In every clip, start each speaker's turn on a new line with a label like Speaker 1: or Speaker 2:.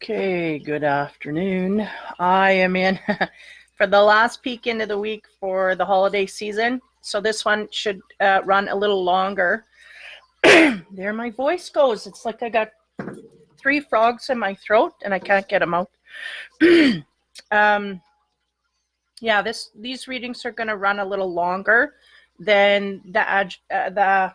Speaker 1: Okay, good afternoon. I am in for the last peek into the week for the holiday season. So this one should run a little longer. There my voice goes. It's like I got 3 frogs in my throat and I can't get them out. Yeah, these readings are going to run a little longer than the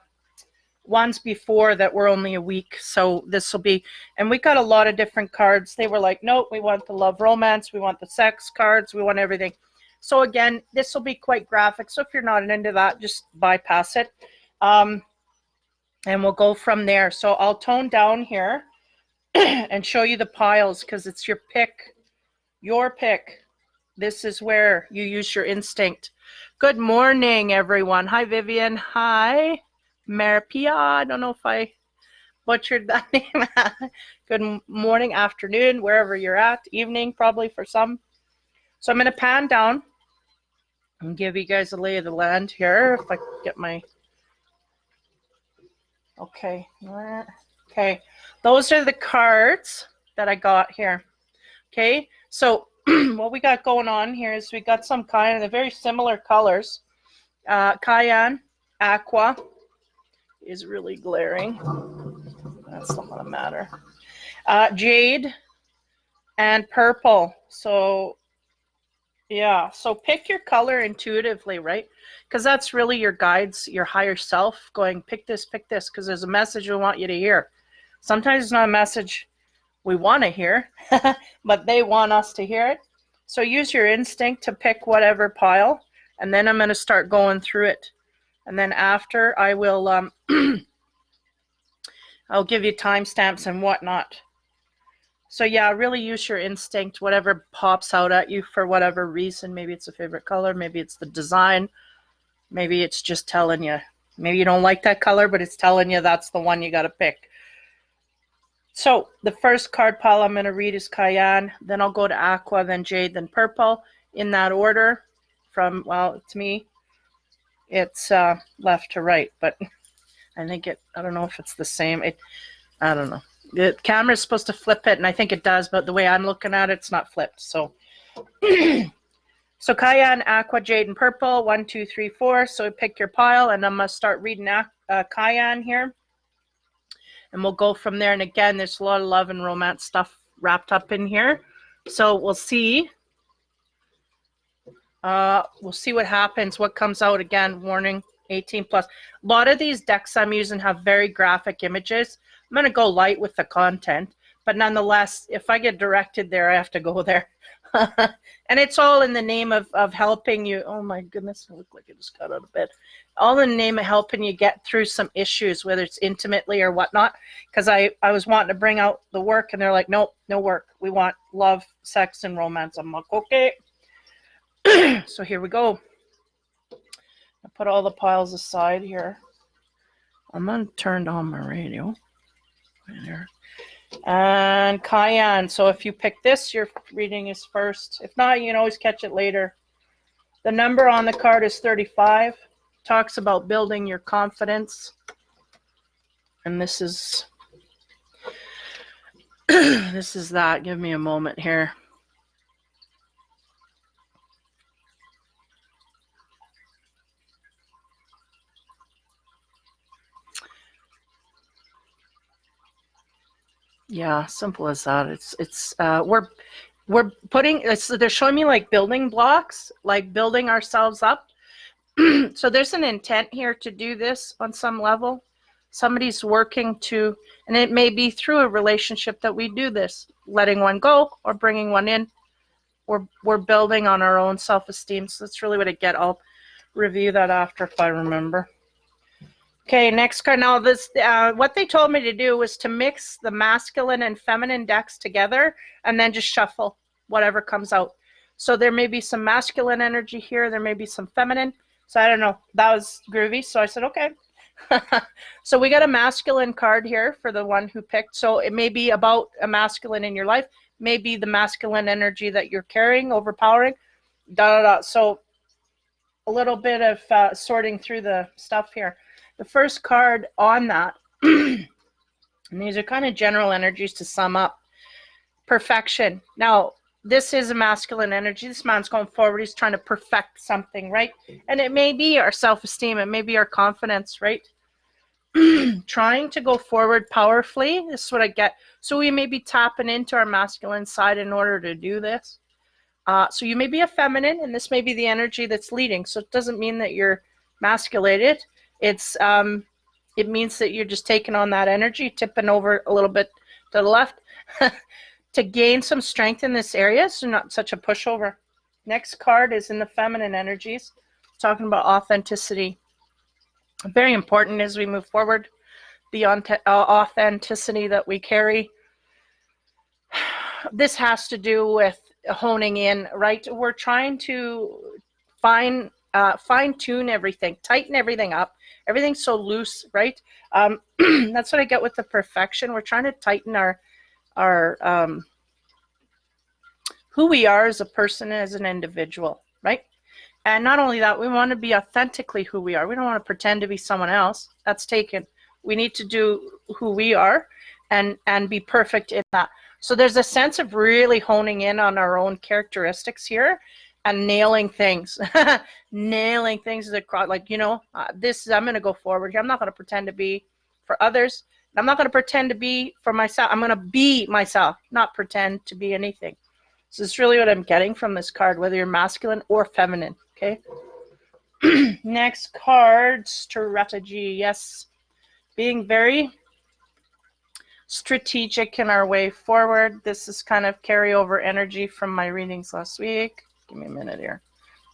Speaker 1: ones before that were only a week. So this will be, and we got a lot of different cards. They were like, nope, we want the love romance, we want the sex cards, we want everything. So again, this will be quite graphic. So if you're not into that, just bypass it. And we'll go from there. So I'll tone down here and show you the piles because it's your pick. Your pick. This is where you use your instinct. Good morning, everyone. Hi, Vivian. Hi, Maripia. I don't know if I butchered that name. Good morning, afternoon, wherever you're at. Evening, probably for some. So I'm going to pan down and give you guys a lay of the land here. If I get my... Okay. Okay. Those are the cards that I got here. Okay. So what we got going on here is we got some kind of very similar colors. CYAN, AQUA is really glaring. That's not going to matter. Jade and purple. So yeah, so pick your color intuitively, right? Because that's really your guides, your higher self going, pick this, because there's a message we want you to hear. Sometimes it's not a message we want to hear, but they want us to hear it. So use your instinct to pick whatever pile, and then I'm going to start going through it. And then after, I will, I'll give you timestamps and whatnot. So yeah, really use your instinct, whatever pops out at you for whatever reason. Maybe it's a favorite color, maybe it's the design, maybe it's just telling you, maybe you don't like that color, but it's telling you that's the one you got to pick. So the first card pile I'm going to read is CYAN, then I'll go to AQUA, then Jade, then purple, in that order from, well, to me, it's left to right, but I think I don't know if it's the same. I don't know. The camera is supposed to flip it, and I think it does, but the way I'm looking at it, it's not flipped. So, so CYAN, AQUA, Jade, and purple, 1, 2, 3, 4. So pick your pile, and I'm going to start reading CYAN here. And we'll go from there. And again, there's a lot of love and romance stuff wrapped up in here. So we'll see. We'll see what happens, what comes out. Again, warning, 18 plus. A lot of these decks I'm using have very graphic images. I'm going to go light with the content, but nonetheless, if I get directed there, I have to go there. And it's all in the name of helping you. Oh my goodness, I look like I just got out of bed. All in the name of helping you get through some issues, whether it's intimately or whatnot. Because I was wanting to bring out the work, and they're like, nope, no work. We want love, sex, and romance. I'm like, okay. So here we go. I put all the piles aside here. I'm going to turn on my radio. Right there. And CYAN. So if you pick this, your reading is first. If not, you can always catch it later. The number on the card is 35. Talks about building your confidence. And this is this is that. Give me a moment here. Yeah, simple as that. It's we're putting, they're showing me like building blocks, like building ourselves up. So there's an intent here to do this on some level. Somebody's working to, and it may be through a relationship that we do this, letting one go or bringing one in. We're building on our own self-esteem. So that's really what I get. I'll review that after if I remember. Okay, next card. Now, this what they told me to do was to mix the masculine and feminine decks together and then just shuffle whatever comes out. So there may be some masculine energy here. There may be some feminine. So I don't know. That was groovy. So I said, okay. So we got a masculine card here for the one who picked. So it may be about a masculine in your life. Maybe the masculine energy that you're carrying, overpowering. So a little bit of sorting through the stuff here. The first card on that, and these are kind of general energies to sum up. perfection. Now, this is a masculine energy. This man's going forward. He's trying to perfect something, right? And it may be our self-esteem. It may be our confidence, right? Trying to go forward powerfully. This is what I get. So we may be tapping into our masculine side in order to do this. So you may be a feminine, and this may be the energy that's leading. So it doesn't mean that you're masculated. It means that you're just taking on that energy, tipping over a little bit to the left to gain some strength in this area, so not such a pushover. Next card is in the feminine energies, talking about authenticity. Very important as we move forward, the authenticity that we carry. This has to do with honing in, right? We're trying to fine-tune everything, tighten everything up. Everything's so loose, right? That's what I get with the perfection. We're trying to tighten our who we are as a person, as an individual, right? And not only that, we want to be authentically who we are. We don't want to pretend to be someone else. That's taken. We need to do who we are and be perfect in that. So there's a sense of really honing in on our own characteristics here and nailing things. Nailing things across, like, you know, I'm going to go forward here. I'm not going to pretend to be for others. I'm not going to pretend to be for myself. I'm going to be myself, not pretend to be anything. So it's really what I'm getting from this card, whether you're masculine or feminine, okay? Next card, strategy. Yes, being very strategic in our way forward. This is kind of carryover energy from my readings last week. Give me a minute here.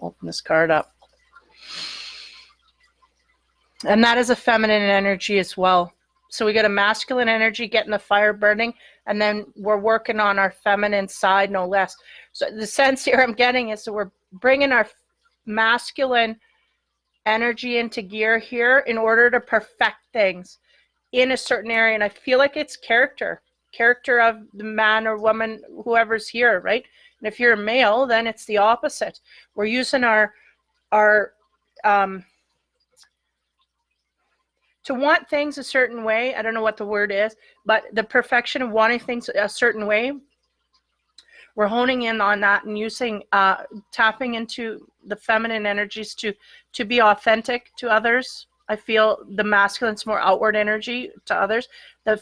Speaker 1: Open this card up. And that is a feminine energy as well. So we got a masculine energy getting the fire burning, and then we're working on our feminine side, no less. So the sense here I'm getting is that we're bringing our masculine energy into gear here in order to perfect things in a certain area. And I feel like it's character of the man or woman, whoever's here, right? And if you're a male, then it's the opposite. We're using our to want things a certain way. I don't know what the word is, but the perfection of wanting things a certain way, we're honing in on that and using, tapping into the feminine energies to be authentic to others. I feel the masculine's more outward energy to others. The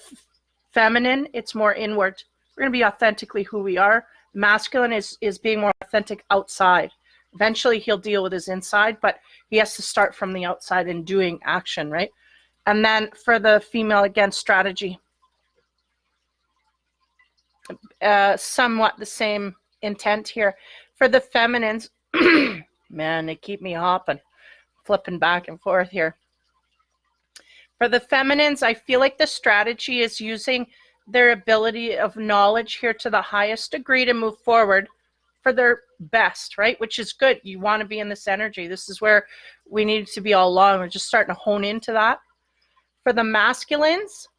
Speaker 1: feminine, it's more inward. We're going to be authentically who we are. Masculine is being more authentic outside. Eventually he'll deal with his inside, but he has to start from the outside and doing action, right? And then for the female, again, strategy. Somewhat the same intent here. For the feminines, man, they keep me hopping, flipping back and forth here. For the feminines, I feel like the strategy is using their ability of knowledge here to the highest degree to move forward for their best, right? Which is good. You want to be in this energy. This is where we need to be all along. We're just starting to hone into that. For the masculines,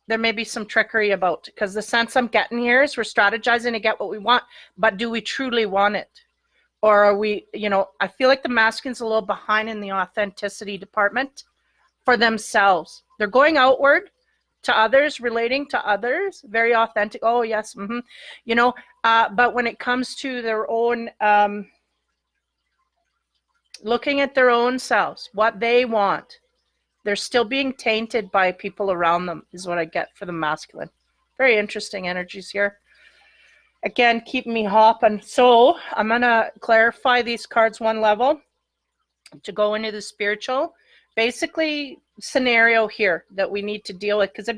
Speaker 1: there may be some trickery about, because the sense I'm getting here is we're strategizing to get what we want, but do we truly want it? Or are we, you know, I feel like the masculine's a little behind in the authenticity department for themselves. They're going outward to others, relating to others, very authentic. Oh, yes. You know, but when it comes to their own, looking at their own selves, what they want, they're still being tainted by people around them, is what I get for the masculine. Very interesting energies here. Again, keep me hopping. So I'm going to clarify these cards one level to go into the spiritual. Basically, scenario here that we need to deal with, because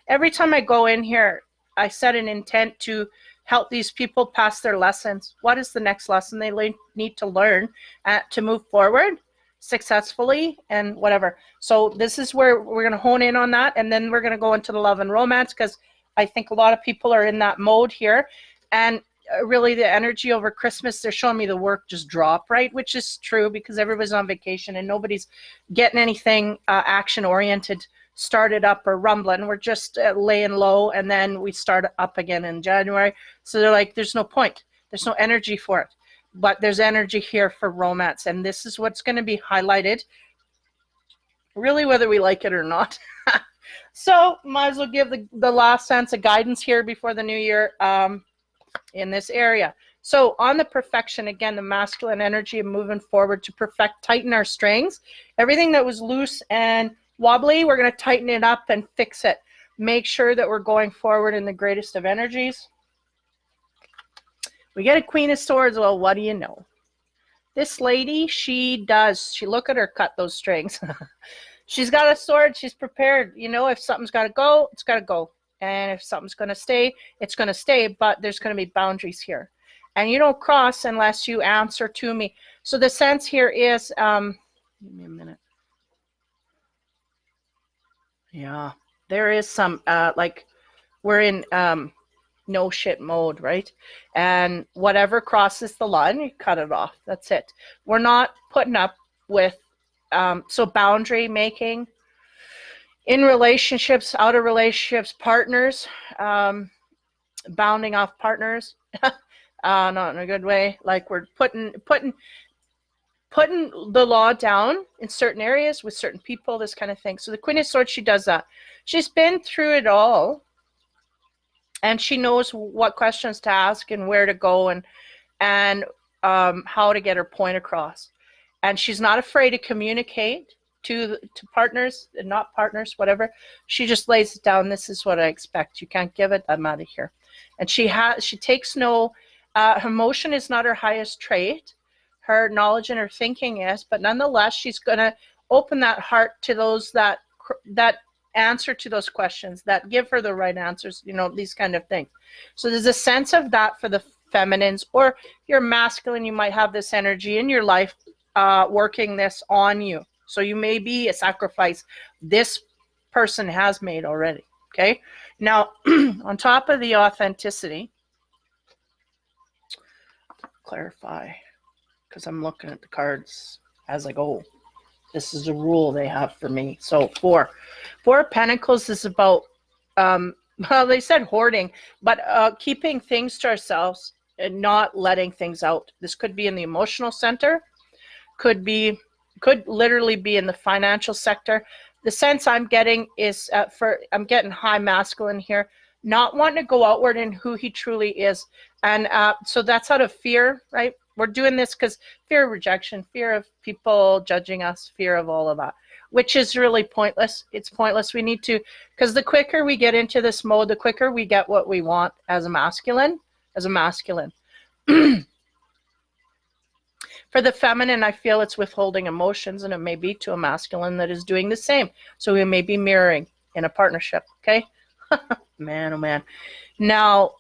Speaker 1: every time I go in here, I set an intent to help these people pass their lessons. What is the next lesson they need to learn to move forward successfully and whatever. So this is where we're going to hone in on that, and then we're going to go into the love and romance, because I think a lot of people are in that mode here. And really the energy over Christmas, they're showing me the work just drop, right? Which is true, because everybody's on vacation and nobody's getting anything action oriented started up or rumbling. We're just laying low, and then we start up again in January. So they're like, there's no point. There's no energy for it. But there's energy here for romance, and this is what's going to be highlighted, really, whether we like it or not. So might as well give the last sense of guidance here before the new year in this area. So on the perfection, again, the masculine energy of moving forward to perfect, tighten our strings. Everything that was loose and wobbly, we're going to tighten it up and fix it. Make sure that we're going forward in the greatest of energies. We get a Queen of Swords. Well, what do you know? This lady, she look at her cut those strings. She's got a sword. She's prepared. You know, if something's got to go, it's got to go. And if something's going to stay, it's going to stay. But there's going to be boundaries here. And you don't cross unless you answer to me. So the sense here is, give me a minute. Yeah, there is some, like, we're in no shit mode, right? And whatever crosses the line, you cut it off. That's it. We're not putting up with, so boundary making in relationships, out of relationships, partners, bounding off partners, not in a good way. Like we're putting the law down in certain areas with certain people, this kind of thing. So the Queen of Swords, she does that. She's been through it all. And she knows what questions to ask and where to go and how to get her point across. And she's not afraid to communicate to partners and not partners, whatever. She just lays it down. This is what I expect. You can't give it. I'm out of here. And she takes no, her emotion is not her highest trait. Her knowledge and her thinking is, but nonetheless, she's going to open that heart to those that answer to those questions, that give her the right answers, you know, these kind of things. So there's a sense of that for the feminines, or you're masculine, you might have this energy in your life working this on you. So you may be a sacrifice this person has made already. Okay. Now, on top of the authenticity, clarify, because I'm looking at the cards as I go. This is a rule they have for me. So Four of Pentacles is about, well, they said hoarding, but keeping things to ourselves and not letting things out. This could be in the emotional center, could literally be in the financial sector. The sense I'm getting is I'm getting high masculine here, not wanting to go outward in who he truly is. And so that's out of fear, right? We're doing this because fear of rejection, fear of people judging us, fear of all of that, which is really pointless. It's pointless. We need to, because the quicker we get into this mode, the quicker we get what we want as a masculine. For the feminine, I feel it's withholding emotions, and it may be to a masculine that is doing the same. So we may be mirroring in a partnership, okay? Man, oh man. Now,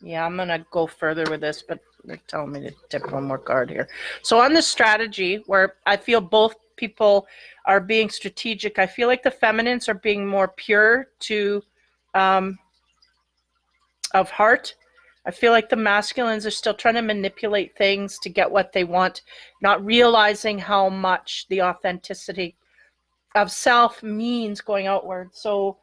Speaker 1: yeah, I'm going to go further with this, but they're telling me to tip one more card here. So on the strategy, where I feel both people are being strategic, I feel like the feminines are being more pure of heart. I feel like the masculines are still trying to manipulate things to get what they want, not realizing how much the authenticity of self means going outward. So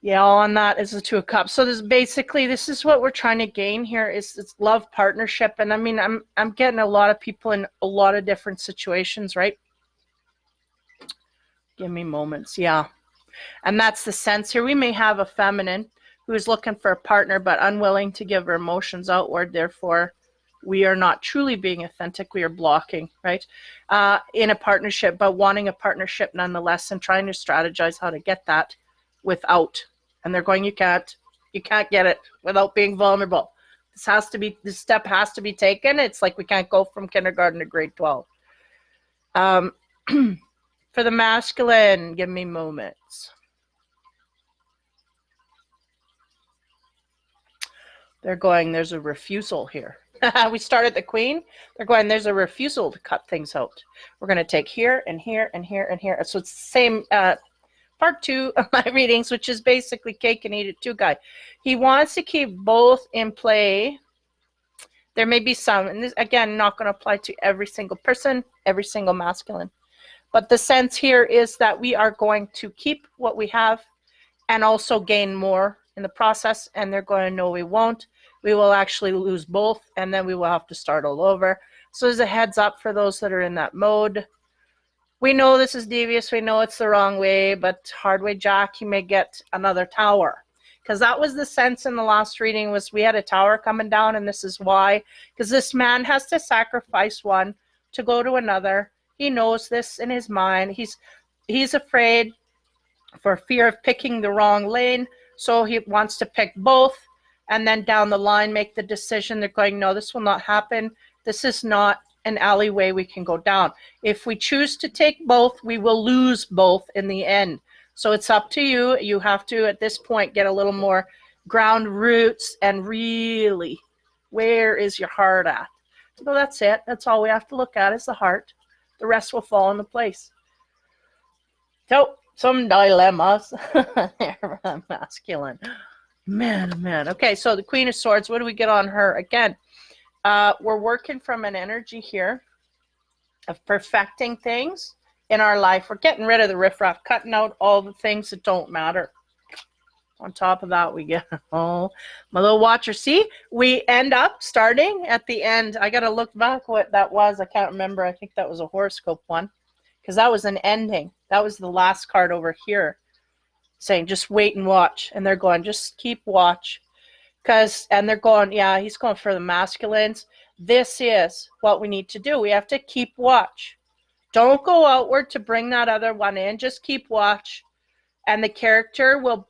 Speaker 1: yeah, on that is the Two of Cups. So this is what we're trying to gain here is love, partnership. And I mean, I'm getting a lot of people in a lot of different situations, right? Give me moments. Yeah. And that's the sense here. We may have a feminine who is looking for a partner, but unwilling to give her emotions outward. Therefore, we are not truly being authentic. We are blocking, right? In a partnership, but wanting a partnership nonetheless, and trying to strategize how to get that without. And they're going, you can't get it without being vulnerable. This step has to be taken. It's like we can't go from kindergarten to grade 12. For the masculine, give me moments. They're going, there's a refusal here. We started the Queen. They're going, there's a refusal to cut things out. We're going to take here and here and here and here. So it's the same part 2 of my readings, which is basically cake and eat it too guy. He wants to keep both in play. There may be some, and this, again, not going to apply to every single person, every single masculine. But the sense here is that we are going to keep what we have and also gain more in the process. And they're going, no, we won't. We will actually lose both, and then we will have to start all over. So there's a heads up for those that are in that mode. We know this is devious. We know it's the wrong way, but hard way Jack, you may get another tower. Because that was the sense in the last reading, was we had a tower coming down, and this is why. Because this man has to sacrifice one to go to another. He knows this in his mind. He's afraid for fear of picking the wrong lane, so he wants to pick both, and then down the line make the decision. They're going, no, this will not happen. This is not an alleyway we can go down. If we choose to take both, we will lose both in the end. So it's up to you. You have to, at this point, get a little more ground roots and really, where is your heart at? So that's it. That's all we have to look at is the heart. The rest will fall into place. So some dilemmas. Masculine. Man. Okay, so the Queen of Swords, what do we get on her? Again, we're working from an energy here of perfecting things in our life. We're getting rid of the riffraff, cutting out all the things that don't matter. On top of that, we get, oh, my little watcher. See, we end up starting at the end. I got to look back what that was. I can't remember. I think that was a horoscope one, because that was an ending. That was the last card over here saying, just wait and watch. And they're going, just keep watch. And they're going, yeah, he's going for the masculines. This is what we need to do. We have to keep watch. Don't go outward to bring that other one in. Just keep watch. And the character will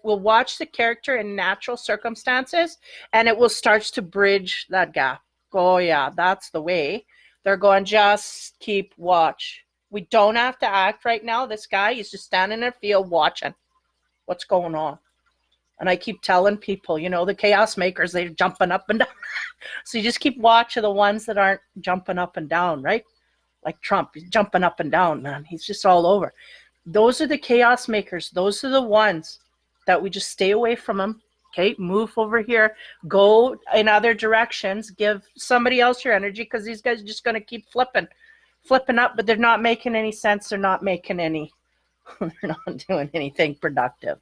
Speaker 1: watch the character in natural circumstances, and it will start to bridge that gap. Oh, yeah, that's the way. They're going, just keep watch. We don't have to act right now. This guy, he's just standing in a field watching what's going on. And I keep telling people, you know, the chaos makers, they're jumping up and down. So you just keep watch of the ones that aren't jumping up and down, right? Like Trump, he's jumping up and down, man. He's just all over. Those are the chaos makers. Those are the ones that we just stay away from them. Okay, move over here. Go in other directions. Give somebody else your energy, because these guys are just going to keep flipping up, but they're not making any sense. They're not making any, they're not doing anything productive.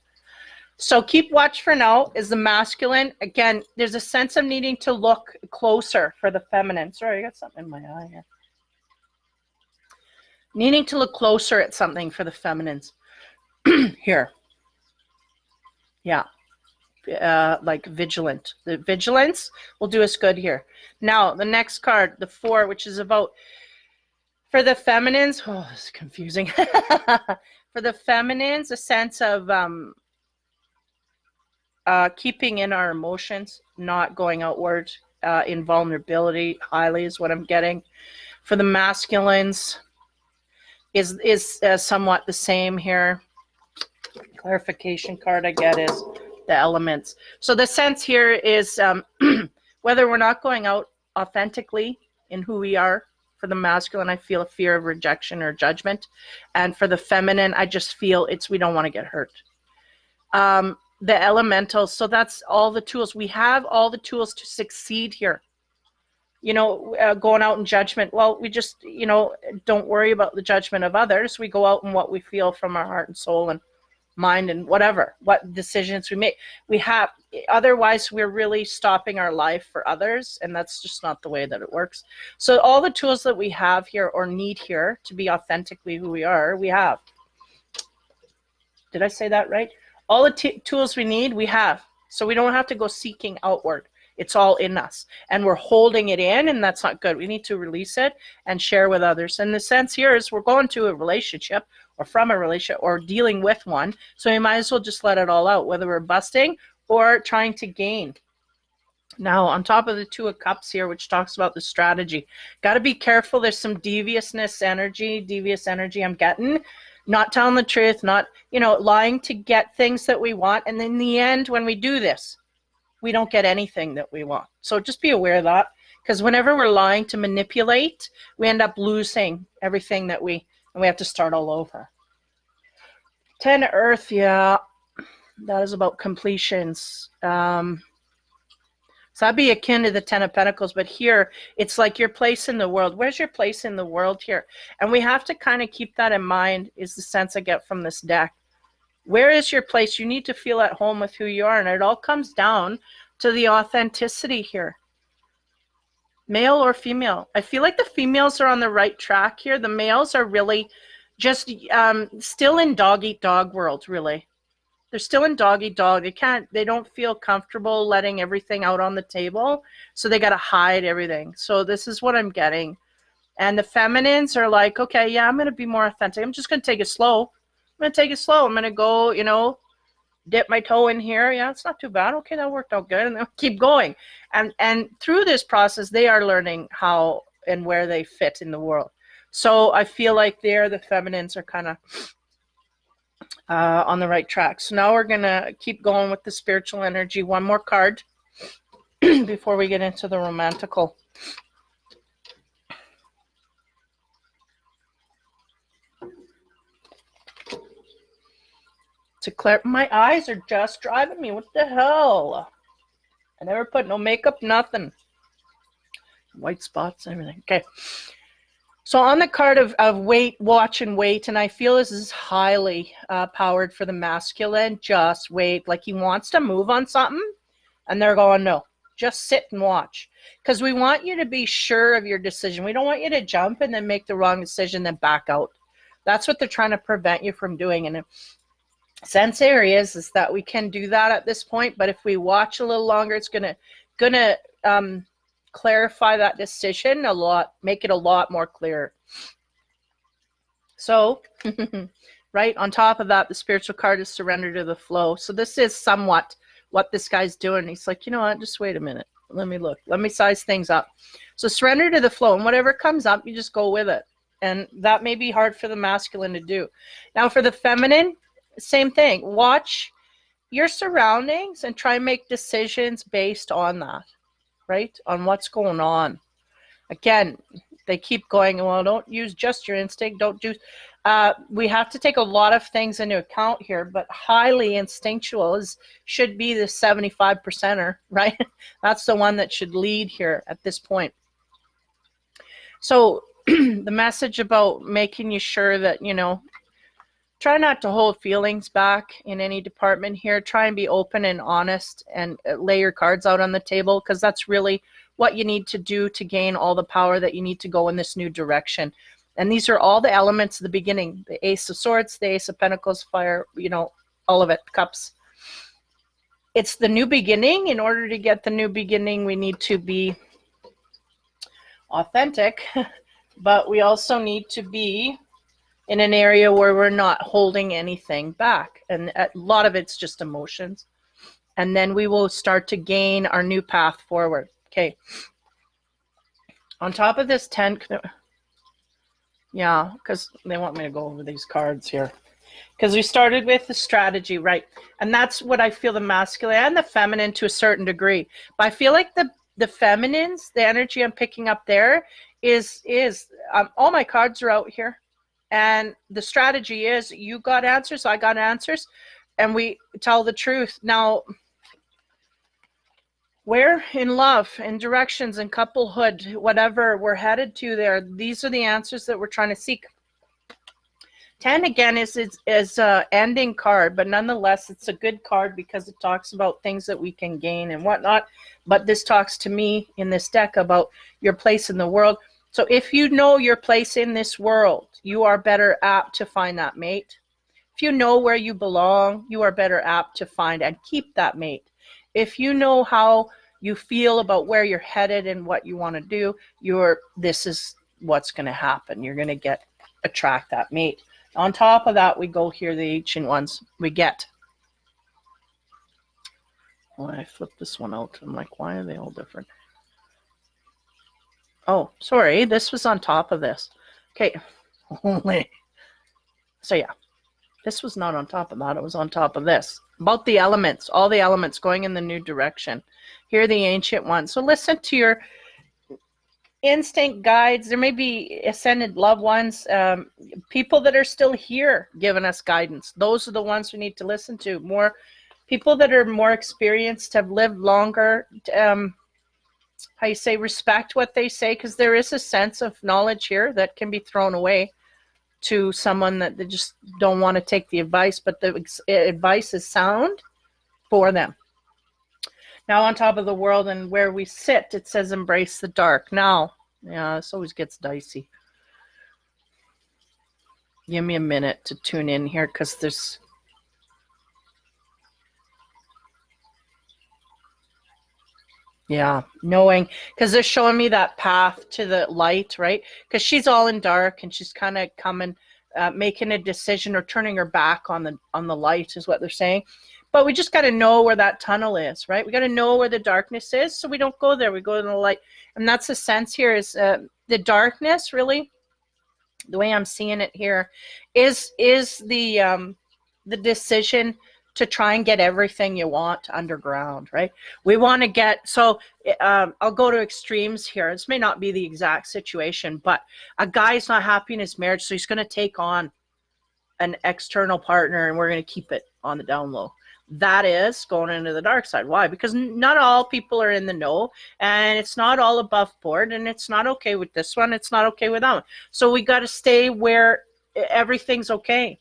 Speaker 1: So keep watch for now is the masculine. Again, there's a sense of needing to look closer for the feminine. Sorry, I got something in my eye here. Needing to look closer at something for the feminines. Here. Yeah. Like vigilant. The vigilance will do us good here. Now, the next card, the 4, which is about, for the feminines, oh, this is confusing. For the feminines, a sense of keeping in our emotions, not going outward in vulnerability, highly is what I'm getting. For the masculines, is somewhat the same here. Clarification card I get is the elements. So the sense here is whether we're not going out authentically in who we are. For the masculine, I feel a fear of rejection or judgment. And for the feminine, I just feel we don't want to get hurt. The elementals, so that's all the tools. We have all the tools to succeed here. You know, going out in judgment. Well, we just, you know, don't worry about the judgment of others. We go out in what we feel from our heart and soul and mind and whatever, what decisions we make. We have, otherwise we're really stopping our life for others, and that's just not the way that it works. So all the tools that we have here or need here to be authentically who we are, we have. Did I say that right? All the tools we need, we have. So we don't have to go seeking outward. It's all in us, and we're holding it in, and that's not good. We need to release it and share with others. And the sense here is we're going to a relationship or from a relationship or dealing with one. So we might as well just let it all out, whether we're busting or trying to gain. Now, on top of the 2 of Cups here, which talks about the strategy, got to be careful. There's some devious energy I'm getting. Not telling the truth, not, you know, lying to get things that we want. And in the end, when we do this, we don't get anything that we want. So just be aware of that, because whenever we're lying to manipulate, we end up losing everything that and we have to start all over. 10 Earth, yeah, that is about completions. So that'd be akin to the 10 of Pentacles, but here it's like your place in the world. Where's your place in the world here? And we have to kind of keep that in mind, is the sense I get from this deck. Where is your place? You need to feel at home with who you are, and it all comes down to the authenticity here. Male or female? I feel like the females are on the right track here. The males are really just still in dog eat dog world, really. They're still in dog eat dog. They don't feel comfortable letting everything out on the table. So they got to hide everything. So this is what I'm getting. And the feminines are like, okay, yeah, I'm going to be more authentic. I'm just going to take it slow. I'm going to take it slow. I'm going to go, you know, dip my toe in here. Yeah, it's not too bad. Okay, that worked out good. And they'll keep going. And through this process, they are learning how and where they fit in the world. So I feel like the feminines are kind of on the right track. So now we're going to keep going with the spiritual energy. One more card before we get into the romantical. To clear, my eyes are just driving me. What the hell? I never put no makeup, nothing. White spots, everything. Okay. So on the card of wait, watch, and wait, and I feel this is highly powered for the masculine. Just wait. Like he wants to move on something, and they're going, no, just sit and watch. Because we want you to be sure of your decision. We don't want you to jump and then make the wrong decision, then back out. That's what they're trying to prevent you from doing. And sense areas is that we can do that at this point, but if we watch a little longer, it's gonna clarify that decision a lot, make it a lot more clear. So right on top of that, the spiritual card is surrender to the flow. So this is somewhat what this guy's doing. He's like, you know what, just wait a minute, let me look, let me size things up. So surrender to the flow, and whatever comes up, you just go with it. And that may be hard for the masculine to do. Now for the feminine, same thing. Watch your surroundings and try and make decisions based on that, right? On what's going on. Again, they keep going, well, don't use just your instinct. Don't do. We have to take a lot of things into account here, but highly instinctual should be the 75%er, right? That's the one that should lead here at this point. So the message about making you sure that, you know, try not to hold feelings back in any department here. Try and be open and honest and lay your cards out on the table, because that's really what you need to do to gain all the power that you need to go in this new direction. And these are all the elements of the beginning. The Ace of Swords, the Ace of Pentacles, fire, you know, all of it, cups. It's the new beginning. In order to get the new beginning, we need to be authentic, but we also need to be in an area where we're not holding anything back. And a lot of it's just emotions. And then we will start to gain our new path forward. Okay. On top of this 10, yeah, because they want me to go over these cards here. Because we started with the strategy, right? And that's what I feel the masculine and the feminine to a certain degree. But I feel like the feminines, the energy I'm picking up there is all my cards are out here. And the strategy is you got answers, I got answers, and we tell the truth. Now, where in love, in directions, in couplehood, whatever we're headed to there, these are the answers that we're trying to seek. 10 again is a ending card, but nonetheless, it's a good card because it talks about things that we can gain and whatnot. But this talks to me in this deck about your place in the world. So if you know your place in this world, you are better apt to find that mate. If you know where you belong, you are better apt to find and keep that mate. If you know how you feel about where you're headed and what you want to do, this is what's going to happen. You're going to attract that mate. On top of that, we go here, the ancient ones we get. When I flip this one out, I'm like, why are they all different? Oh, sorry, this was on top of this. Okay. So yeah, this was not on top of that. It was on top of this. About the elements, all the elements going in the new direction. Here are the ancient ones. So listen to your instinct guides. There may be ascended loved ones, people that are still here giving us guidance. Those are the ones we need to listen to. More people that are more experienced, have lived longer, how you say, respect what they say, because there is a sense of knowledge here that can be thrown away to someone that they just don't want to take the advice, but the advice is sound for them. Now on top of the world and where we sit, it says embrace the dark. Now, yeah, this always gets dicey. Give me a minute to tune in here because there's... Yeah, knowing, because they're showing me that path to the light, right? Because she's all in dark and she's kind of coming, making a decision or turning her back on the light is what they're saying. But we just got to know where that tunnel is, right? We got to know where the darkness is, so we don't go there. We go to the light, and that's the sense here. Is the darkness really? The way I'm seeing it here is the decision to try and get everything you want underground, right? We want to get, so I'll go to extremes here. This may not be the exact situation, but a guy's not happy in his marriage, so he's going to take on an external partner, and we're going to keep it on the down low. That is going into the dark side. Why? Because not all people are in the know, and it's not all above board, and it's not okay with this one. It's not okay with that one. So we got to stay where everything's okay,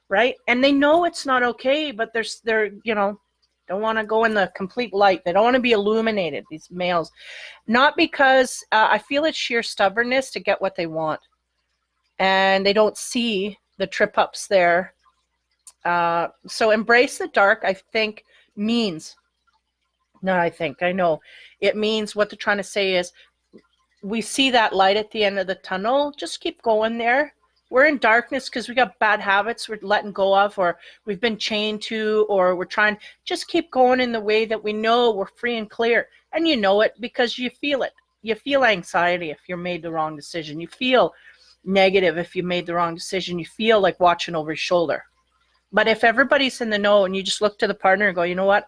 Speaker 1: right? And they know it's not okay, but they're don't want to go in the complete light. They don't want to be illuminated, these males. Not because I feel it's sheer stubbornness to get what they want, and they don't see the trip ups there. So embrace the dark, I think, means, no, I know, it means what they're trying to say is we see that light at the end of the tunnel. Just keep going there. We're in darkness because we got bad habits we're letting go of, or we've been chained to, or we're trying, just keep going in the way that we know we're free and clear. And you know it because you feel it. You feel anxiety if you made the wrong decision. You feel negative if you made the wrong decision. You feel like watching over your shoulder. But if everybody's in the know and you just look to the partner and go, you know what,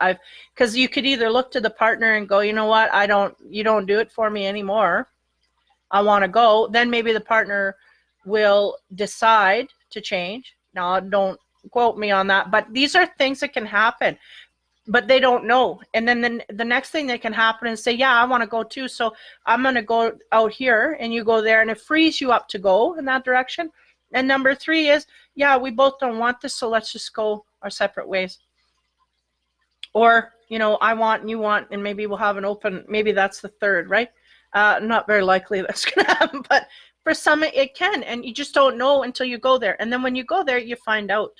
Speaker 1: because you could either look to the partner and go, you know what, you don't do it for me anymore, I want to go. Then maybe the partner will decide to change. Now, don't quote me on that, but these are things that can happen, but they don't know. And then the next thing that can happen is say, yeah, I want to go too, so I'm going to go out here and you go there, and it frees you up to go in that direction. And number 3 is, yeah, we both don't want this, so let's just go our separate ways. Or, I want and you want, and maybe we'll have an open, maybe that's the third, right? Not very likely that's going to happen, but for some it can, and you just don't know until you go there. And then when you go there, you find out.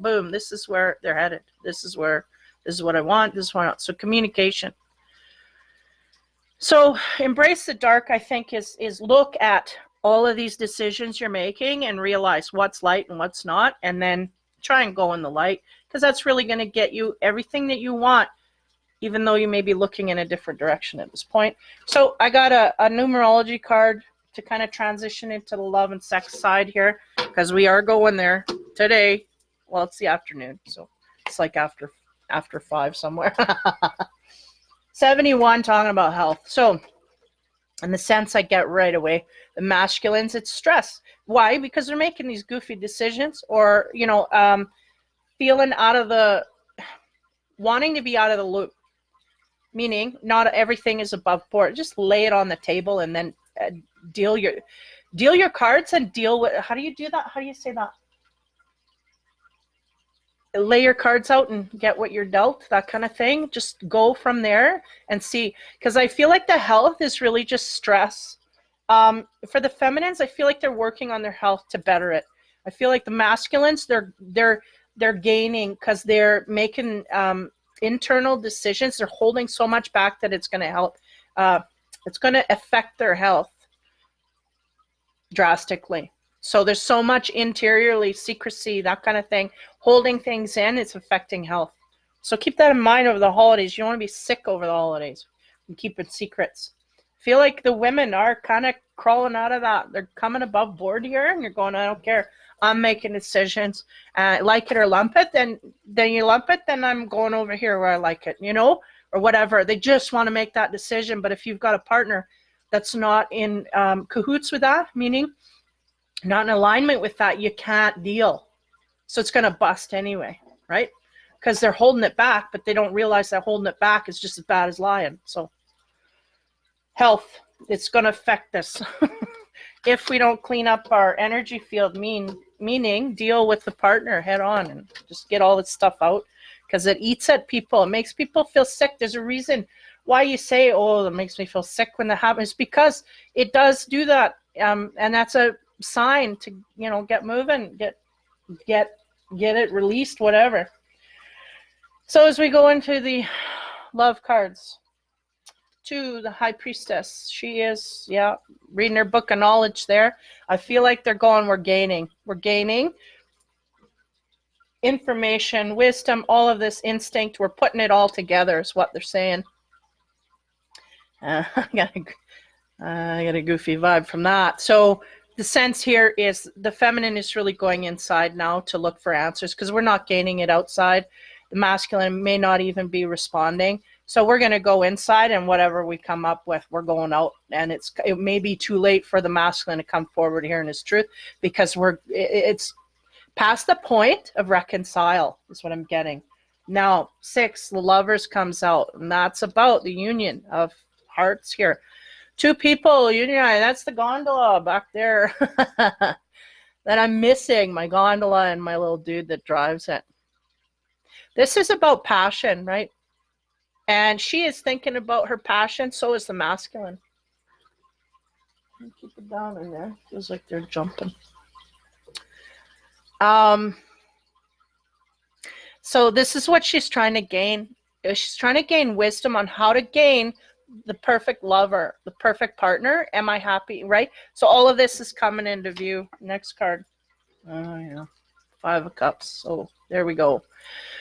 Speaker 1: Boom, this is where they're headed. This is what I want, this is what I want. So communication. So embrace the dark, I think, is look at all of these decisions you're making and realize what's light and what's not, and then try and go in the light, because that's really going to get you everything that you want, even though you may be looking in a different direction at this point. So I got a numerology card to kind of transition into the love and sex side here, because we are going there today. Well, it's the afternoon, so it's like after 5 somewhere. 71, talking about health. So in the sense I get right away, the masculines, it's stress. Why? Because they're making these goofy decisions, or feeling wanting to be out of the loop, meaning not everything is above board. Just lay it on the table and then deal your cards and deal with. How do you do that? How do you say that? Lay your cards out and get what you're dealt, that kind of thing. Just go from there and see, because I feel like the health is really just stress. For the feminines, I feel like they're working on their health to better it. I feel like the masculines, they're gaining because they're making internal decisions. They're holding so much back that it's going to help. It's going to affect their health drastically. So there's so much interiorly secrecy, that kind of thing, holding things in. It's affecting health. So keep that in mind over the holidays. You don't want to be sick over the holidays and keep it secrets. Feel like the women are kind of crawling out of that. They're coming above board here, and you're going, I don't care. I'm making decisions. Like it or lump it, then you lump it, then I'm going over here where I like it, or whatever. They just want to make that decision. But if you've got a partner that's not in cahoots with that, meaning not in alignment with that, you can't deal. So it's going to bust anyway, right? Because they're holding it back, but they don't realize that holding it back is just as bad as lying. So health, it's going to affect us. If we don't clean up our energy field, meaning deal with the partner head on and just get all this stuff out. because it eats at people. It makes people feel sick. There's a reason why you say, oh, that makes me feel sick when that happens, because it does do that. And that's a sign to, you know, get moving, get it released, whatever. So as we go into the love cards, to the High Priestess, she is, yeah, reading her book of knowledge there. I feel like they're going, we're gaining information, wisdom, all of this instinct. We're putting it all together is what they're saying. I got a goofy vibe from that. So the sense here is the feminine is really going inside now to look for answers, because we're not gaining it outside. The masculine may not even be responding. So we're going to go inside, and whatever we come up with, we're going out. And it may be too late for the masculine to come forward here in his truth, because it's past the point of reconcile is what I'm getting. Now, 6, the Lovers comes out, and that's about the union of hearts here. 2 people, union, that's the gondola back there that I'm missing, my gondola and my little dude that drives it. This is about passion, right? And she is thinking about her passion, so is the masculine. Keep it down in there. Feels like they're jumping. So this is what she's trying to gain. She's trying to gain wisdom on how to gain the perfect lover, the perfect partner. Am I happy, right? So all of this is coming into view. Next card. Oh, yeah. 5 of Cups. So there we go.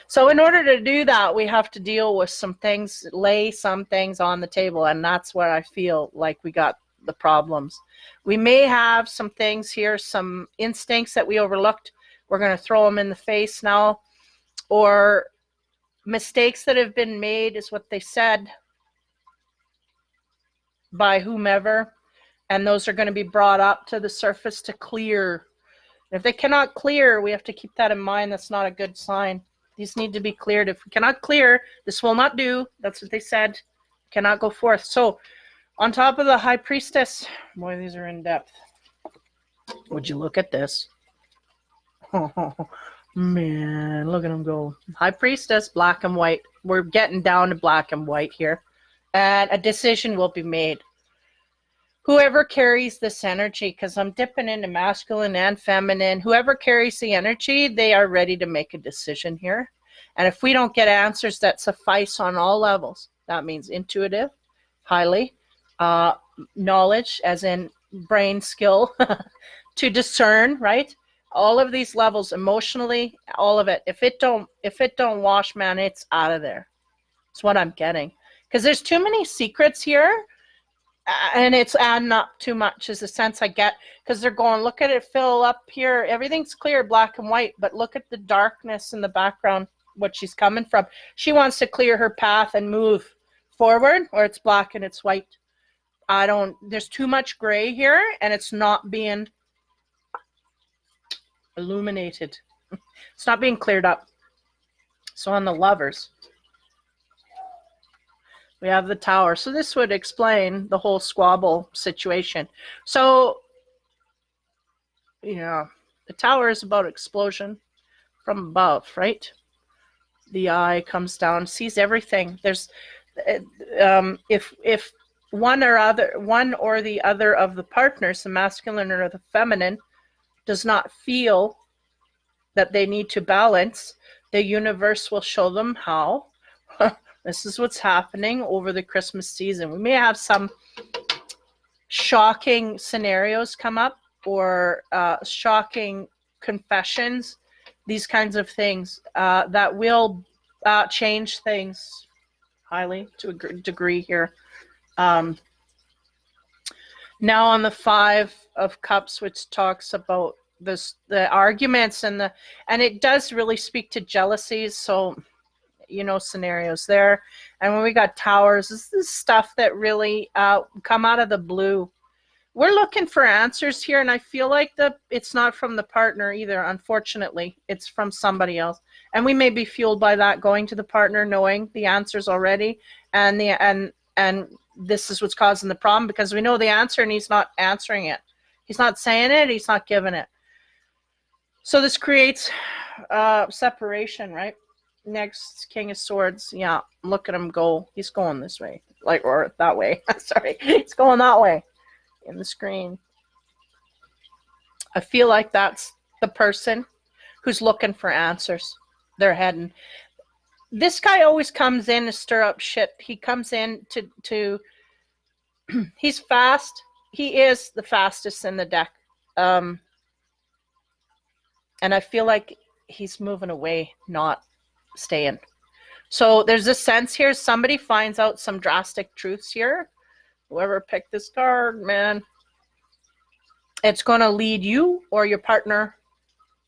Speaker 1: So in order to do that, we have to deal with some things, lay some things on the table. And that's where I feel like we got the problems. We may have some things here, some instincts that we overlooked. We're going to throw them in the face now. Or mistakes that have been made is what they said by whomever. And those are going to be brought up to the surface to clear. If they cannot clear, we have to keep that in mind. That's not a good sign. These need to be cleared. If we cannot clear, this will not do. That's what they said. Cannot go forth. So on top of the High Priestess, boy, these are in depth. Would you look at this? Oh, man, look at them go. High Priestess, black and white. We're getting down to black and white here. And a decision will be made. Whoever carries this energy, because I'm dipping into masculine and feminine, whoever carries the energy, they are ready to make a decision here. And if we don't get answers that suffice on all levels, that means intuitive, highly, knowledge, as in brain skill, to discern, right? All of these levels, emotionally, all of it. If it don't wash, man, it's out of there. That's what I'm getting. Because there's too many secrets here. And it's adding up too much is the sense I get, because they're going, look at it fill up here. Everything's clear, black and white, but look at the darkness in the background, what she's coming from. She wants to clear her path and move forward, or it's black and it's white. There's too much gray here, and it's not being illuminated. It's not being cleared up. So on the Lovers, we have the Tower. So this would explain the whole squabble situation. So, yeah, the Tower is about explosion from above, right? The Eye comes down, sees everything. There's, if one or the other of the partners, the masculine or the feminine, does not feel that they need to balance, the universe will show them how. This is what's happening over the Christmas season. We may have some shocking scenarios come up, or shocking confessions, these kinds of things that will change things highly to a degree here. Now on the 5 of Cups, which talks about the arguments and it does really speak to jealousies. So, scenarios there. And when we got Towers, this is stuff that really come out of the blue. We're looking for answers here, and I feel like it's not from the partner either, unfortunately. It's from somebody else. And we may be fueled by that, going to the partner, knowing the answers already, and this is what's causing the problem, because we know the answer and he's not answering it. He's not saying it, he's not giving it. So this creates separation, right? Next, King of Swords. Yeah, look at him go. He's going this way. Like, or that way. Sorry. He's going that way in the screen. I feel like that's the person who's looking for answers. They're heading. This guy always comes in to stir up shit. He comes in to he's fast. He is the fastest in the deck. And I feel like he's moving away, not staying. So there's a sense here, somebody finds out some drastic truths here. Whoever picked this card, man, it's going to lead you or your partner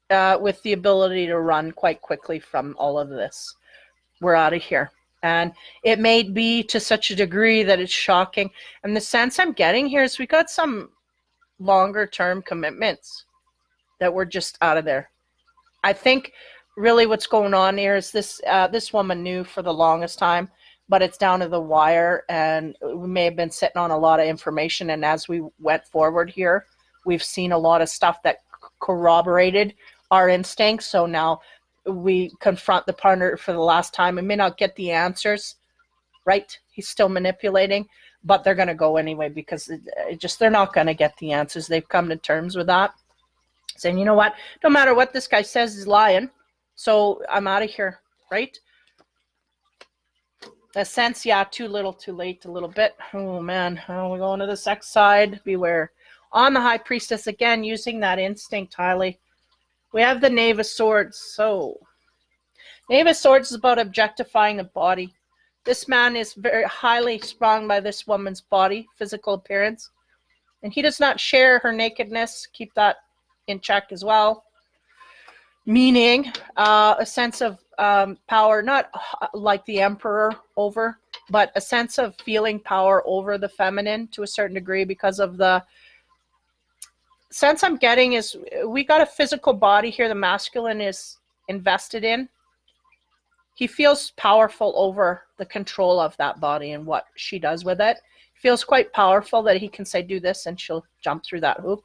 Speaker 1: with the ability to run quite quickly from all of this. We're out of here. And it may be to such a degree that it's shocking. And the sense I'm getting here is we got some longer term commitments that we're just out of there. I think really what's going on here is this woman knew for the longest time, but it's down to the wire, and we may have been sitting on a lot of information. And as we went forward here, we've seen a lot of stuff that corroborated our instincts. So now we confront the partner for the last time. We may not get the answers, right? He's still manipulating, but they're going to go anyway because they're not going to get the answers. They've come to terms with that, saying, you know what, no matter what this guy says, he's lying. So I'm out of here, right? A sense, yeah, too little, too late, a little bit. Oh, man. Oh, we're going to the sex side. Beware. On the High Priestess, again, using that instinct highly. We have the Knave of Swords. So, Knave of Swords is about objectifying the body. This man is very highly sprung by this woman's body, physical appearance. And he does not share her nakedness. Keep that in check as well. Meaning a sense of power, not like the emperor over, but a sense of feeling power over the feminine to a certain degree because of the sense I'm getting is we got a physical body here the masculine is invested in. He feels powerful over the control of that body and what she does with it. He feels quite powerful that he can say, do this, and she'll jump through that hoop,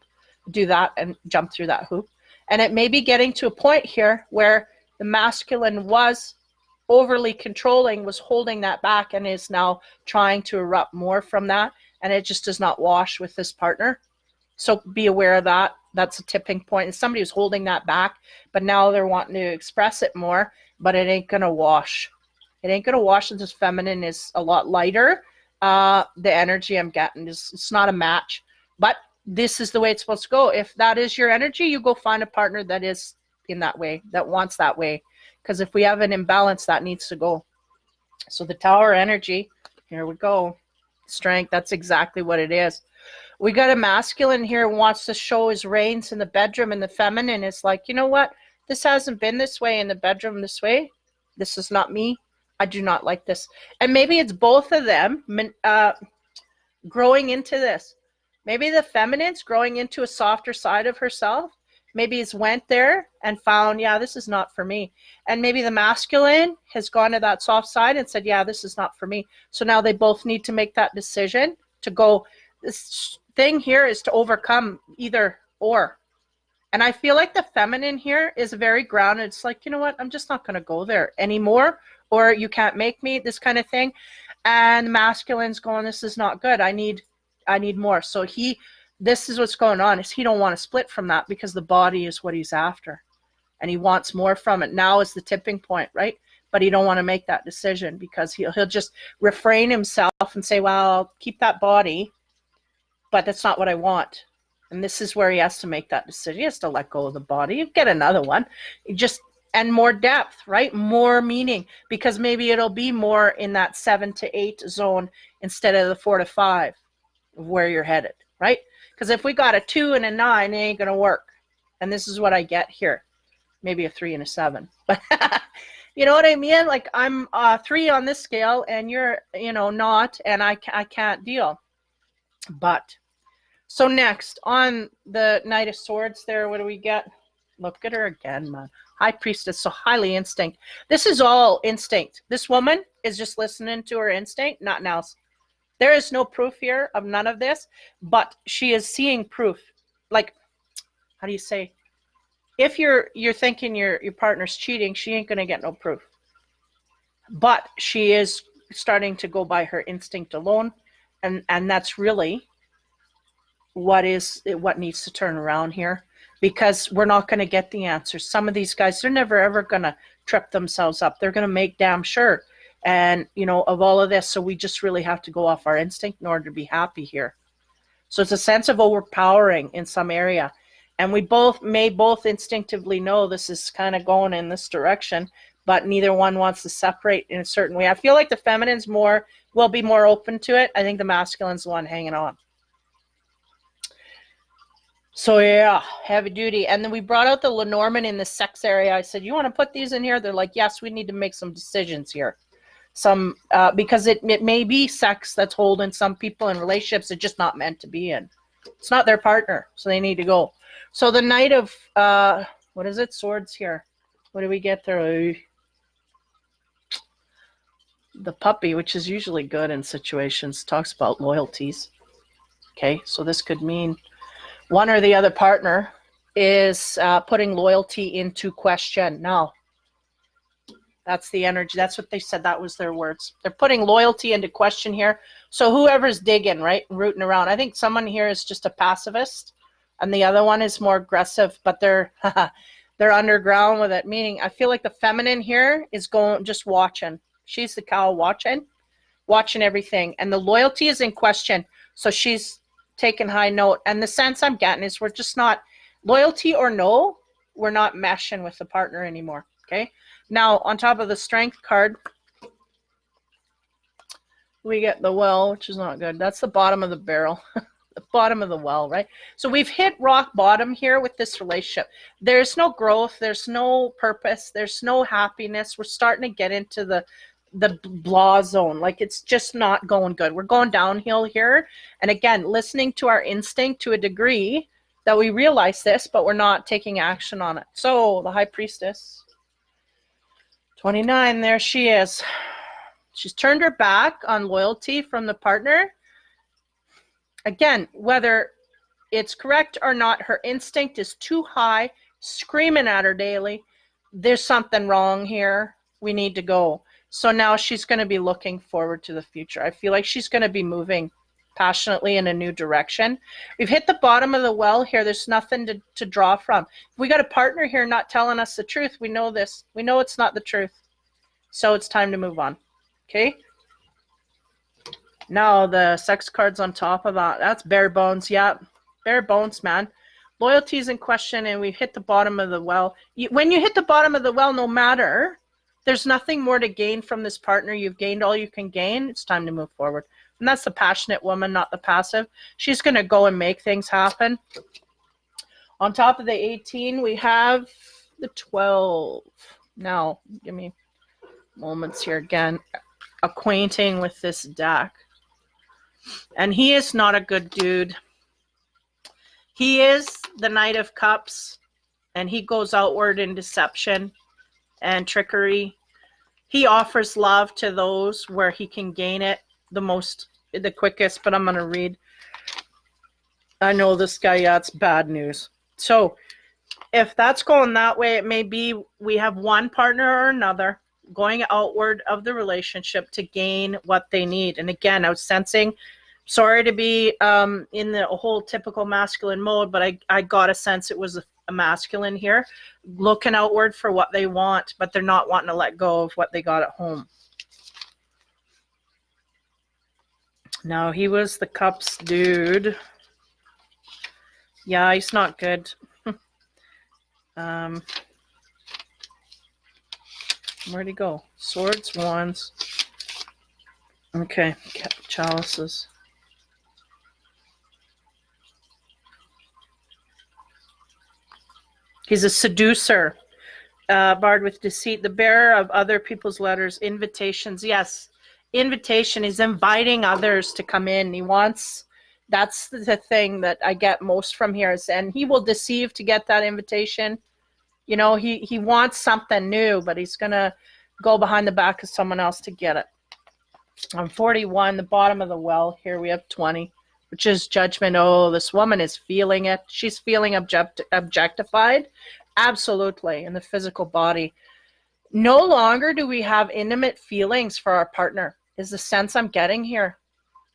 Speaker 1: do that and jump through that hoop. And it may be getting to a point here where the masculine was overly controlling, was holding that back, and is now trying to erupt more from that. And it just does not wash with this partner. So be aware of that. That's a tipping point. And somebody who's holding that back, but now they're wanting to express it more, but it ain't going to wash. It ain't going to wash. This feminine is a lot lighter. The energy I'm getting is, it's not a match, but this is the way it's supposed to go. If that is your energy, you go find a partner that is in that way, that wants that way. Because if we have an imbalance, that needs to go. So the Tower energy, here we go. Strength, that's exactly what it is. We got a masculine here who wants to show his reins in the bedroom, and the feminine is like, you know what? This hasn't been this way in the bedroom this way. This is not me. I do not like this. And maybe it's both of them growing into this. Maybe the feminine's growing into a softer side of herself. Maybe he's went there and found, yeah, this is not for me. And maybe the masculine has gone to that soft side and said, yeah, this is not for me. So now they both need to make that decision to go. This thing here is to overcome either or. And I feel like the feminine here is very grounded. It's like, you know what? I'm just not going to go there anymore. Or you can't make me, this kind of thing. And the masculine's going, this is not good. I need more. So this is what's going on, is he don't want to split from that because the body is what he's after. And he wants more from it. Now is the tipping point, right? But he don't want to make that decision because he'll just refrain himself and say, well, I'll keep that body, but that's not what I want. And this is where he has to make that decision. He has to let go of the body. You get another one. And more depth, right? More meaning, because maybe it'll be more in that 7 to 8 zone instead of the 4 to 5 of where you're headed, right? Because if we got a 2 and a 9, it ain't going to work. And this is what I get here. Maybe a 3 and a 7. But you know what I mean? Like I'm 3 on this scale and you're, not, and I can't deal. But so next on the Knight of Swords there, what do we get? Look at her again, man. High Priestess, so highly instinct. This is all instinct. This woman is just listening to her instinct, nothing else. There is no proof here of none of this, but she is seeing proof. Like, how do you say? If you're thinking your partner's cheating, she ain't gonna get no proof. but she is starting to go by her instinct alone, and that's really what needs to turn around here, because we're not going to get the answers. Some of these guys, they're never ever going to trip themselves up. They're going to make damn sure, and of all of this. So we just really have to go off our instinct in order to be happy here. So it's a sense of overpowering in some area, and we may both instinctively know this is kind of going in this direction, but neither one wants to separate in a certain way. I feel like the feminine's will be more open to it. I think the masculine's the one hanging on. So yeah, heavy duty. And then we brought out the Lenormand in the sex area. I said, you want to put these in here? They're like, yes, we need to make some decisions here. Because it may be sex that's holding some people in relationships they're just not meant to be in. It's not their partner, so they need to go. So the Knight of, what is it? Swords here. What do we get there? The puppy, which is usually good in situations, talks about loyalties. Okay, so this could mean one or the other partner is putting loyalty into question. Now, that's the energy. That's what they said. That was their words. They're putting loyalty into question here. So whoever's digging, right, rooting around. I think someone here is just a pacifist, and the other one is more aggressive, but they're underground with it. Meaning, I feel like the feminine here is just watching. She's the cow watching everything, and the loyalty is in question. So she's taking high note, and the sense I'm getting is we're just not, loyalty or no, we're not meshing with the partner anymore. Okay, now on top of the Strength card we get the Well, which is not good. That's the bottom of the barrel. The bottom of the well, right? So we've hit rock bottom here with this relationship. There's no growth, there's no purpose, there's no happiness. We're starting to get into the blah zone. Like, it's just not going good. We're going downhill here. And again, listening to our instinct to a degree that we realize this, but we're not taking action on it. So the High Priestess, 29, there she is. She's turned her back on loyalty from the partner. Again, whether it's correct or not, her instinct is too high, screaming at her daily. There's something wrong here. We need to go. So now she's going to be looking forward to the future. I feel like she's going to be moving passionately in a new direction. We've hit the bottom of the well here. There's nothing to draw from. If we got a partner here not telling us the truth, we know this. We know it's not the truth. So it's time to move on. Okay? Now the Sex card's on top of that. That's bare bones. Yeah, bare bones, man. Loyalty is in question, and we've hit the bottom of the well. When you hit the bottom of the well, no matter, there's nothing more to gain from this partner. You've gained all you can gain. It's time to move forward. And that's the passionate woman, not the passive. She's going to go and make things happen. On top of the 18, we have the 12. Now, give me moments here again. Acquainting with this deck. And he is not a good dude. He is the Knight of Cups, and he goes outward in deception and trickery. He offers love to those where he can gain it the quickest, but I'm going to read. I know this guy, yeah, it's bad news. So if that's going that way, it may be we have one partner or another going outward of the relationship to gain what they need. And again, I was sensing, sorry to be in the whole typical masculine mode, but I got a sense it was a masculine here, looking outward for what they want, but they're not wanting to let go of what they got at home. Now, he was the Cups dude. Yeah, he's not good. Where'd he go? Swords, wands. Okay, chalices. He's a seducer, barred with deceit, the bearer of other people's letters, invitations. Yes, invitation is inviting others to come in. He wants, that's the thing that I get most from here, and he will deceive to get that invitation. You know, he wants something new, but he's going to go behind the back of someone else to get it. On 41, the bottom of the well, here we have 20, which is judgment. Oh, this woman is feeling it. She's feeling objectified. Absolutely, in the physical body. No longer do we have intimate feelings for our partner, is the sense I'm getting here.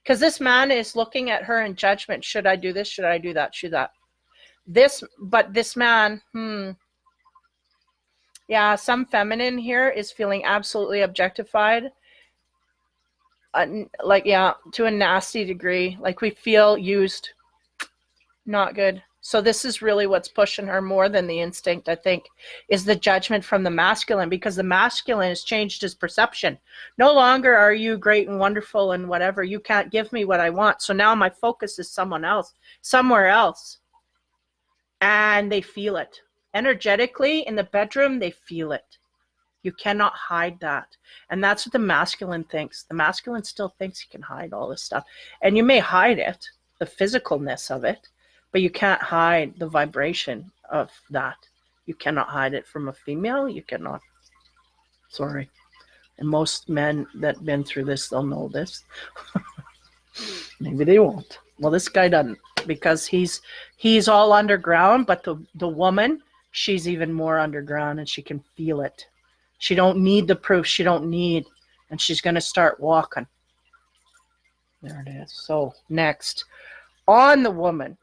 Speaker 1: Because this man is looking at her in judgment. Should I do this? Should I do that? Should that? But this man, yeah, some feminine here is feeling absolutely objectified. Like, yeah, to a nasty degree. Like, we feel used. Not good. So this is really what's pushing her more than the instinct, I think, is the judgment from the masculine, because the masculine has changed his perception. No longer are you great and wonderful and whatever. You can't give me what I want. So now my focus is someone else, somewhere else. And they feel it. Energetically, in the bedroom, they feel it. You cannot hide that. And that's what the masculine thinks. The masculine still thinks he can hide all this stuff. And you may hide it, the physicalness of it, but you can't hide the vibration of that. You cannot hide it from a female. You cannot. Sorry. And most men that have been through this, they'll know this. Maybe they won't. Well, this guy doesn't, because he's all underground, but the woman, she's even more underground, and she can feel it. She don't need the proof. She don't need, and she's going to start walking. There it is. So next, on the woman,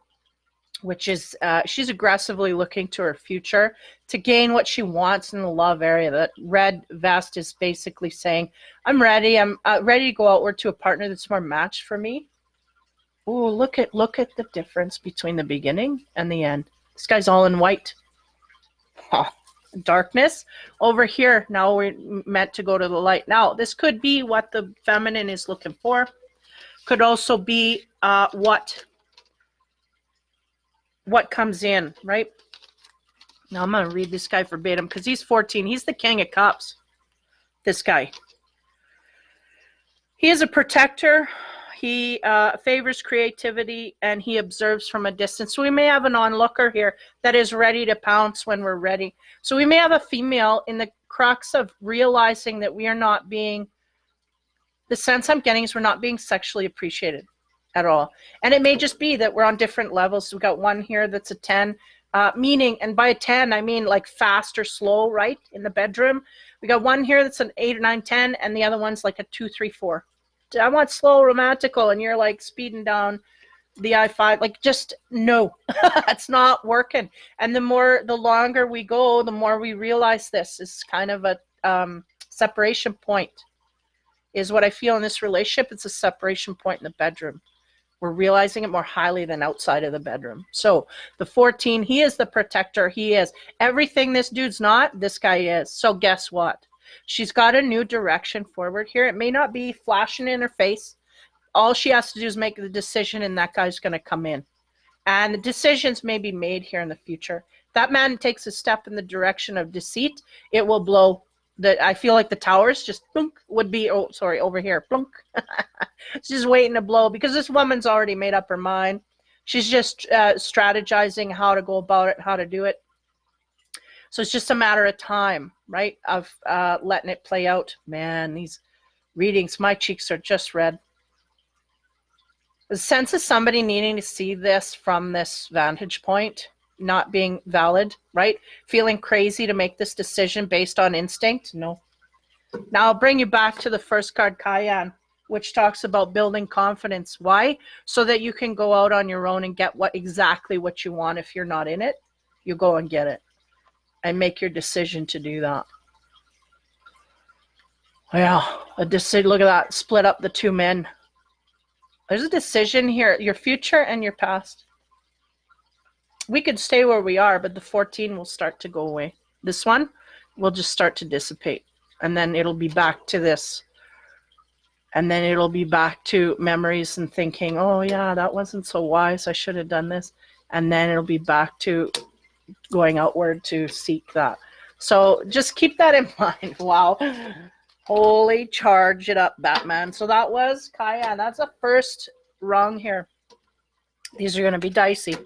Speaker 1: which is she's aggressively looking to her future to gain what she wants in the love area. That red vest is basically saying, I'm ready. I'm ready to go outward to a partner that's more matched for me. Ooh, look at the difference between the beginning and the end. This guy's all in white. Huh. Darkness. Over here, now we're meant to go to the light. Now, this could be what the feminine is looking for. Could also be what comes in, right? Now I'm going to read this guy verbatim because he's 14. He's the King of Cups. This guy. He is a protector. He favors creativity, and he observes from a distance. So we may have an onlooker here that is ready to pounce when we're ready. So we may have a female in the crux of realizing that we are not being, the sense I'm getting is we're not being sexually appreciated at all. And it may just be that we're on different levels. So we've got one here that's a 10, meaning, and by a 10, I mean like fast or slow, right, in the bedroom. We got one here that's an 8 or 9, 10, and the other one's like a 2, 3, 4. I want slow romantical, and you're like speeding down the I-5. Like, just no, it's not working. And the longer we go, the more we realize this is kind of a separation point, is what I feel in this relationship. It's a separation point in the bedroom. We're realizing it more highly than outside of the bedroom. So the 14, he is the protector. He is everything this dude's not, this guy is. So guess what? She's got a new direction forward here. It may not be flashing in her face. All she has to do is make the decision, and that guy's going to come in. And the decisions may be made here in the future. If that man takes a step in the direction of deceit, it will blow. I feel like the towers just blunk would be, oh, sorry, over here, blunk. She's waiting to blow because this woman's already made up her mind. She's just strategizing how to go about it, how to do it. So it's just a matter of time, right, of letting it play out. Man, these readings, my cheeks are just red. The sense of somebody needing to see this from this vantage point, not being valid, right? Feeling crazy to make this decision based on instinct? No. Now I'll bring you back to the first card, CYAN, which talks about building confidence. Why? So that you can go out on your own and get exactly what you want. If you're not in it, you go and get it and make your decision to do that. Yeah, a decision. Look at that. Split up the two men. There's a decision here, your future and your past. We could stay where we are, but the 14 will start to go away. This one will just start to dissipate. And then it'll be back to this. And then it'll be back to memories and thinking, oh yeah, that wasn't so wise. I should have done this. And then it'll be back to going outward to seek that. So just keep that in mind. Wow. Holy charge it up, Batman. So that was CYAN. That's the first rung here. These are going to be dicey.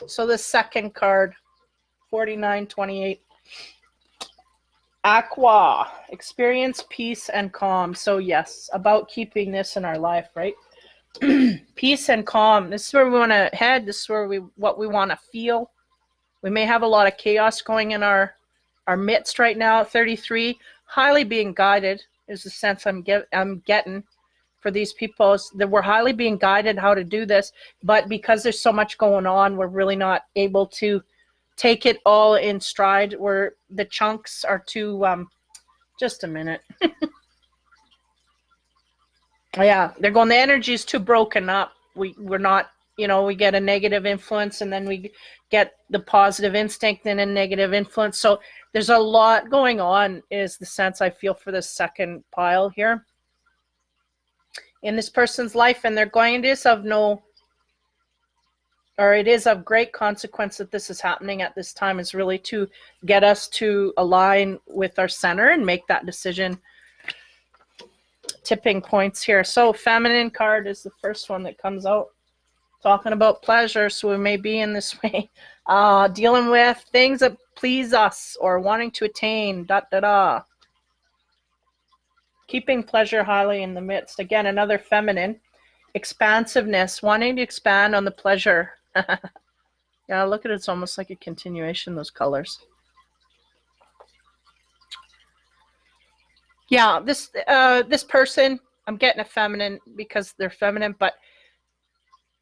Speaker 1: So the second card, 4928. AQUA, experience peace and calm. So yes, about keeping this in our life, right? Peace and calm. This is where we want to head. This is where what we want to feel. We may have a lot of chaos going in our our midst right now, 33, highly being guided is the sense I'm getting for these people, is that we're highly being guided how to do this, but because there's so much going on, we're really not able to take it all in stride, where the chunks are too, just a minute. Yeah, they're going, the energy is too broken up. We're not, we get a negative influence, and then we get the positive instinct and a negative influence. So there's a lot going on, is the sense I feel for this second pile here in this person's life. And they're going, it is of great consequence that this is happening at this time, is really to get us to align with our center and make that decision. Tipping points here. So feminine card is the first one that comes out, talking about pleasure. So we may be in this way, dealing with things that please us or wanting to attain, keeping pleasure highly in the midst. Again, another feminine, expansiveness, wanting to expand on the pleasure. Yeah, look at it. It's almost like a continuation, those colors. Yeah, this person, I'm getting a feminine because they're feminine, but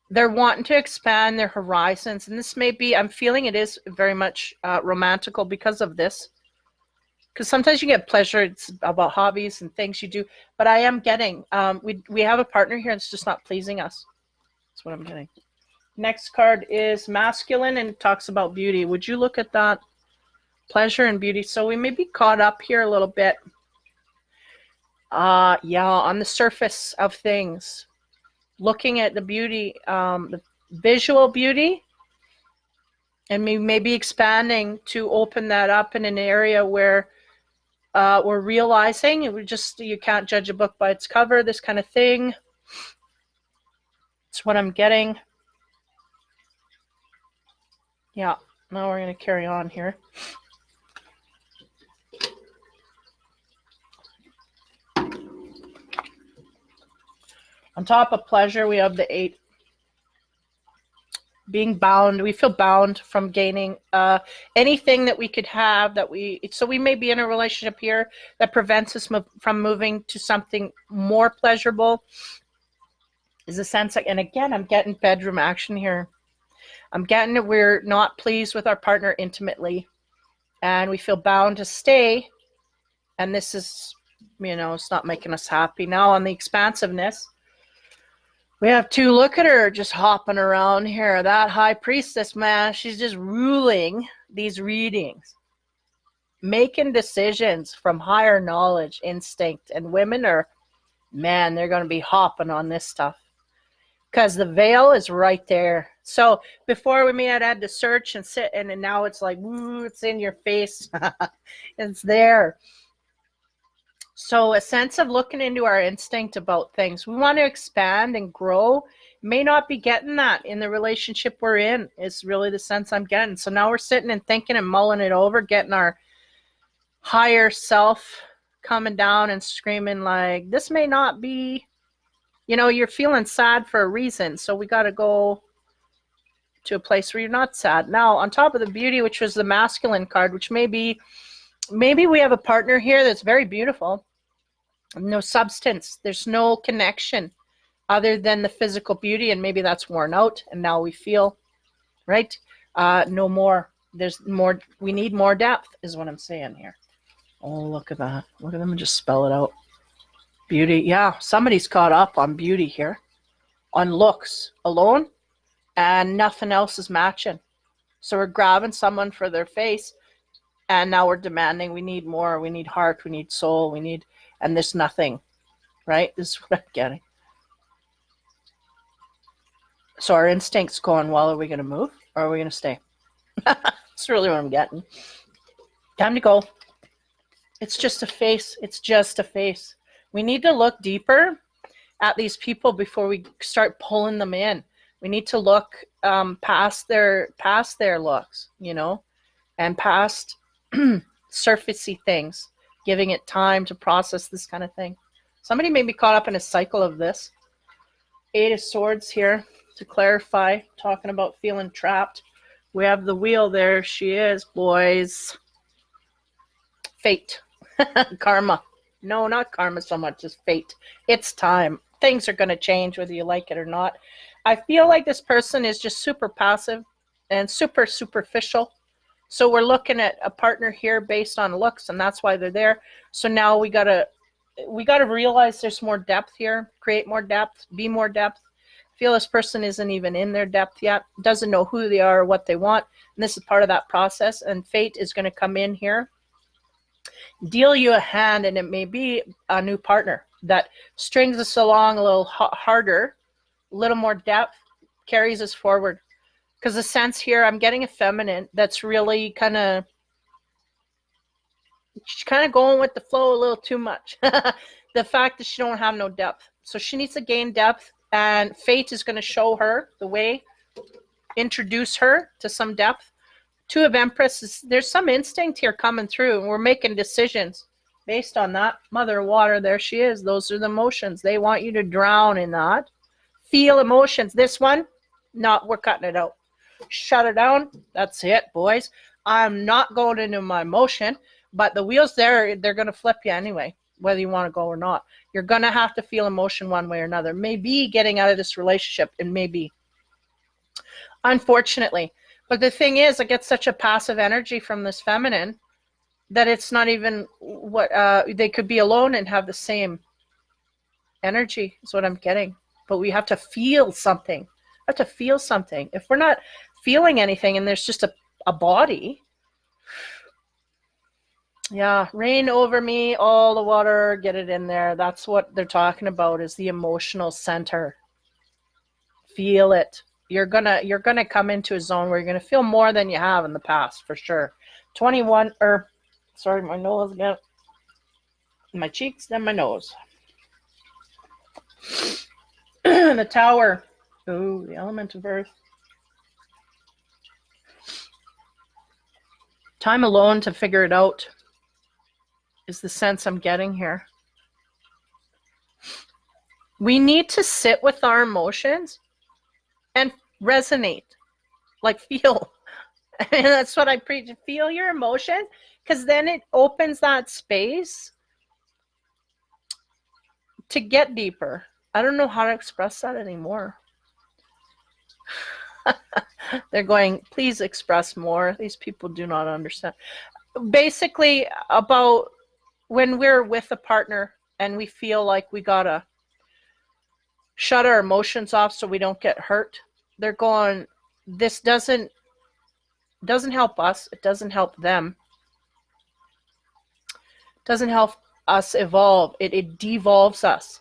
Speaker 1: they're wanting to expand their horizons. And this may be, I'm feeling it is very much romantical because of this. Because sometimes you get pleasure, it's about hobbies and things you do. But I am getting, we have a partner here that's just not pleasing us. That's what I'm getting. Next card is masculine, and it talks about beauty. Would you look at that? Pleasure and beauty. So we may be caught up here a little bit. Yeah, on the surface of things, looking at the beauty, the visual beauty, and maybe expanding to open that up in an area where we're realizing you can't judge a book by its cover, this kind of thing. It's what I'm getting. Yeah, now we're going to carry on here. On top of pleasure, we have the 8. Being bound, we feel bound from gaining anything that we could have so we may be in a relationship here that prevents us from moving to something more pleasurable, is a sense like, and again, I'm getting bedroom action here. I'm getting that we're not pleased with our partner intimately, and we feel bound to stay, and this is, it's not making us happy. Now on the expansiveness, we have 2, look at her just hopping around here. That high priestess, man, she's just ruling these readings, making decisions from higher knowledge, instinct. And women are, man, they're going to be hopping on this stuff because the veil is right there. So before we may have had to search and sit, and now it's like, woo, it's in your face. It's there. So a sense of looking into our instinct about things. We want to expand and grow. May not be getting that in the relationship we're in, is really the sense I'm getting. So now we're sitting and thinking and mulling it over, getting our higher self coming down and screaming like, this may not be, you're feeling sad for a reason. So we got to go to a place where you're not sad. Now, on top of the beauty, which was the masculine card, which maybe we have a partner here that's very beautiful. No substance. There's no connection other than the physical beauty, and maybe that's worn out, and now we feel, right? No more. There's more. We need more depth, is what I'm saying here. Oh, look at that. Look at them just spell it out. Beauty. Yeah, somebody's caught up on beauty here, on looks alone, and nothing else is matching. So we're grabbing someone for their face, and now we're demanding we need more. We need heart. We need soul. And there's nothing, right? This is what I'm getting. So our instinct's going, well, are we going to move or are we going to stay? That's really what I'm getting. Time to go. It's just a face. It's just a face. We need to look deeper at these people before we start pulling them in. We need to look past their looks, and past surfacey things, giving it time to process this kind of thing. Somebody may be caught up in a cycle of this. 8 of Swords here to clarify, talking about feeling trapped. We have the wheel there. She is, boys. Fate. Karma. No, not karma so much as fate. It's time. Things are going to change whether you like it or not. I feel like this person is just super passive and super superficial. So we're looking at a partner here based on looks, and that's why they're there. So now we gotta realize there's more depth here, create more depth, be more depth. I feel this person isn't even in their depth yet, doesn't know who they are or what they want. And this is part of that process. And fate is going to come in here, deal you a hand, and it may be a new partner that strings us along a little harder, a little more depth, carries us forward. Because the sense here, I'm getting a feminine that's really kind of going with the flow a little too much. The fact that she don't have no depth. So she needs to gain depth, and fate is going to show her the way, introduce her to some depth. Two of Empress, there's some instinct here coming through, and we're making decisions based on that. Mother Water, there she is. Those are the emotions. They want you to drown in that. Feel emotions. This one, we're cutting it out. Shut it down. That's it, boys. I'm not going into my emotion, but the wheels there, they're going to flip you anyway, whether you want to go or not. You're going to have to feel emotion one way or another. Maybe getting out of this relationship, and maybe, unfortunately. But the thing is, I get such a passive energy from this feminine that it's not even what they could be alone and have the same energy is what I'm getting. But we have to feel something. We have to feel something. If we're not feeling anything and there's just a body, yeah, rain over me, all the water, get it in there. That's what they're talking about, is the emotional center. Feel it. You're gonna come into a zone where you're gonna feel more than you have in the past, for sure. 21, sorry, my nose again. My cheeks, then my nose. The Tower. Ooh, the element of earth. Time alone to figure it out is the sense I'm getting here. We need to sit with our emotions and resonate, like feel. And that's what I preach. Feel your emotions, because then it opens that space to get deeper. I don't know how to express that anymore. They're going, please express more. These people do not understand. Basically, about when we're with a partner and we feel like we gotta shut our emotions off so we don't get hurt, they're going, this doesn't help us. It doesn't help them. It doesn't help us evolve. It devolves us.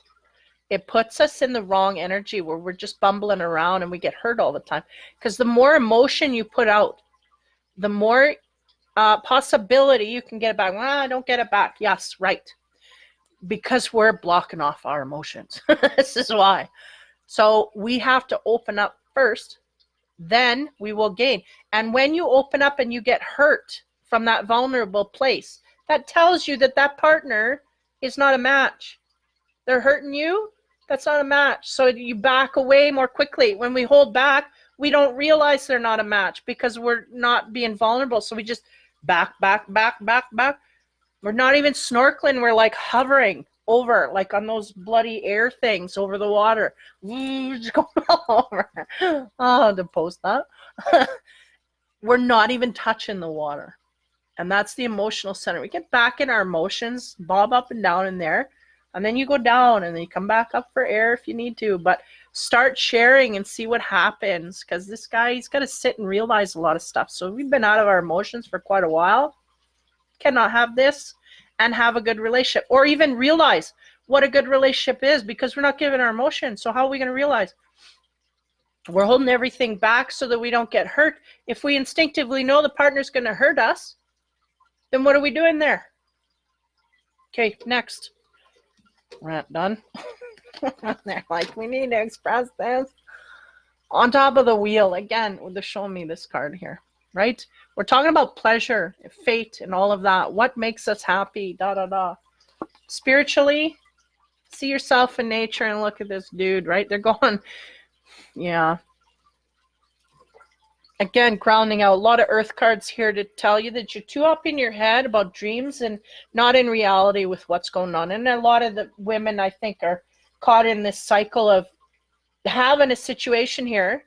Speaker 1: It puts us in the wrong energy where we're just bumbling around and we get hurt all the time. Because the more emotion you put out, the more possibility you can get it back. Well, I don't get it back. Yes, right. Because we're blocking off our emotions. This is why. So we have to open up first, then we will gain. And when you open up and you get hurt from that vulnerable place, that tells you that that partner is not a match. They're hurting you. That's not a match. So you back away more quickly. When we hold back, we don't realize they're not a match because we're not being vulnerable. So we just back. We're not even snorkeling. We're like hovering over, like on those bloody air things over the water. Just going all over. Oh, to post that. We're not even touching the water. And that's the emotional center. We get back in our emotions, bob up and down in there. And then you go down and then you come back up for air if you need to. But start sharing and see what happens. Because this guy, he's got to sit and realize a lot of stuff. So we've been out of our emotions for quite a while. Cannot have this and have a good relationship. Or even realize what a good relationship is, because we're not giving our emotions. So how are we going to realize? We're holding everything back so that we don't get hurt. If we instinctively know the partner's going to hurt us, then what are we doing there? Okay, next. Rant done. They're like, we need to express this. On top of the wheel, again, they're showing me this card here, right? We're talking about pleasure, fate, and all of that. What makes us happy, Spiritually, see yourself in nature and look at this dude, right? They're going, yeah. Again, grounding out. A lot of earth cards here to tell you that you're too up in your head about dreams and not in reality with what's going on. And a lot of the women, I think, are caught in this cycle of having a situation here,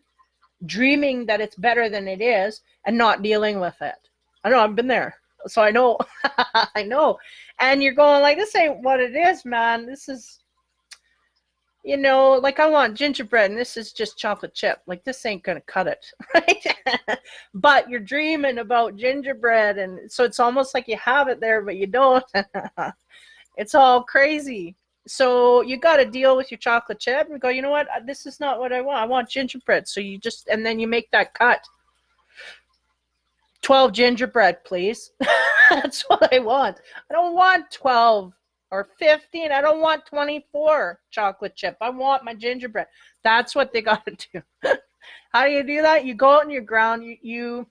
Speaker 1: dreaming that it's better than it is, and not dealing with it. I know, I've been there. So I know. I know. And you're going like, this ain't what it is, man. This is, you know, like, I want gingerbread and this is just chocolate chip. Like, this ain't gonna cut it, right? But you're dreaming about gingerbread, and so it's almost like you have it there but you don't. It's all crazy. So you got to deal with your chocolate chip and go, you know what, this is not what I want. I want gingerbread. So you just, and then you make that cut. 12 gingerbread, please. That's what I want. I don't want 12 or 15. I don't want 24 chocolate chip. I want my gingerbread. That's what they got to do. How do you do that? You go out in your ground. You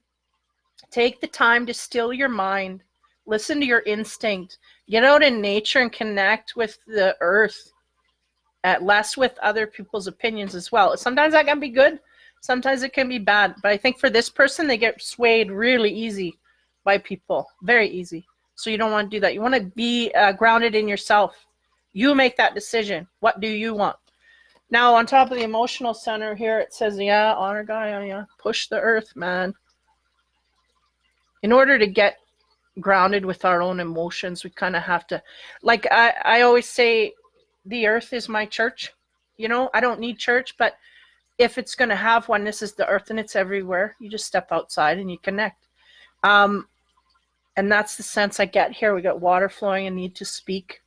Speaker 1: take the time to still your mind. Listen to your instinct. Get out in nature and connect with the earth. Less with other people's opinions as well. Sometimes that can be good. Sometimes it can be bad. But I think for this person, they get swayed really easy by people. Very easy. So you don't want to do that. You want to be grounded in yourself. You make that decision. What do you want? Now, on top of the emotional center here, it says, yeah, honor guy, yeah, push the earth, man. In order to get grounded with our own emotions, we kind of have to, like I always say, the earth is my church. You know, I don't need church, but if it's going to have one, this is the earth and it's everywhere. You just step outside and you connect. And that's the sense I get here. We got water flowing and need to speak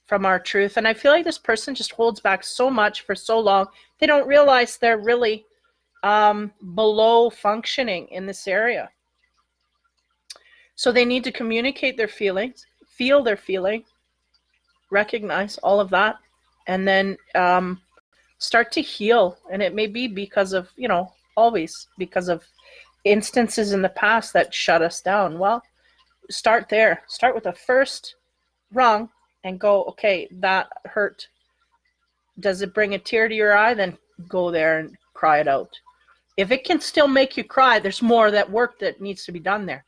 Speaker 1: from our truth. And I feel like this person just holds back so much for so long. They don't realize they're really below functioning in this area. So they need to communicate their feelings, feel their feeling, recognize all of that, and then start to heal. And it may be because of, you know, always because of instances in the past that shut us down. Well, start there. Start with the first rung and go, okay, that hurt. Does it bring a tear to your eye? Then go there and cry it out. If it can still make you cry, there's more of that work that needs to be done there.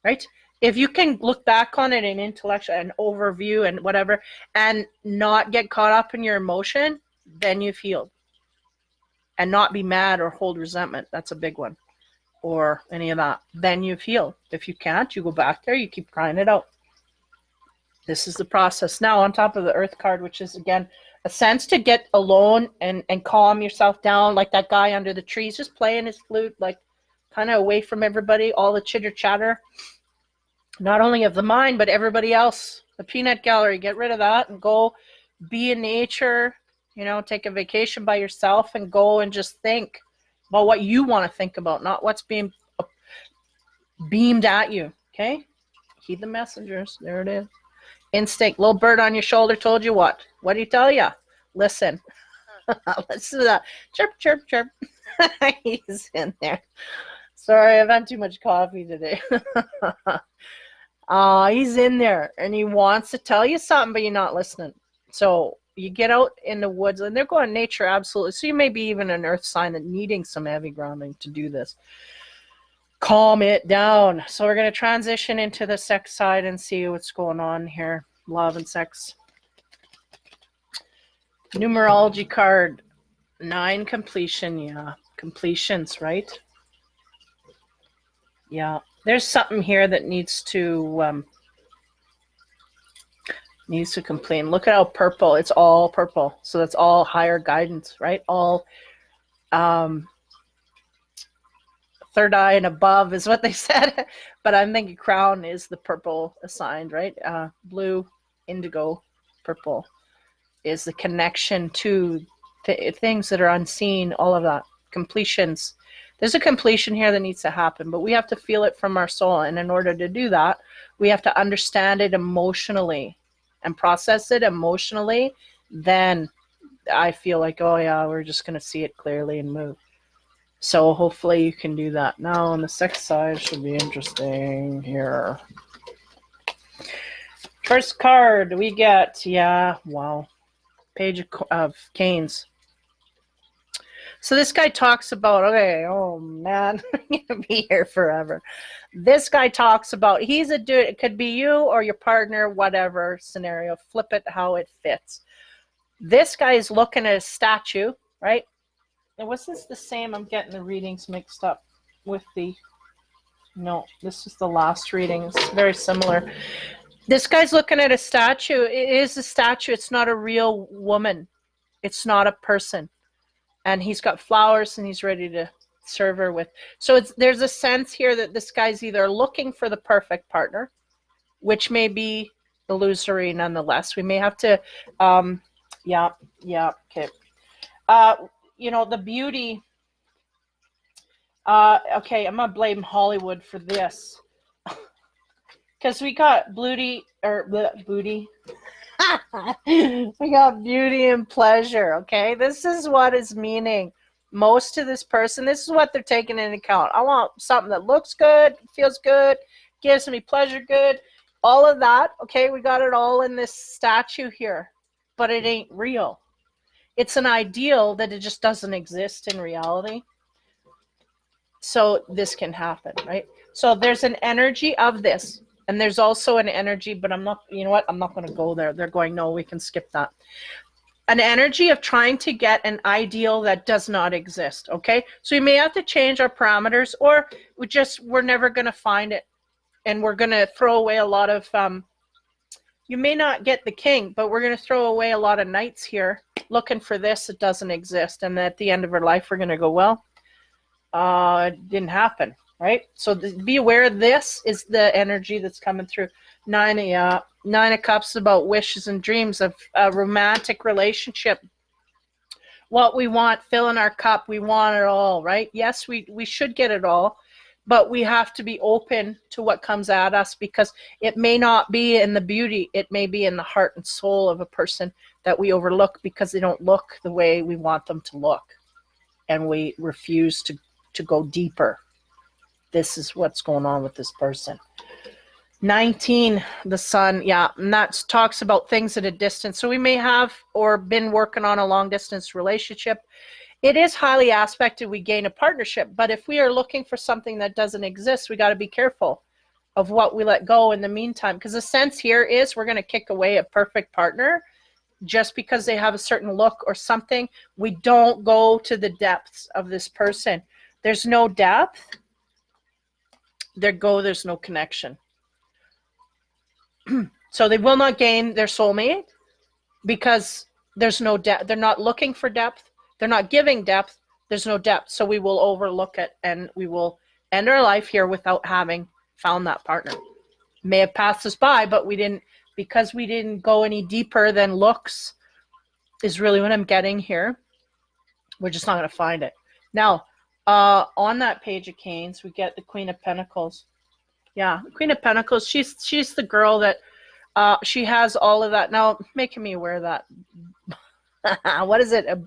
Speaker 1: Right? If you can look back on it in intellectual and overview and whatever, and not get caught up in your emotion, then you've healed. And not be mad or hold resentment. That's a big one. Or any of that. Then you've healed. If you can't, you go back there, you keep crying it out. This is the process. Now, on top of the earth card, which is, again, a sense to get alone and calm yourself down, like that guy under the trees, just playing his flute, like kind of away from everybody, all the chitter chatter, not only of the mind, but everybody else. The peanut gallery, get rid of that and go be in nature, you know, take a vacation by yourself and go and just think about what you want to think about, not what's being beamed at you, okay? Heed the messengers. There it is. Instinct. Little bird on your shoulder told you what? What did he tell you? Listen. Listen to that. Chirp, chirp, chirp. He's in there. Sorry, I've had too much coffee today. He's in there, and he wants to tell you something, but you're not listening. So you get out in the woods, and they're going nature, absolutely. So you may be even an earth sign that needing some heavy grounding to do this. Calm it down. So we're going to transition into the sex side and see what's going on here. Love and sex. Numerology card. 9, completion. Yeah. Completions, right? Yeah. There's something here that needs to complete. Look at how purple. It's all purple. So that's all higher guidance, right? All third eye and above is what they said. But I'm thinking crown is the purple assigned, right? Blue, indigo, purple is the connection to things that are unseen, all of that. Completions. There's a completion here that needs to happen, but we have to feel it from our soul. And in order to do that, we have to understand it emotionally and process it emotionally. Then I feel like, oh yeah, we're just going to see it clearly and move. So hopefully you can do that. Now on the sex side should be interesting here. First card we get, yeah, wow. Page of Canes. So this guy talks about, okay, oh man, I'm gonna be here forever. This guy talks about, he's a dude, it could be you or your partner, whatever scenario, flip it how it fits. This guy is looking at a statue, right? And was this the same? I'm getting the readings mixed up with the, no, this is the last reading. It's very similar. This guy's looking at a statue. It is a statue. It's not a real woman. It's not a person. And he's got flowers and he's ready to serve her with. So there's a sense here that this guy's either looking for the perfect partner, which may be illusory nonetheless. We may have to, okay. You know, the beauty, okay, I'm gonna blame Hollywood for this. Because we got booty, we got beauty and pleasure, okay? This is what is meaning most to this person. This is what they're taking into account. I want something that looks good, feels good, gives me pleasure, good. All of that, okay? We got it all in this statue here, but it ain't real. It's an ideal that it just doesn't exist in reality. So this can happen, right? So there's an energy of this. And there's also an energy, but I'm not, you know what? I'm not going to go there. They're going, no, we can skip that. An energy of trying to get an ideal that does not exist, okay? So we may have to change our parameters, or we're never going to find it. And we're going to throw away a lot of, you may not get the king, but we're going to throw away a lot of knights here looking for this that doesn't exist. And at the end of our life, we're going to go, well, it didn't happen. Right? So be aware this is the energy that's coming through. Nine of Cups about wishes and dreams of a romantic relationship. What we want, fill in our cup. We want it all, right? Yes, we should get it all, but we have to be open to what comes at us, because it may not be in the beauty. It may be in the heart and soul of a person that we overlook because they don't look the way we want them to look. And we refuse to go deeper. This is what's going on with this person. 19, the sun, yeah, and that talks about things at a distance. So we may have or been working on a long distance relationship. It is highly aspected we gain a partnership, but if we are looking for something that doesn't exist, we got to be careful of what we let go in the meantime, because the sense here is we're going to kick away a perfect partner just because they have a certain look or something. We don't go to the depths of this person. There's no depth. There's no connection. So they will not gain their soulmate because there's no depth. They're not looking for depth. They're not giving depth. There's no depth. So we will overlook it and we will end our life here without having found that partner. May have passed us by, but because we didn't go any deeper than looks is really what I'm getting here. We're just not going to find it. Now, on that page of Canes, we get the Queen of Pentacles. Yeah, the Queen of Pentacles, she's the girl that she has all of that. Now, making me aware of that. What is it? A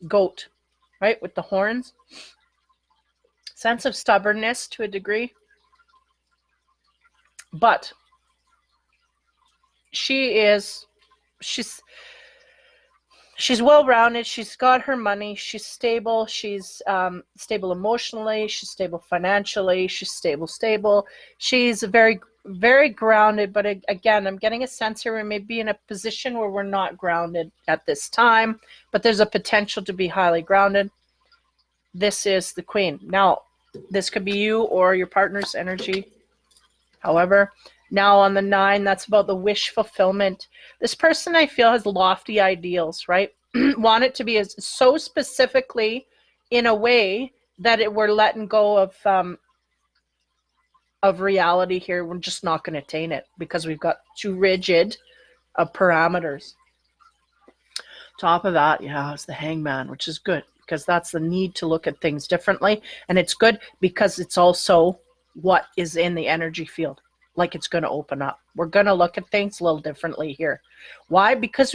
Speaker 1: goat, right? With the horns. Sense of stubbornness to a degree. But she's well-rounded. She's got her money. She's stable. She's stable emotionally. She's stable financially. She's stable. She's very, very grounded. But again, I'm getting a sense here we may be in a position where we're not grounded at this time, but there's a potential to be highly grounded. This is the Queen. Now, this could be you or your partner's energy. However, now on the 9, that's about the wish fulfillment. This person, I feel, has lofty ideals, right? Want it to be so specifically in a way that we're letting go of reality here. We're just not going to attain it because we've got too rigid of parameters. Top of that, yeah, it's the Hangman, which is good because that's the need to look at things differently. And it's good because it's also what is in the energy field. Like it's going to open up. We're going to look at things a little differently here. Why? Because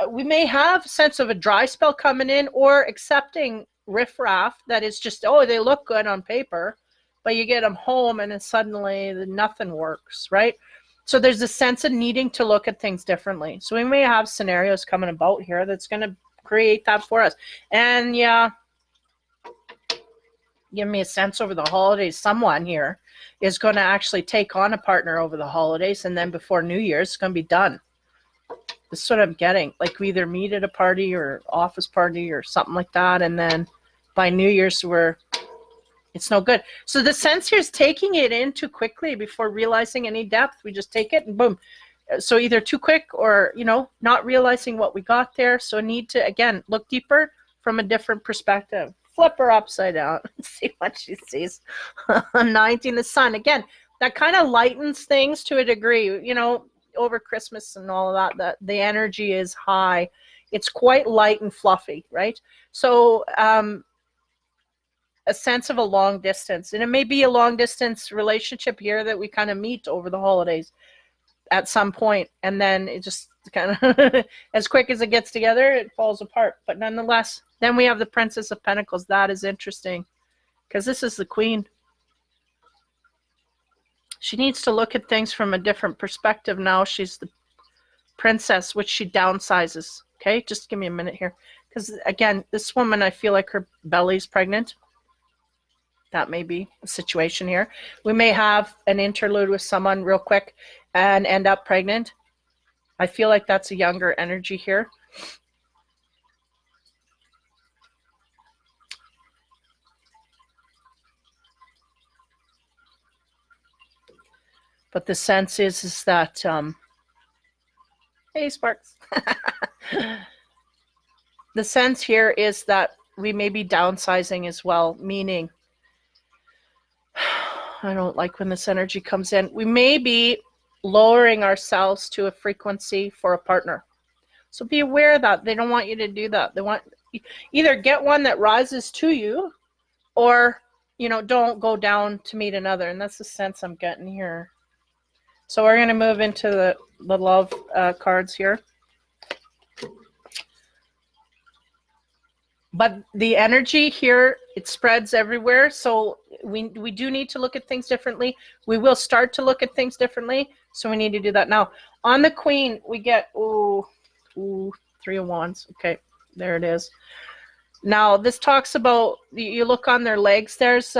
Speaker 1: we may have a sense of a dry spell coming in or accepting riffraff that is just, oh, they look good on paper, but you get them home and then suddenly nothing works, right? So there's a sense of needing to look at things differently. So we may have scenarios coming about here that's going to create that for us. And yeah, give me a sense over the holidays, someone here is going to actually take on a partner over the holidays, and then before New Year's, it's going to be done. This is what I'm getting. Like we either meet at a party or office party or something like that, and then by New Year's, it's no good. So the sense here is taking it in too quickly before realizing any depth. We just take it and boom. So either too quick or, not realizing what we got there. So need to, again, look deeper from a different perspective. Flip her upside down and see what she sees. 19, the sun. Again, that kind of lightens things to a degree, over Christmas and all of that, the energy is high. It's quite light and fluffy, right? So a sense of a long distance. And it may be a long distance relationship here that we kind of meet over the holidays at some point, and then it just kind of as quick as it gets together, it falls apart. But nonetheless, then we have the Princess of Pentacles. That is interesting because this is the Queen. She needs to look at things from a different perspective now. She's the princess, which she downsizes. Okay, just give me a minute here, because again, this woman, I feel like her belly's pregnant. That may be a situation here. We may have an interlude with someone real quick and end up pregnant. I feel like that's a younger energy here. But the sense is that, hey, Sparks. The sense here is that we may be downsizing as well, meaning, I don't like when this energy comes in. We may be lowering ourselves to a frequency for a partner. So be aware of that. They don't want you to do that. They want either get one that rises to you, or, don't go down to meet another. And that's the sense I'm getting here. So we're going to move into the love cards here. But the energy here, it spreads everywhere. So we do need to look at things differently. We will start to look at things differently. So we need to do that now. On the Queen, we get, Three of Wands. Okay, there it is. Now, this talks about, you look on their legs, there's,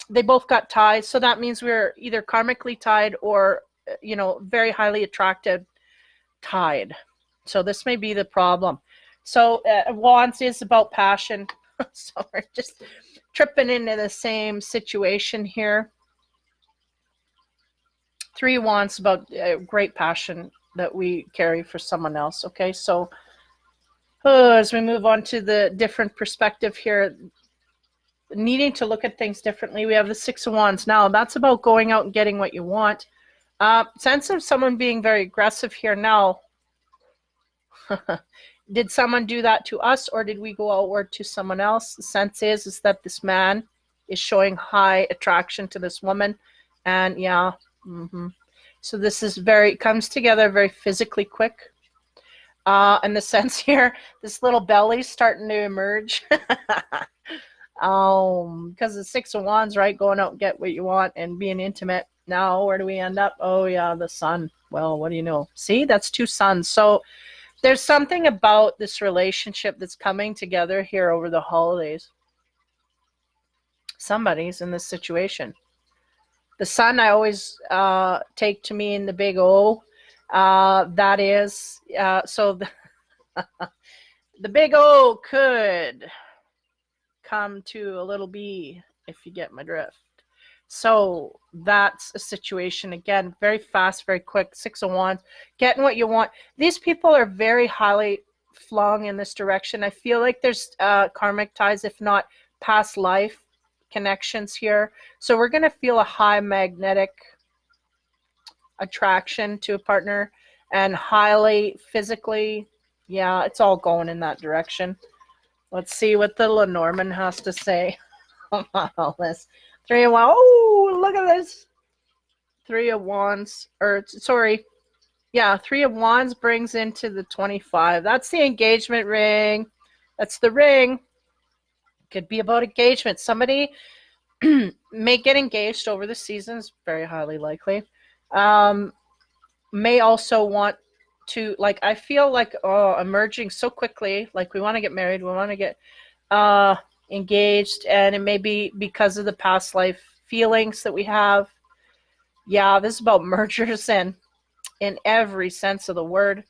Speaker 1: they both got ties. So that means we're either karmically tied or, very highly attracted, tied. So this may be the problem. So Wands is about passion. So we're just tripping into the same situation here. Three of Wands about great passion that we carry for someone else. Okay, so as we move on to the different perspective here, needing to look at things differently, we have the Six of Wands. Now, that's about going out and getting what you want. Sense of someone being very aggressive here now. Did someone do that to us, or did we go outward to someone else? The sense is that this man is showing high attraction to this woman. And yeah, so this is comes together very physically quick. And the sense here, this little belly's starting to emerge. Because the Six of Wands, right? Going out and get what you want and being intimate. Now, where do we end up? Oh yeah, the sun. Well, what do you know? See, that's two suns. So there's something about this relationship that's coming together here over the holidays. Somebody's in this situation. The sun, I always take to mean the big O. That is, so the big O could come to a little B, if you get my drift. So that's a situation, again, very fast, very quick. Six of Wands, getting what you want. These people are very highly flung in this direction. I feel like there's karmic ties, if not past life connections here. So we're going to feel a high magnetic attraction to a partner, and highly physically, yeah, it's all going in that direction. Let's see what the Lenormand has to say about all this. Three of Wands. Oh, look at this. Three of Wands, or sorry, yeah, Three of Wands brings into the 25. That's the engagement ring. That's the ring. Could be about engagement. Somebody may get engaged over the seasons, very highly likely. May also want to, like, I feel like emerging so quickly. Like we want to get married, we want to get engaged, and it may be because of the past life feelings that we have. Yeah, this is about mergers, and in every sense of the word,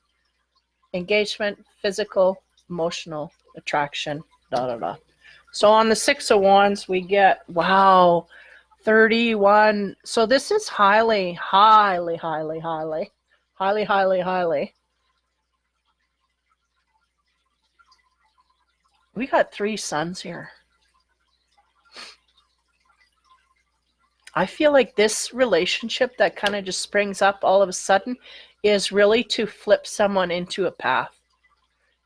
Speaker 1: engagement, physical, emotional attraction, da da da. So on the 6 of Wands, we get, wow, 31. So this is highly, highly, highly, highly, highly, highly, highly. We got 3 suns here. I feel like this relationship that kind of just springs up all of a sudden is really to flip someone into a path.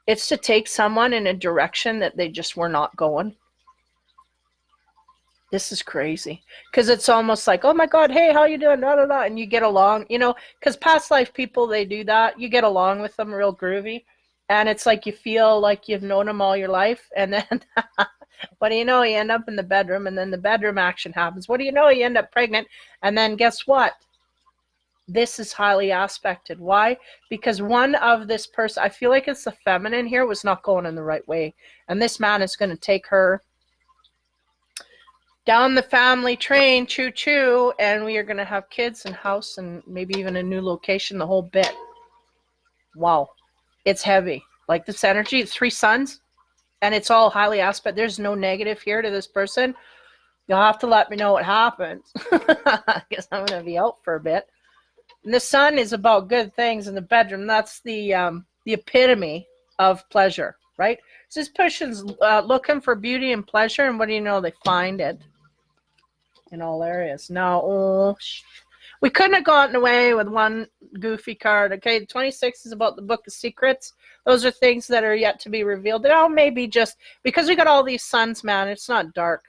Speaker 1: It's to take someone in a direction that they just were not going. This is crazy. Because it's almost like, oh my God, hey, how you doing? Da, da, da. And you get along, you know, because past life people, they do that. You get along with them real groovy. And it's like you feel like you've known them all your life. And then what do you know? You end up in the bedroom, and then the bedroom action happens. What do you know? You end up pregnant. And then guess what? This is highly aspected. Why? Because one of this person, I feel like it's the feminine here, was not going in the right way. And this man is going to take her down the family train, choo-choo, and we are going to have kids and house and maybe even a new location, the whole bit. Wow. It's heavy. Like this energy, 3 suns, and it's all highly aspect. There's no negative here to this person. You'll have to let me know what happens. I guess I'm going to be out for a bit. And the sun is about good things in the bedroom. That's the epitome of pleasure, right? So this person's looking for beauty and pleasure, and what do you know? They find it in all areas. Now, we couldn't have gotten away with one goofy card. Okay, the 26 is about the Book of Secrets. Those are things that are yet to be revealed. Now, maybe just because we got all these suns, man, it's not dark.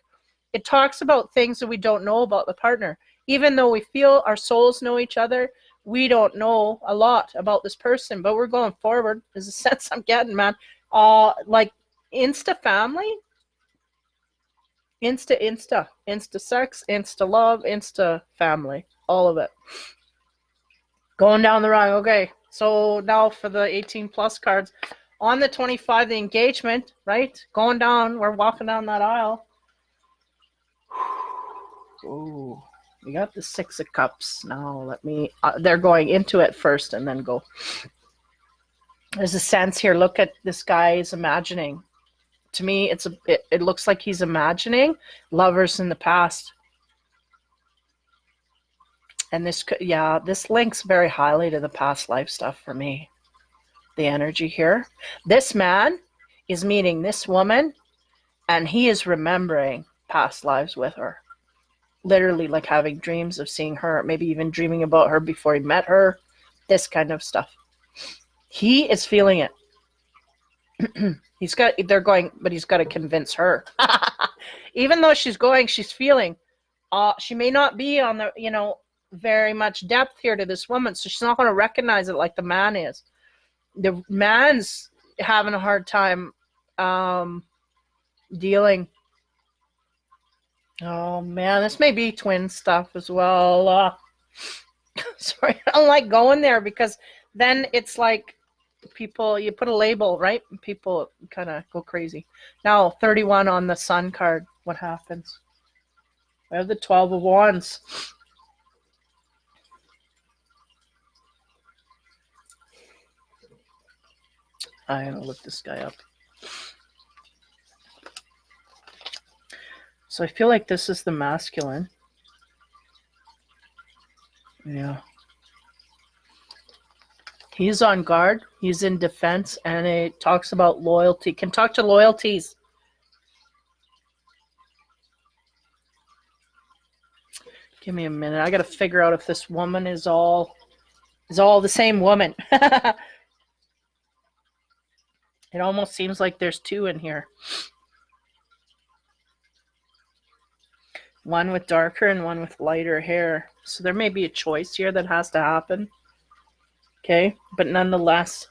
Speaker 1: It talks about things that we don't know about the partner. Even though we feel our souls know each other, we don't know a lot about this person, but we're going forward. There's a sense I'm getting, man. Like insta family, insta sex, insta love, insta family, all of it. Going down the rung. Okay, so now for the 18 plus cards. On the 25, the engagement, right? Going down, we're walking down that aisle. Ooh, we got the 6 of Cups. Now let me, they're going into it first and then go. There's a sense here. Look at this guy is imagining. To me, it looks like he's imagining lovers in the past. And this, yeah, this links very highly to the past life stuff for me. The energy here. This man is meeting this woman, and he is remembering past lives with her. Literally like having dreams of seeing her, maybe even dreaming about her before he met her. This kind of stuff. He is feeling it. They're going, but he's got to convince her. Even though she's going, she's feeling. She may not be on the, very much depth here to this woman, so she's not going to recognize it like the man is. The man's having a hard time dealing. Oh man, this may be twin stuff as well. Sorry, I don't like going there because then it's like people, you put a label, right? People kind of go crazy. Now, 31 on the Sun card. What happens? We have the 12 of Wands. I'm going to look this guy up. So I feel like this is the masculine. Yeah. He's on guard. He's in defense, and it talks about loyalty. Can talk to loyalties. Give me a minute. I got to figure out if this woman is all the same woman. It almost seems like there's 2 in here. One with darker and one with lighter hair. So there may be a choice here that has to happen. Okay, but nonetheless,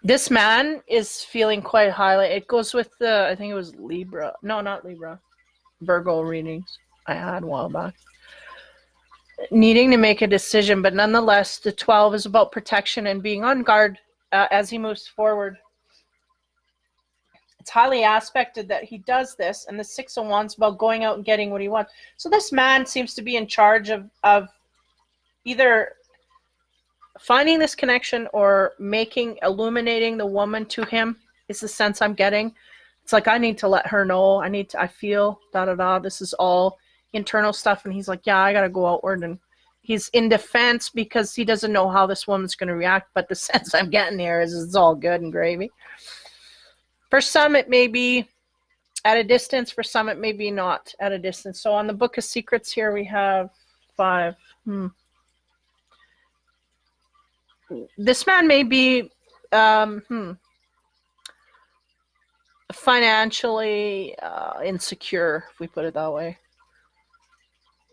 Speaker 1: this man is feeling quite highly. It goes with the, I think it was Libra. No, not Libra. Virgo readings I had a while back. needing to make a decision, but nonetheless, the 12 is about protection and being on guard as he moves forward. It's highly aspected that he does this, and the 6 of Wands about going out and getting what he wants. So this man seems to be in charge of either finding this connection or illuminating the woman to him, is the sense I'm getting. It's like, I need to let her know. I feel, this is all internal stuff. And he's like, yeah, I got to go outward. And he's in defense because he doesn't know how this woman's going to react. But the sense I'm getting here is it's all good and gravy. For some, it may be at a distance. For some, it may be not at a distance. So on the Book of Secrets here, we have 5. This man may be financially insecure, if we put it that way.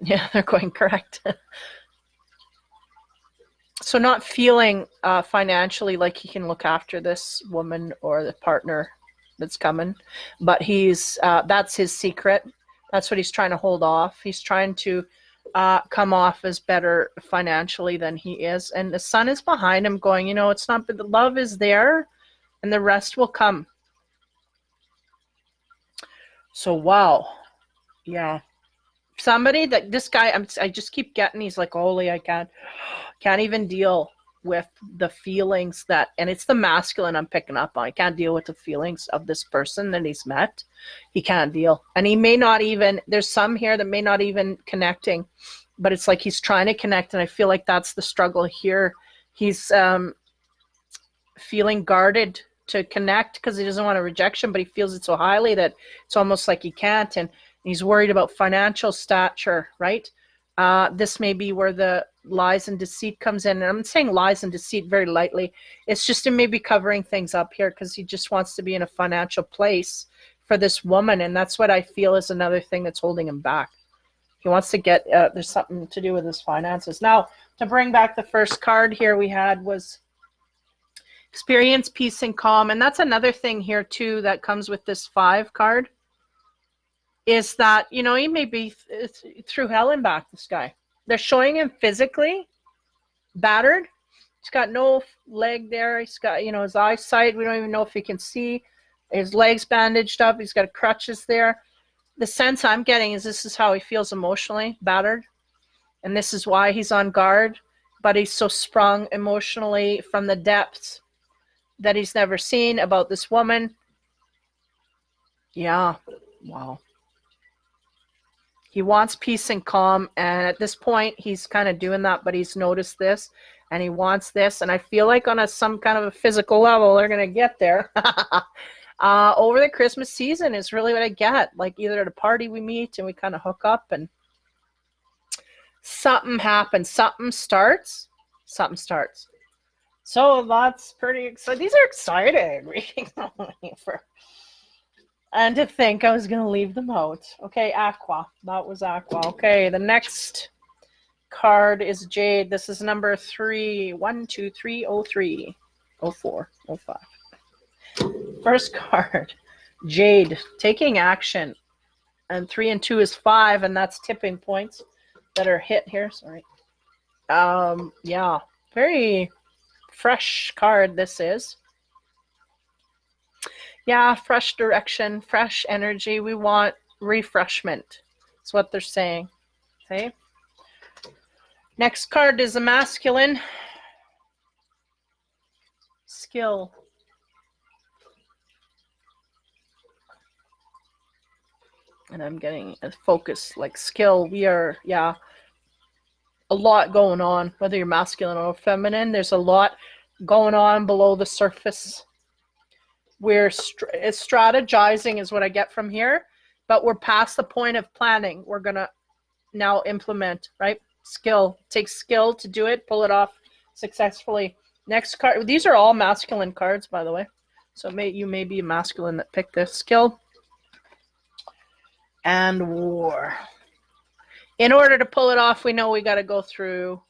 Speaker 1: Yeah, they're going correct. So not feeling financially like he can look after this woman or the partner that's coming, but he's that's his secret. That's what he's trying to hold off. He's trying to come off as better financially than he is. And the sun is behind him going, it's not, but the love is there and the rest will come. So, wow. Yeah. Somebody that this guy, I just keep getting, he's like, holy, I can't even deal with the feelings and it's the masculine I'm picking up on. I can't deal with the feelings of this person that he's met. He can't deal. And he may not even, there's some here that may not even connecting, but it's like he's trying to connect. And I feel like that's the struggle here. He's feeling guarded to connect because he doesn't want a rejection, but he feels it so highly that it's almost like he can't. And he's worried about financial stature, right? This may be where the lies and deceit comes in. And I'm saying lies and deceit very lightly. It's just him maybe covering things up here because he just wants to be in a financial place for this woman. And that's what I feel is another thing that's holding him back. He wants to get, there's something to do with his finances. Now, to bring back the first card here we had was experience peace and calm. And that's another thing here too that comes with this 5 card. Is that, he may be through hell and back, this guy. They're showing him physically battered. He's got no leg there. He's got, his eyesight. We don't even know if he can see. His legs bandaged up. He's got crutches there. The sense I'm getting is this is how he feels emotionally, battered. And this is why he's on guard. But he's so sprung emotionally from the depths that he's never seen about this woman. Yeah. Wow. He wants peace and calm, and at this point, he's kind of doing that, but he's noticed this, and he wants this, and I feel like on some kind of a physical level, they're going to get there. Over the Christmas season is really what I get, like either at a party we meet, and we kind of hook up, and something happens, something starts. So that's pretty exciting. These are exciting readings for... And to think I was going to leave them out. Okay, AQUA. That was AQUA. Okay, the next card is Jade. This is number 3. 1, 2, 3, 03, 04, 05. First card, Jade, taking action. And 3 and 2 is 5, and that's tipping points that are hit here. Sorry. Yeah, very fresh card this is. Yeah, fresh direction, fresh energy. We want refreshment. That's what they're saying. Okay. Next card is a masculine. Skill. And I'm getting a focus like skill. We are, yeah, a lot going on, whether you're masculine or feminine. There's a lot going on below the surface. We're strategizing is what I get from here, but we're past the point of planning. We're going to now implement, right? Skill. It takes skill to do it, pull it off successfully. Next card. These are all masculine cards, by the way. So you may be a masculine that picked this. Skill and war. In order to pull it off, we know we got to go through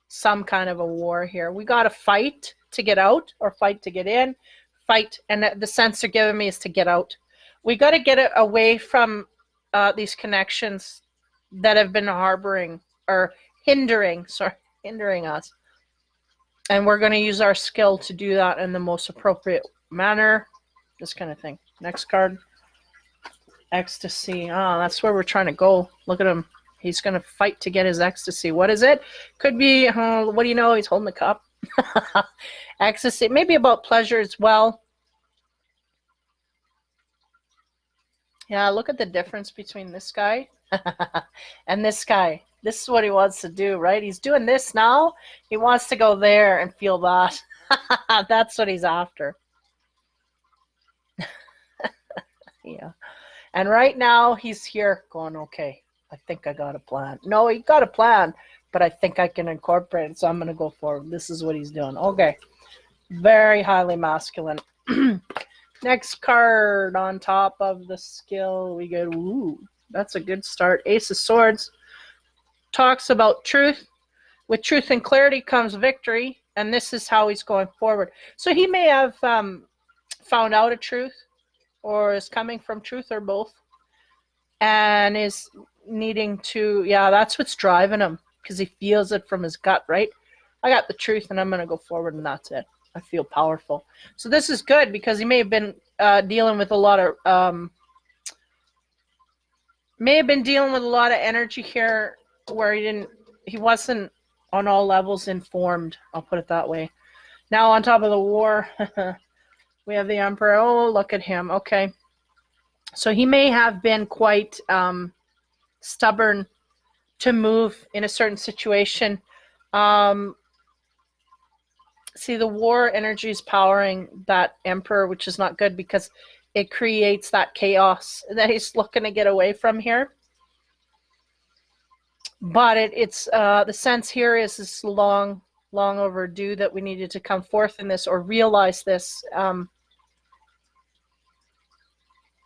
Speaker 1: some kind of a war here. We got to fight to get out or fight to get in. Fight, and the sense they're giving me is to get out. We got to get it away from these connections that have been harboring or hindering us. And we're going to use our skill to do that in the most appropriate manner. This kind of thing. Next card. Ecstasy. Oh, that's where we're trying to go. Look at him. He's going to fight to get his ecstasy. What is it? Could be, what do you know? He's holding the cup. Ecstasy. Maybe about pleasure as well. Yeah, look at the difference between this guy and this guy. This is what he wants to do, right? He's doing this now. He wants to go there and feel that. That's what he's after. Yeah. And right now he's here going, okay, I think I got a plan. No, he got a plan, but I think I can incorporate it, so I'm going to go forward. This is what he's doing. Okay. Very highly masculine. Next card on top of the skill, we get, ooh, that's a good start. Ace of Swords talks about truth. With truth and clarity comes victory, and this is how he's going forward. So he may have found out a truth, or is coming from truth, or both, and is needing to, yeah, that's what's driving him, because he feels it from his gut, right? I got the truth, and I'm going to go forward, and that's it. I feel powerful. So this is good, because he may have been dealing with a lot of energy here where he wasn't on all levels informed. I'll put it that way. Now on top of the war, we have the Emperor. Oh, look at him. Okay. So he may have been quite stubborn to move in a certain situation. See, the war energy is powering that Emperor, which is not good, because it creates that chaos that he's looking to get away from here. But it's the sense here is this long overdue that we needed to come forth in this, or realize this.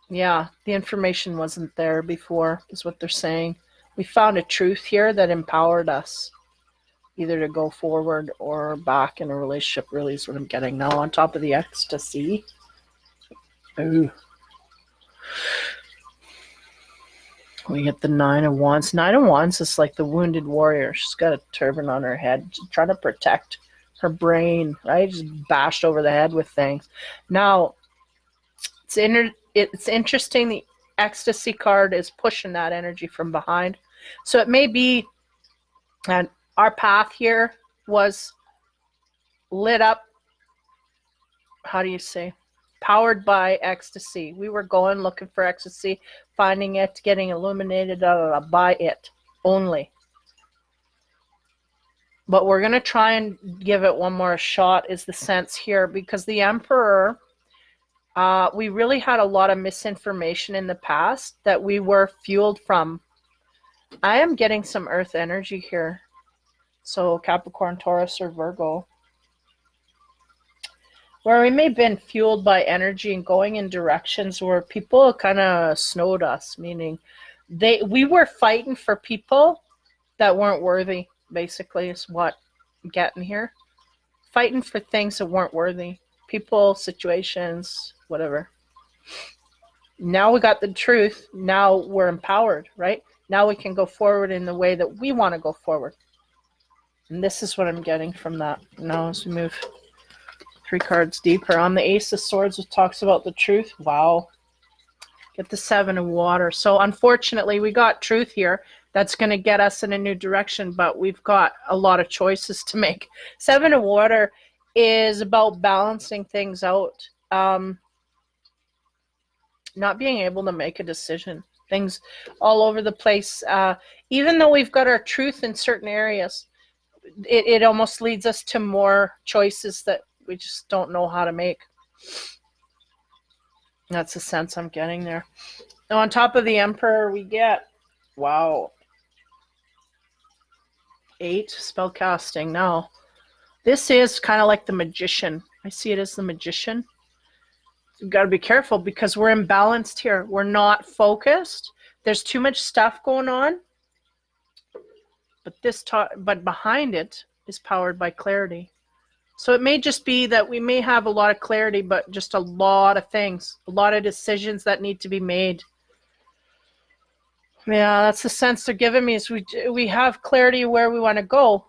Speaker 1: Yeah, the information wasn't there before, is what they're saying. We found a truth here that empowered us, either to go forward or back in a relationship, really is what I'm getting now. On top of the ecstasy. Ooh. We get the Nine of Wands. Nine of Wands is like the wounded warrior. She's got a turban on her head, trying to protect her brain, right? Just bashed over the head with things. Now, it's interesting. The ecstasy card is pushing that energy from behind. So it may be, and our path here was lit up, how do you say, powered by ecstasy. We were going looking for ecstasy, finding it, getting illuminated by it only. But we're going to try and give it one more shot, is the sense here, because the Emperor, we really had a lot of misinformation in the past that we were fueled from. I am getting some earth energy here. So Capricorn, Taurus, or Virgo, where we may have been fueled by energy and going in directions where people kind of snowed us, meaning we were fighting for people that weren't worthy, basically, is what I'm getting here. Fighting for things that weren't worthy. People, situations, whatever. Now we got the truth. Now we're empowered, right? Now we can go forward in the way that we want to go forward. And this is what I'm getting from that. Now as we move 3 cards deeper. On the Ace of Swords, it talks about the truth. Wow. Get the 7 of Water. So unfortunately, we got truth here. That's going to get us in a new direction, but we've got a lot of choices to make. 7 of Water is about balancing things out. Not being able to make a decision. Things all over the place. Even though we've got our truth in certain areas, it almost leads us to more choices that we just don't know how to make. That's the sense I'm getting there. Now on top of the Emperor, we get, wow, 8 spell casting. Now this is kind of like the Magician. I see it as the Magician. You've got to be careful, because we're imbalanced here. We're not focused. There's too much stuff going on. But behind it is powered by clarity. So it may just be that we may have a lot of clarity, but just a lot of things, a lot of decisions that need to be made. Yeah, that's the sense they're giving me is we have clarity where we want to go,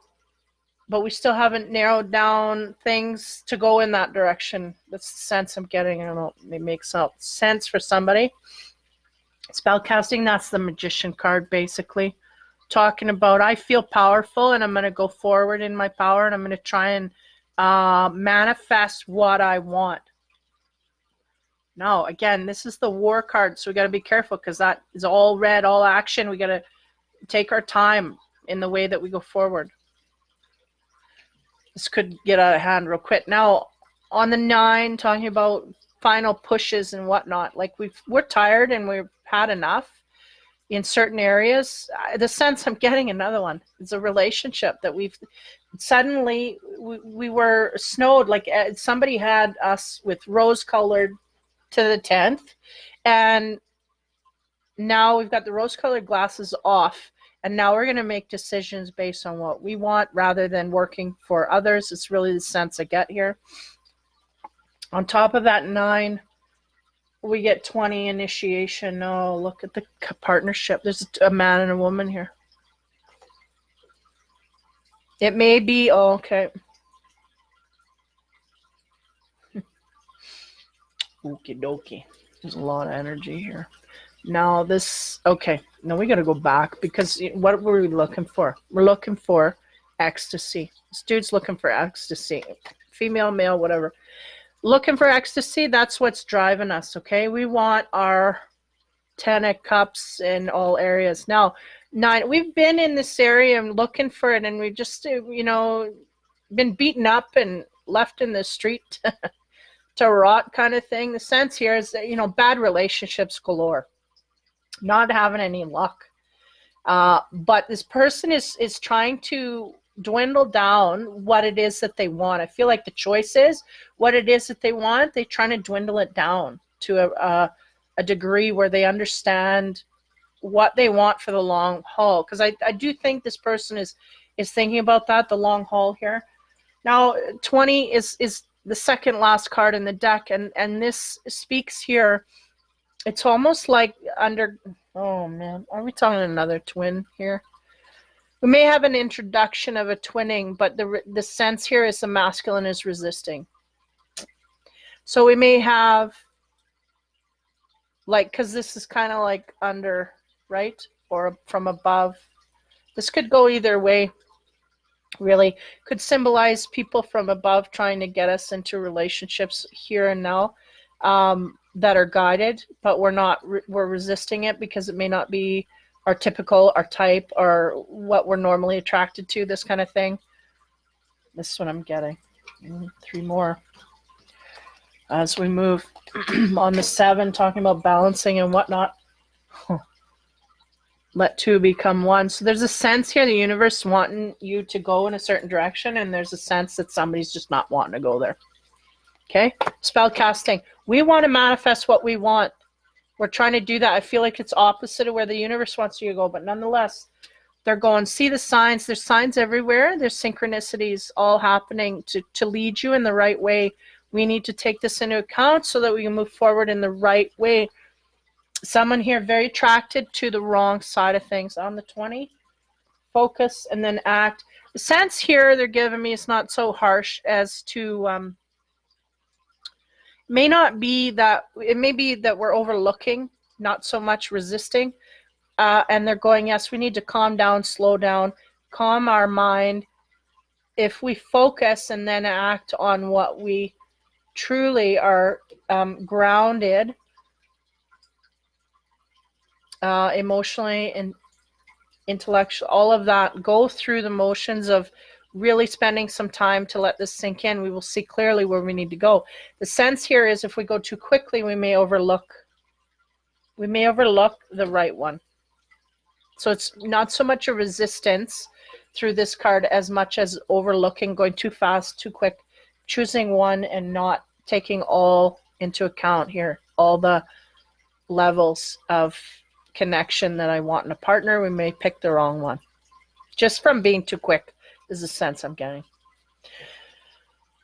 Speaker 1: but we still haven't narrowed down things to go in that direction. That's the sense I'm getting. I don't know, it makes sense for somebody. Spellcasting, that's the magician card, basically. Talking about, I feel powerful and I'm going to go forward in my power and I'm going to try and manifest what I want. Now, again, this is the war card, so we got to be careful because that is all red, all action. We got to take our time in the way that we go forward. This could get out of hand real quick. Now, on the 9, talking about final pushes and whatnot, like we're tired and we've had enough in certain areas. The sense I'm getting, another one, is a relationship that we've suddenly, we were snowed, like somebody had us with rose-colored to the 10th, and now we've got the rose-colored glasses off, and now we're going to make decisions based on what we want rather than working for others. It's really the sense I get here. On top of that 9, we get 20, initiation. Oh, look at the partnership. There's a man and a woman here. It may be, oh, okay. Okie dokie. There's a lot of energy here. Now this, okay. Now we got to go back because what were we looking for? We're looking for ecstasy. This dude's looking for ecstasy. Female, male, whatever. Looking for ecstasy, that's what's driving us, okay? We want our 10 of cups in all areas. Now, 9, we've been in this area and looking for it, and we've just, been beaten up and left in the street to rot kind of thing. The sense here is that, bad relationships galore, not having any luck. But this person is trying to dwindle down what it is that they want. I feel like the choice is what it is that they want. They're trying to dwindle it down to a degree where they understand what they want for the long haul. Because I do think this person is thinking about that, the long haul here. Now, 20 is the second last card in the deck, and this speaks here. It's almost like oh man, are we talking another twin here? We may have an introduction of a twinning, but the sense here is the masculine is resisting. So we may have, like, because this is kind of like under, right? Or from above. This could go either way, really. Could symbolize people from above trying to get us into relationships here and now that are guided, but we're resisting it because it may not be our typical, our type, or what we're normally attracted to, this kind of thing. This is what I'm getting. 3 more. As we move on the 7, talking about balancing and whatnot. Let 2 become 1. So there's a sense here, the universe wanting you to go in a certain direction, and there's a sense that somebody's just not wanting to go there. Okay? Spell casting. We want to manifest what we want. We're trying to do that. I feel like it's opposite of where the universe wants you to go, but nonetheless, they're going, see the signs. There's signs everywhere. There's synchronicities all happening to lead you in the right way. We need to take this into account so that we can move forward in the right way. Someone here very attracted to the wrong side of things. On the 20, focus and then act. The sense here they're giving me is not so harsh as to... may not be that, it may be that we're overlooking, not so much resisting, and they're going, yes, we need to calm down, slow down, calm our mind. If we focus and then act on what we truly are grounded emotionally and intellectually, all of that, go through the motions of really spending some time to let this sink in, we will see clearly where we need to go. The sense here is if we go too quickly, we may overlook the right one. So it's not so much a resistance through this card as much as overlooking, going too fast, too quick, choosing one and not taking all into account here, all the levels of connection that I want in a partner. We may pick the wrong one just from being too quick. Is the sense I'm getting.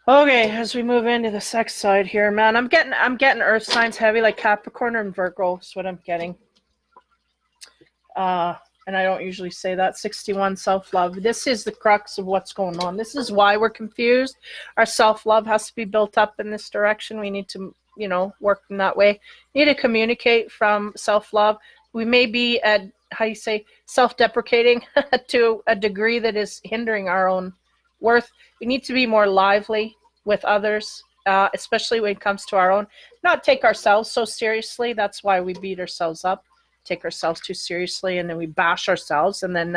Speaker 1: Okay, as we move into the sex side here, man, I'm getting earth signs heavy, like Capricorn and Virgo is what I'm getting. And I don't usually say that. 61, self-love. This is the crux of what's going on. This is why we're confused. Our self-love has to be built up in this direction. We need to, you know, work in that way. We need to communicate from self-love. We may be at, how you say, self-deprecating to a degree that is hindering our own worth. We need to be more lively with others, especially when it comes to our own. Not take ourselves so seriously. That's why we beat ourselves up. Take ourselves too seriously, and then we bash ourselves, and then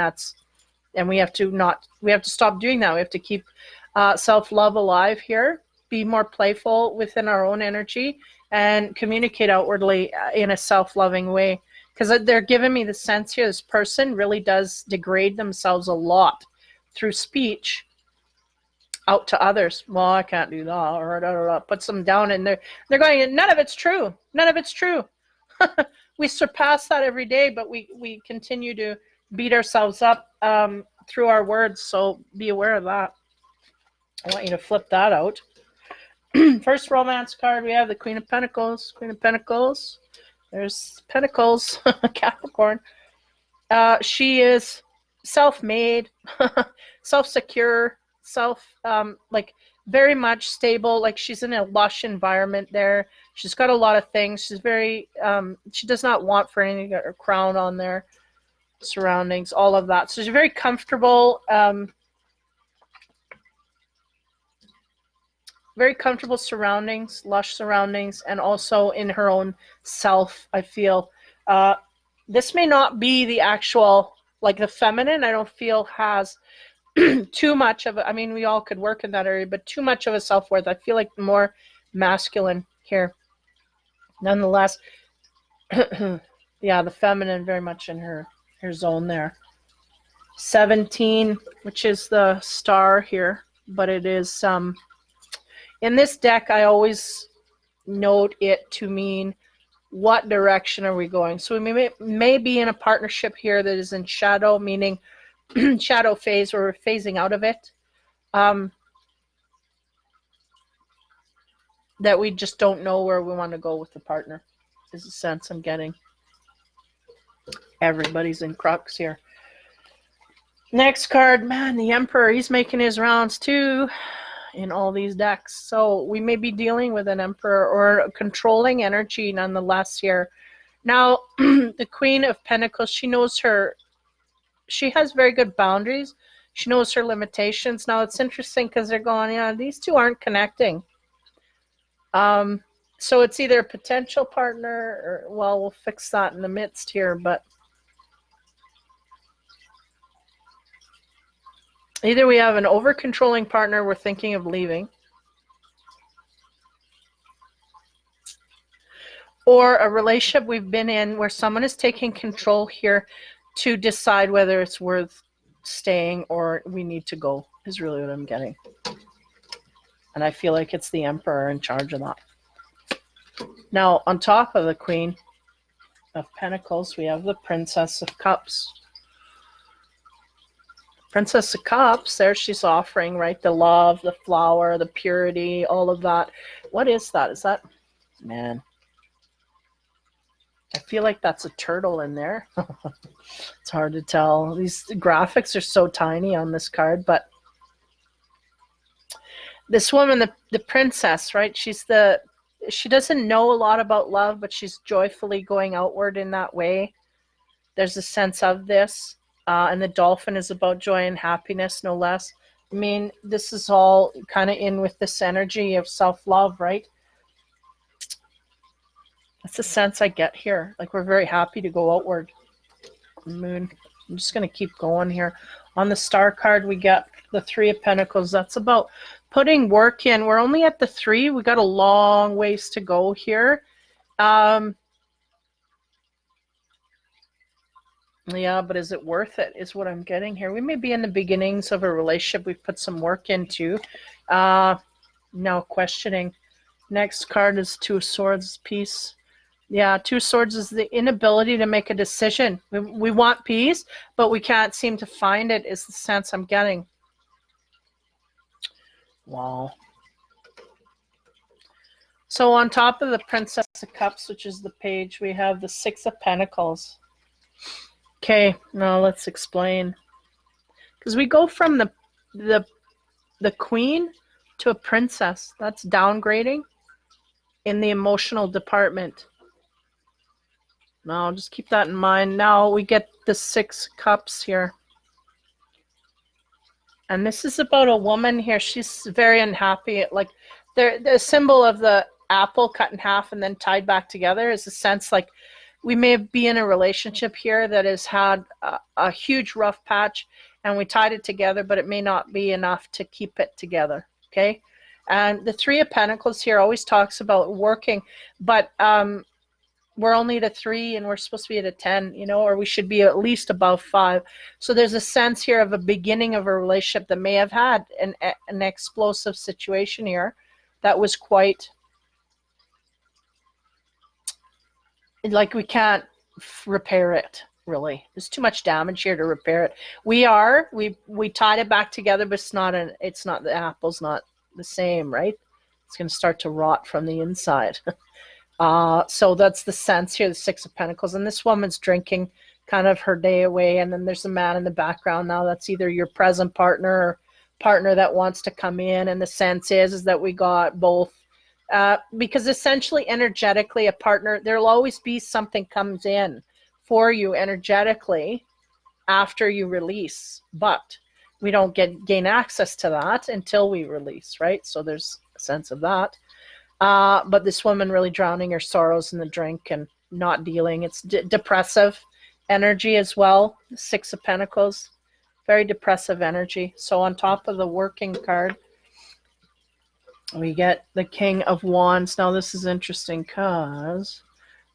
Speaker 1: we have to stop doing that. We have to keep self-love alive here, be more playful within our own energy, and communicate outwardly in a self-loving way, because they're giving me the sense here this person really does degrade themselves a lot through speech out to others. Well, I can't do that, or puts them down, and they're going, none of it's true, none of it's true. We surpass that every day, but we continue to beat ourselves up through our words. So be aware of that. I want you to flip that out. First romance card, we have the Queen of Pentacles. Queen of Pentacles. There's Pentacles, Capricorn. She is self-made, self-secure, like very much stable. Like she's in a lush environment there. She's got a lot of things. She's very, she does not want for anything. Got her crown on there, surroundings, all of that. So she's very comfortable, very comfortable surroundings, lush surroundings, and also in her own self, I feel. This may not be the actual, like the feminine, I don't feel has too much of it. I mean, we all could work in that area, but too much of a self-worth. I feel like the more masculine here. Nonetheless, yeah, the feminine very much in her zone there. 17, which is the star here, but it is in this deck, I always note it to mean what direction are we going. So we may be in a partnership here that is in shadow, meaning shadow phase, or we're phasing out of it. That we just don't know where we want to go with the partner, is the sense I'm getting. Everybody's in crux here. Next card, man, the Emperor. He's making his rounds too in all these decks. So we may be dealing with an Emperor or a controlling energy nonetheless here. Now, the Queen of Pentacles, she has very good boundaries. She knows her limitations. Now, it's interesting because they're going, yeah, these two aren't connecting. So it's either a potential partner or, well, we'll fix that in the midst here, but either we have an over-controlling partner we're thinking of leaving, or a relationship we've been in where someone is taking control here to decide whether it's worth staying or we need to go, is really what I'm getting. And I feel like it's the Emperor in charge of that. Now, on top of the Queen of Pentacles, we have the Princess of Cups. Princess of Cups, there she's offering, right? The love, the flower, the purity, all of that. What is that? Is that, man, I feel like that's a turtle in there. It's hard to tell. These graphics are so tiny on this card, but this woman, the princess, right? She doesn't know a lot about love, but she's joyfully going outward in that way. There's a sense of this. And the dolphin is about joy and happiness, no less. I mean, this is all kind of in with this energy of self-love, right? That's the sense I get here. Like, we're very happy to go outward. Moon. I'm just going to keep going here. On the star card, we get the Three of Pentacles. That's about putting work in. We're only at the 3. We got a long ways to go here. Yeah, but is it worth it, is what I'm getting here. We may be in the beginnings of a relationship we've put some work into. Now questioning. Next card is Two of Swords, peace. Yeah, Two Swords is the inability to make a decision. We want peace, but we can't seem to find it, is the sense I'm getting. Wow. So on top of the Princess of Cups, which is the page, we have the Six of Pentacles. Okay, now let's explain. Because we go from the queen to a princess. That's downgrading in the emotional department. Now, just keep that in mind. Now we get the 6 cups here. And this is about a woman here. She's very unhappy. Like the symbol of the apple cut in half and then tied back together is a sense like we may be in a relationship here that has had a huge rough patch and we tied it together, but it may not be enough to keep it together. Okay. And the 3 of Pentacles here always talks about working, but we're only at a 3 and we're supposed to be at a 10, you know, or we should be at least above 5. So there's a sense here of a beginning of a relationship that may have had an explosive situation here that was quite like we can't repair it. Really, there's too much damage here to repair it. We tied it back together, but it's not the apple's not the same, right? It's going to start to rot from the inside. So that's the sense here, the 6 of Pentacles. And this woman's drinking kind of her day away. And then there's a man in the background now. That's either your present partner or partner that wants to come in. And the sense is that we got both. Because essentially, energetically, a partner, there'll always be something comes in for you energetically after you release. But we don't gain access to that until we release, right? So there's a sense of that. But this woman really drowning her sorrows in the drink and not dealing. It's depressive energy as well. 6 of Pentacles, very depressive energy. So on top of the working card, we get the King of Wands. Now this is interesting because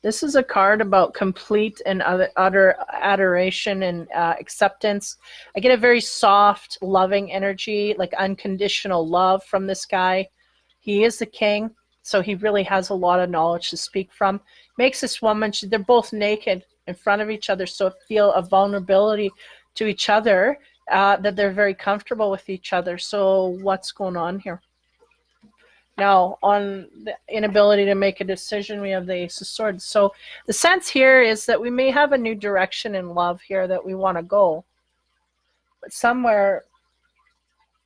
Speaker 1: this is a card about complete and utter adoration and acceptance. I get a very soft, loving energy, like unconditional love from this guy. He is the king. So he really has a lot of knowledge to speak from. Makes this woman, they're both naked in front of each other, so feel a vulnerability to each other, that they're very comfortable with each other. So what's going on here? Now, on the inability to make a decision, we have the Ace of Swords. So the sense here is that we may have a new direction in love here that we want to go. But somewhere,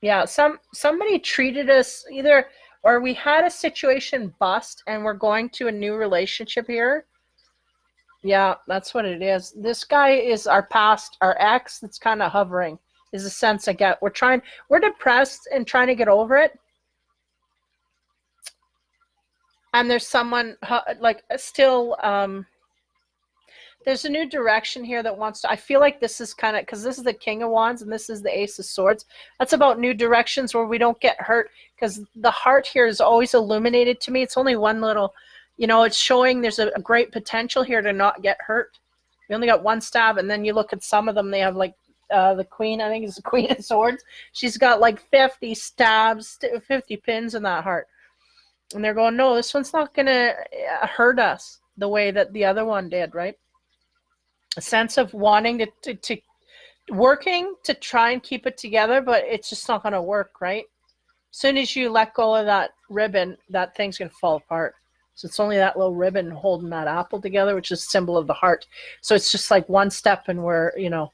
Speaker 1: yeah, somebody treated us either... or we had a situation bust and we're going to a new relationship here. Yeah, that's what it is. This guy is our past, our ex that's kind of hovering, is a sense I get. We're depressed and trying to get over it. And there's someone like still, there's a new direction here that wants to, I feel like this is kind of, because this is the King of Wands and this is the Ace of Swords. That's about new directions where we don't get hurt, because the heart here is always illuminated to me. It's only one little, you know, it's showing there's a great potential here to not get hurt. We only got 1 stab, and then you look at some of them, they have like the Queen, I think it's the Queen of Swords. She's got like 50 stabs, 50 pins in that heart. And they're going, no, this one's not going to hurt us the way that the other one did, right? A sense of wanting to working to try and keep it together, but it's just not going to work, right? As soon as you let go of that ribbon, that thing's going to fall apart. So it's only that little ribbon holding that apple together, which is a symbol of the heart. So it's just like one step, and we're, you know,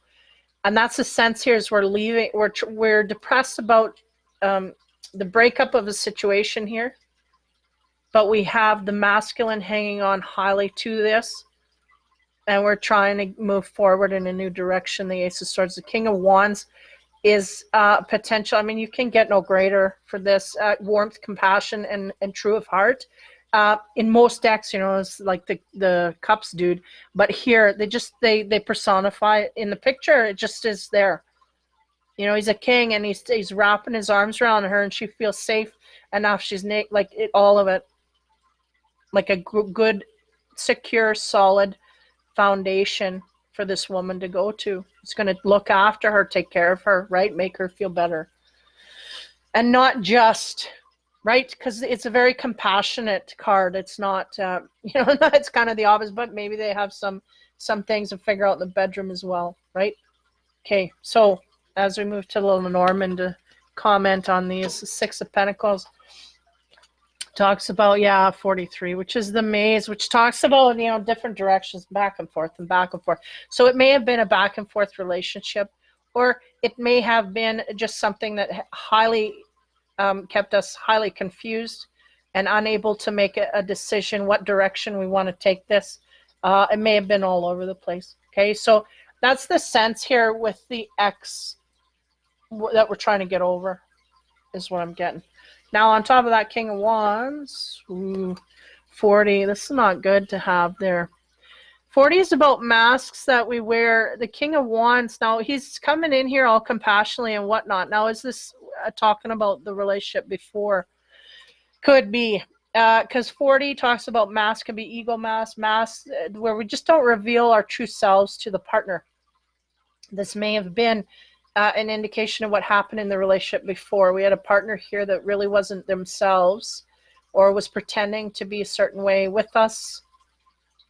Speaker 1: and that's the sense here is we're leaving, we're depressed about the breakup of a situation here, but we have the masculine hanging on highly to this. And we're trying to move forward in a new direction. The Ace of Swords, the King of Wands is potential. I mean, you can get no greater for this. Warmth, compassion, and true of heart. In most decks, you know, it's like the Cups dude. But here, they personify it. In the picture, it just is there. You know, he's a king, and he's wrapping his arms around her, and she feels safe enough. She's naked, like all of it. Like a good, secure, solid foundation for this woman to go to. It's going to look after her, take care of her, right? Make her feel better. And not just, right? Because it's a very compassionate card. It's not, you know, it's kind of the opposite, but maybe they have some things to figure out in the bedroom as well, right? Okay, so as we move to little Norman to comment on these 6 of Pentacles, Talks about, yeah, 43, which is the maze, which talks about, you know, different directions, back and forth and back and forth. So it may have been a back and forth relationship, or it may have been just something that highly kept us highly confused and unable to make a decision what direction we want to take this. It may have been all over the place. Okay, so that's the sense here with the X that we're trying to get over, is what I'm getting. Now, on top of that, King of Wands, 40. This is not good to have there. 40 is about masks that we wear. The King of Wands, now he's coming in here all compassionately and whatnot. Now, is this talking about the relationship before? Could be. Because 40 talks about masks, can be ego masks, where we just don't reveal our true selves to the partner. This may have been an indication of what happened in the relationship before. We had a partner here that really wasn't themselves, or was pretending to be a certain way with us.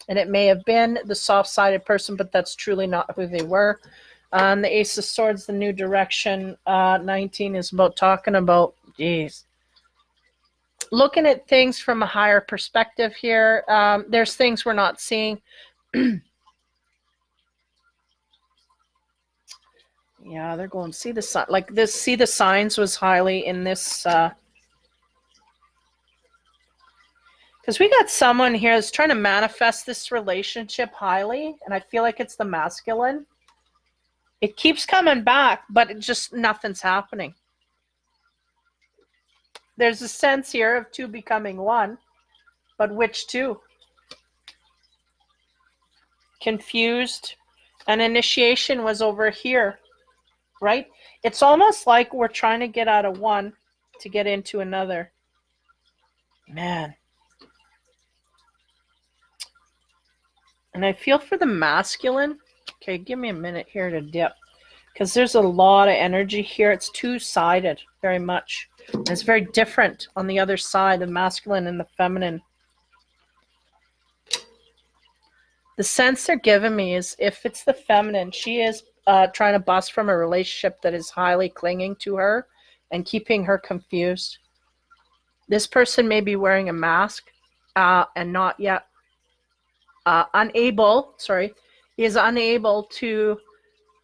Speaker 1: And it may have been the soft-sided person, but that's truly not who they were. The Ace of Swords, the new direction. 19 is about talking about, geez, looking at things from a higher perspective here. There's things we're not seeing. Yeah, they're going, see the sign, like this, see the signs was highly in this, because we got someone here that's trying to manifest this relationship highly, and I feel like it's the masculine. It keeps coming back, but it just, nothing's happening. There's a sense here of two becoming one, but which two? Confused. An initiation was over here. Right? It's almost like we're trying to get out of one to get into another. Man. And I feel for the masculine. Okay, give me a minute here to dip. Because there's a lot of energy here. It's two-sided, very much. And it's very different on the other side, the masculine and the feminine. The sense they're giving me is, if it's the feminine, she is trying to bust from a relationship that is highly clinging to her and keeping her confused. This person may be wearing a mask and not yet is unable to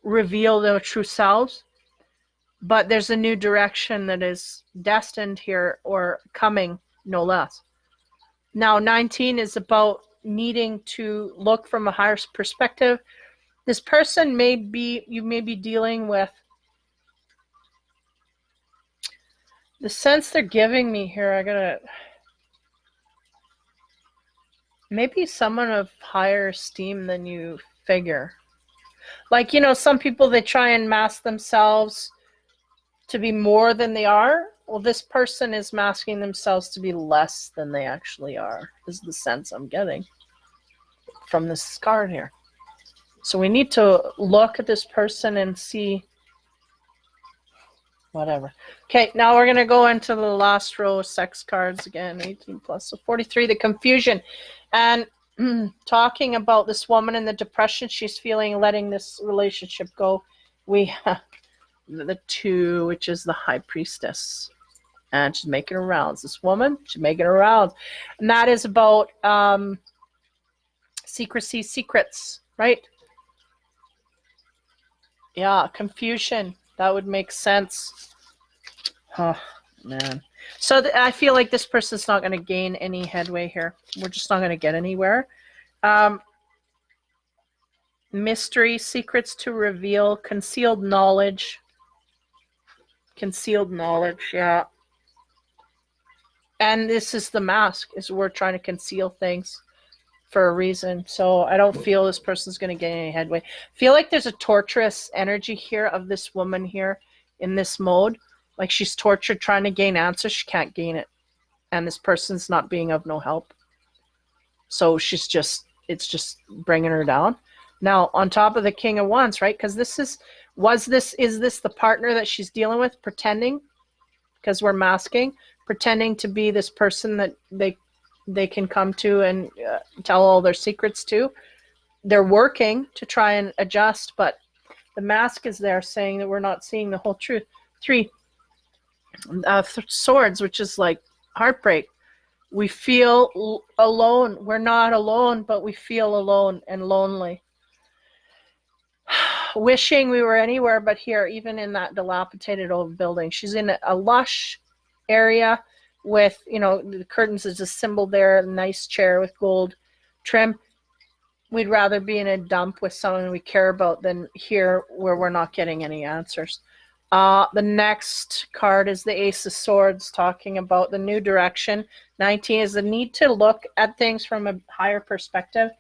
Speaker 1: reveal their true selves. But there's a new direction that is destined here, or coming, no less. Now, 19 is about needing to look from a higher perspective. This person may be, you may be dealing with, the sense they're giving me here, I gotta, maybe someone of higher esteem than you figure. Like, you know, some people, they try and mask themselves to be more than they are. Well, this person is masking themselves to be less than they actually are, is the sense I'm getting from this card here. So we need to look at this person and see whatever. Okay, now we're going to go into the last row of sex cards again, 18 plus. So 43, the confusion. And talking about this woman in the depression she's feeling, letting this relationship go. We have the 2, which is the High Priestess. And she's making her rounds. This woman, she's making her rounds. And that is about secrecy, secrets, right? Yeah, confusion. That would make sense. Oh, man. So I feel like this person's not going to gain any headway here. We're just not going to get anywhere. Mystery, secrets to reveal, concealed knowledge. Concealed knowledge, yeah. And this is the mask, is we're trying to conceal things for a reason. So I don't feel this person's going to get any headway. I feel like there's a torturous energy here of this woman here in this mode. Like she's tortured trying to gain answers. She can't gain it. And this person's not being of no help. So she's just, it's just bringing her down. Now, on top of the King of Wands, right? Because this is, is this the partner that she's dealing with? Pretending, because we're masking, pretending to be this person that they can come to and tell all their secrets to. They're working to try and adjust, but the mask is there saying that we're not seeing the whole truth. 3 swords, which is like heartbreak. We feel alone. We're not alone, but we feel alone and lonely. Wishing we were anywhere but here, even in that dilapidated old building. She's in a lush area with, the curtains is a symbol there, a nice chair with gold trim. We'd rather be in a dump with someone we care about than here where we're not getting any answers. The next card is the Ace of Swords, talking about the new direction. 19 is the need to look at things from a higher perspective.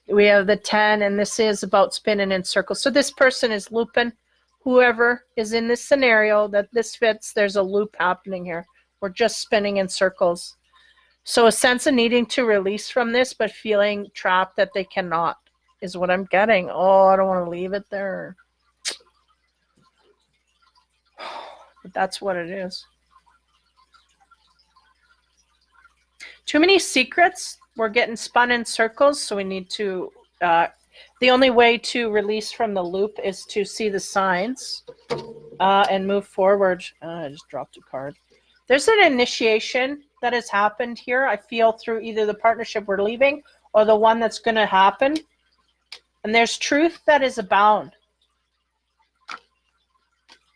Speaker 1: We have the 10, and this is about spinning in circles. So this person is looping. Whoever is in this scenario that this fits, there's a loop happening here. We're just spinning in circles. So a sense of needing to release from this, but feeling trapped that they cannot is what I'm getting. Oh, I don't want to leave it there. But that's what it is. Too many secrets. We're getting spun in circles, so we need to, the only way to release from the loop is to see the signs and move forward. I just dropped a card. There's an initiation that has happened here, I feel, through either the partnership we're leaving or the one that's going to happen. And there's truth that is abound.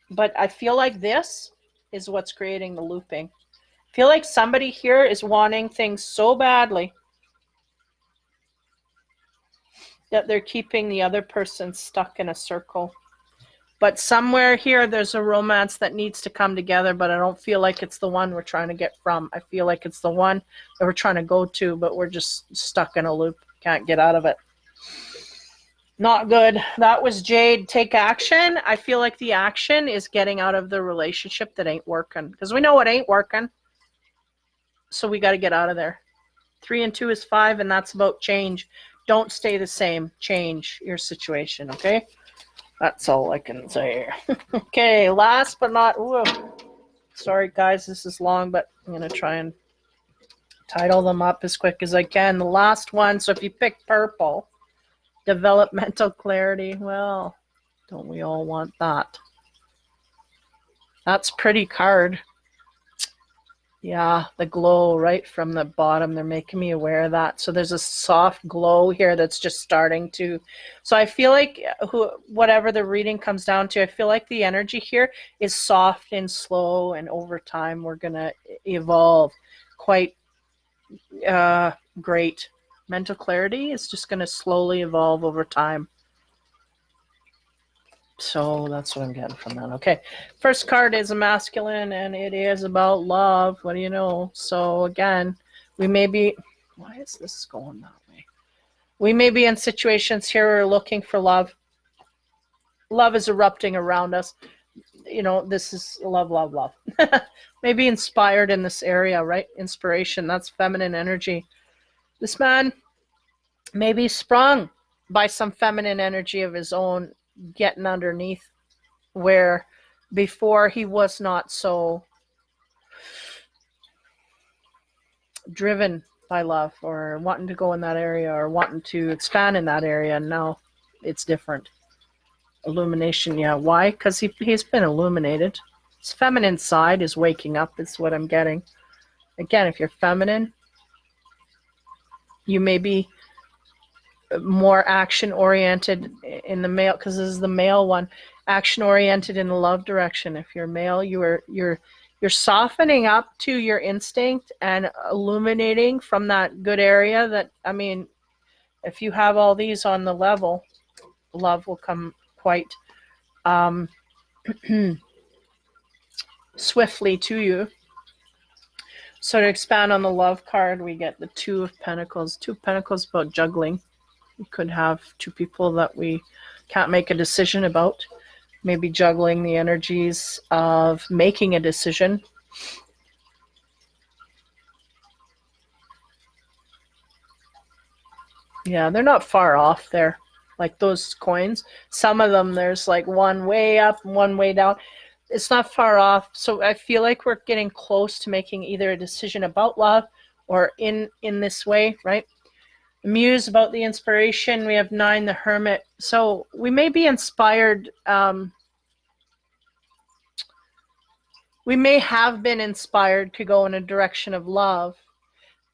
Speaker 1: But I feel like this is what's creating the looping. I feel like somebody here is wanting things so badly that they're keeping the other person stuck in a circle. But somewhere here, there's a romance that needs to come together, but I don't feel like it's the one we're trying to get from. I feel like it's the one that we're trying to go to, but we're just stuck in a loop. Can't get out of it. Not good. That was Jade. Take action. I feel like the action is getting out of the relationship that ain't working, because we know what ain't working. So we got to get out of there. 3 and 2 is 5, and that's about change. Don't stay the same. Change your situation, okay? That's all I can say. Okay, last but not... Whoa. Sorry, guys, this is long, but I'm going to try and title them up as quick as I can. The last one, so if you pick purple, developmental clarity, well, don't we all want that? That's pretty card. Yeah, the glow right from the bottom. They're making me aware of that. So there's a soft glow here that's just starting to... So I feel like whatever the reading comes down to, I feel like the energy here is soft and slow, and over time we're going to evolve quite great. Mental clarity is just going to slowly evolve over time. So that's what I'm getting from that. Okay, first card is a masculine, and it is about love. What do you know? So again, we may be... Why is this going that way? We may be in situations here where we're looking for love. Love is erupting around us. This is love, love, love. Maybe inspired in this area, right? Inspiration, that's feminine energy. This man may be sprung by some feminine energy of his own, getting underneath, where before he was not so driven by love or wanting to go in that area or wanting to expand in that area. And now it's different. Illumination, yeah. Why? Because he's been illuminated. His feminine side is waking up, is what I'm getting. Again, if you're feminine, you may be more action-oriented in the male, because this is the male one. Action-oriented in the love direction. If you're male, you're softening up to your instinct and illuminating from that good area. That, I mean, if you have all these on the level, love will come quite swiftly to you. So to expand on the love card, we get the 2 of Pentacles. 2 of Pentacles about juggling. We could have 2 people that we can't make a decision about. Maybe juggling the energies of making a decision. Yeah, they're not far off there. Like those coins. Some of them, there's like one way up and one way down. It's not far off. So I feel like we're getting close to making either a decision about love or in this way, right? The Muse about the inspiration. We have 9, the Hermit. So we may be inspired. We may have been inspired to go in a direction of love.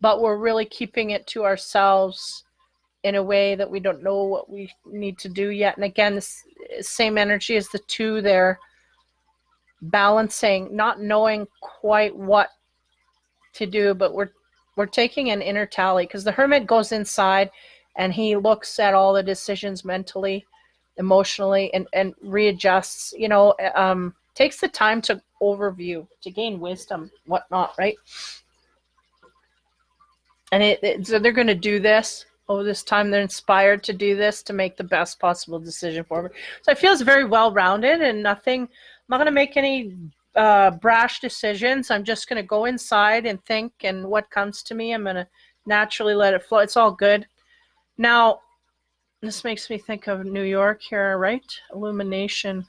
Speaker 1: but we're really keeping it to ourselves in a way that we don't know what we need to do yet. And again, this same energy as the 2 there, balancing, not knowing quite what to do, but we're taking an inner tally, because the Hermit goes inside and he looks at all the decisions mentally, emotionally, and readjusts, takes the time to overview, to gain wisdom, whatnot, right? And so they're going to do this. This time they're inspired to do this to make the best possible decision forward. So I feel it's very well-rounded and nothing. I'm not going to make any brash decisions. I'm just going to go inside and think, and what comes to me, I'm going to naturally let it flow. It's all good. Now, this makes me think of New York here, right? Illumination.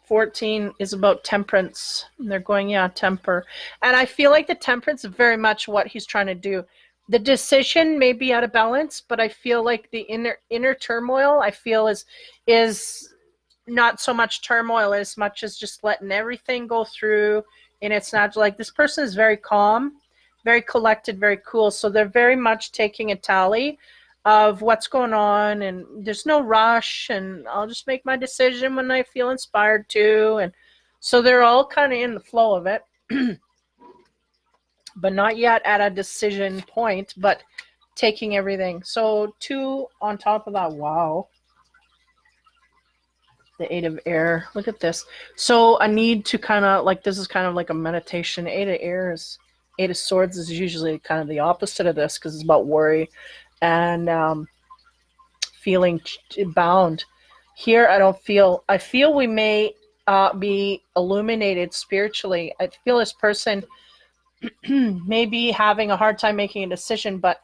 Speaker 1: 14 is about temperance. They're going, yeah, temper. And I feel like the temperance is very much what he's trying to do. The decision may be out of balance, but I feel like the inner turmoil, I feel is not so much turmoil as much as just letting everything go through. And it's not like, this person is very calm, very collected, very cool. So they're very much taking a tally of what's going on, and there's no rush, and I'll just make my decision when I feel inspired to. And so they're all kind of in the flow of it, but not yet at a decision point, but taking everything. So 2 on top of that. Wow. The 8 of air. Look at this. So a need to kind of like, this is kind of like a meditation. 8 of air is, 8 of swords is usually kind of the opposite of this, because it's about worry and feeling bound. Here, I feel we may be illuminated spiritually. I feel this person may be having a hard time making a decision, but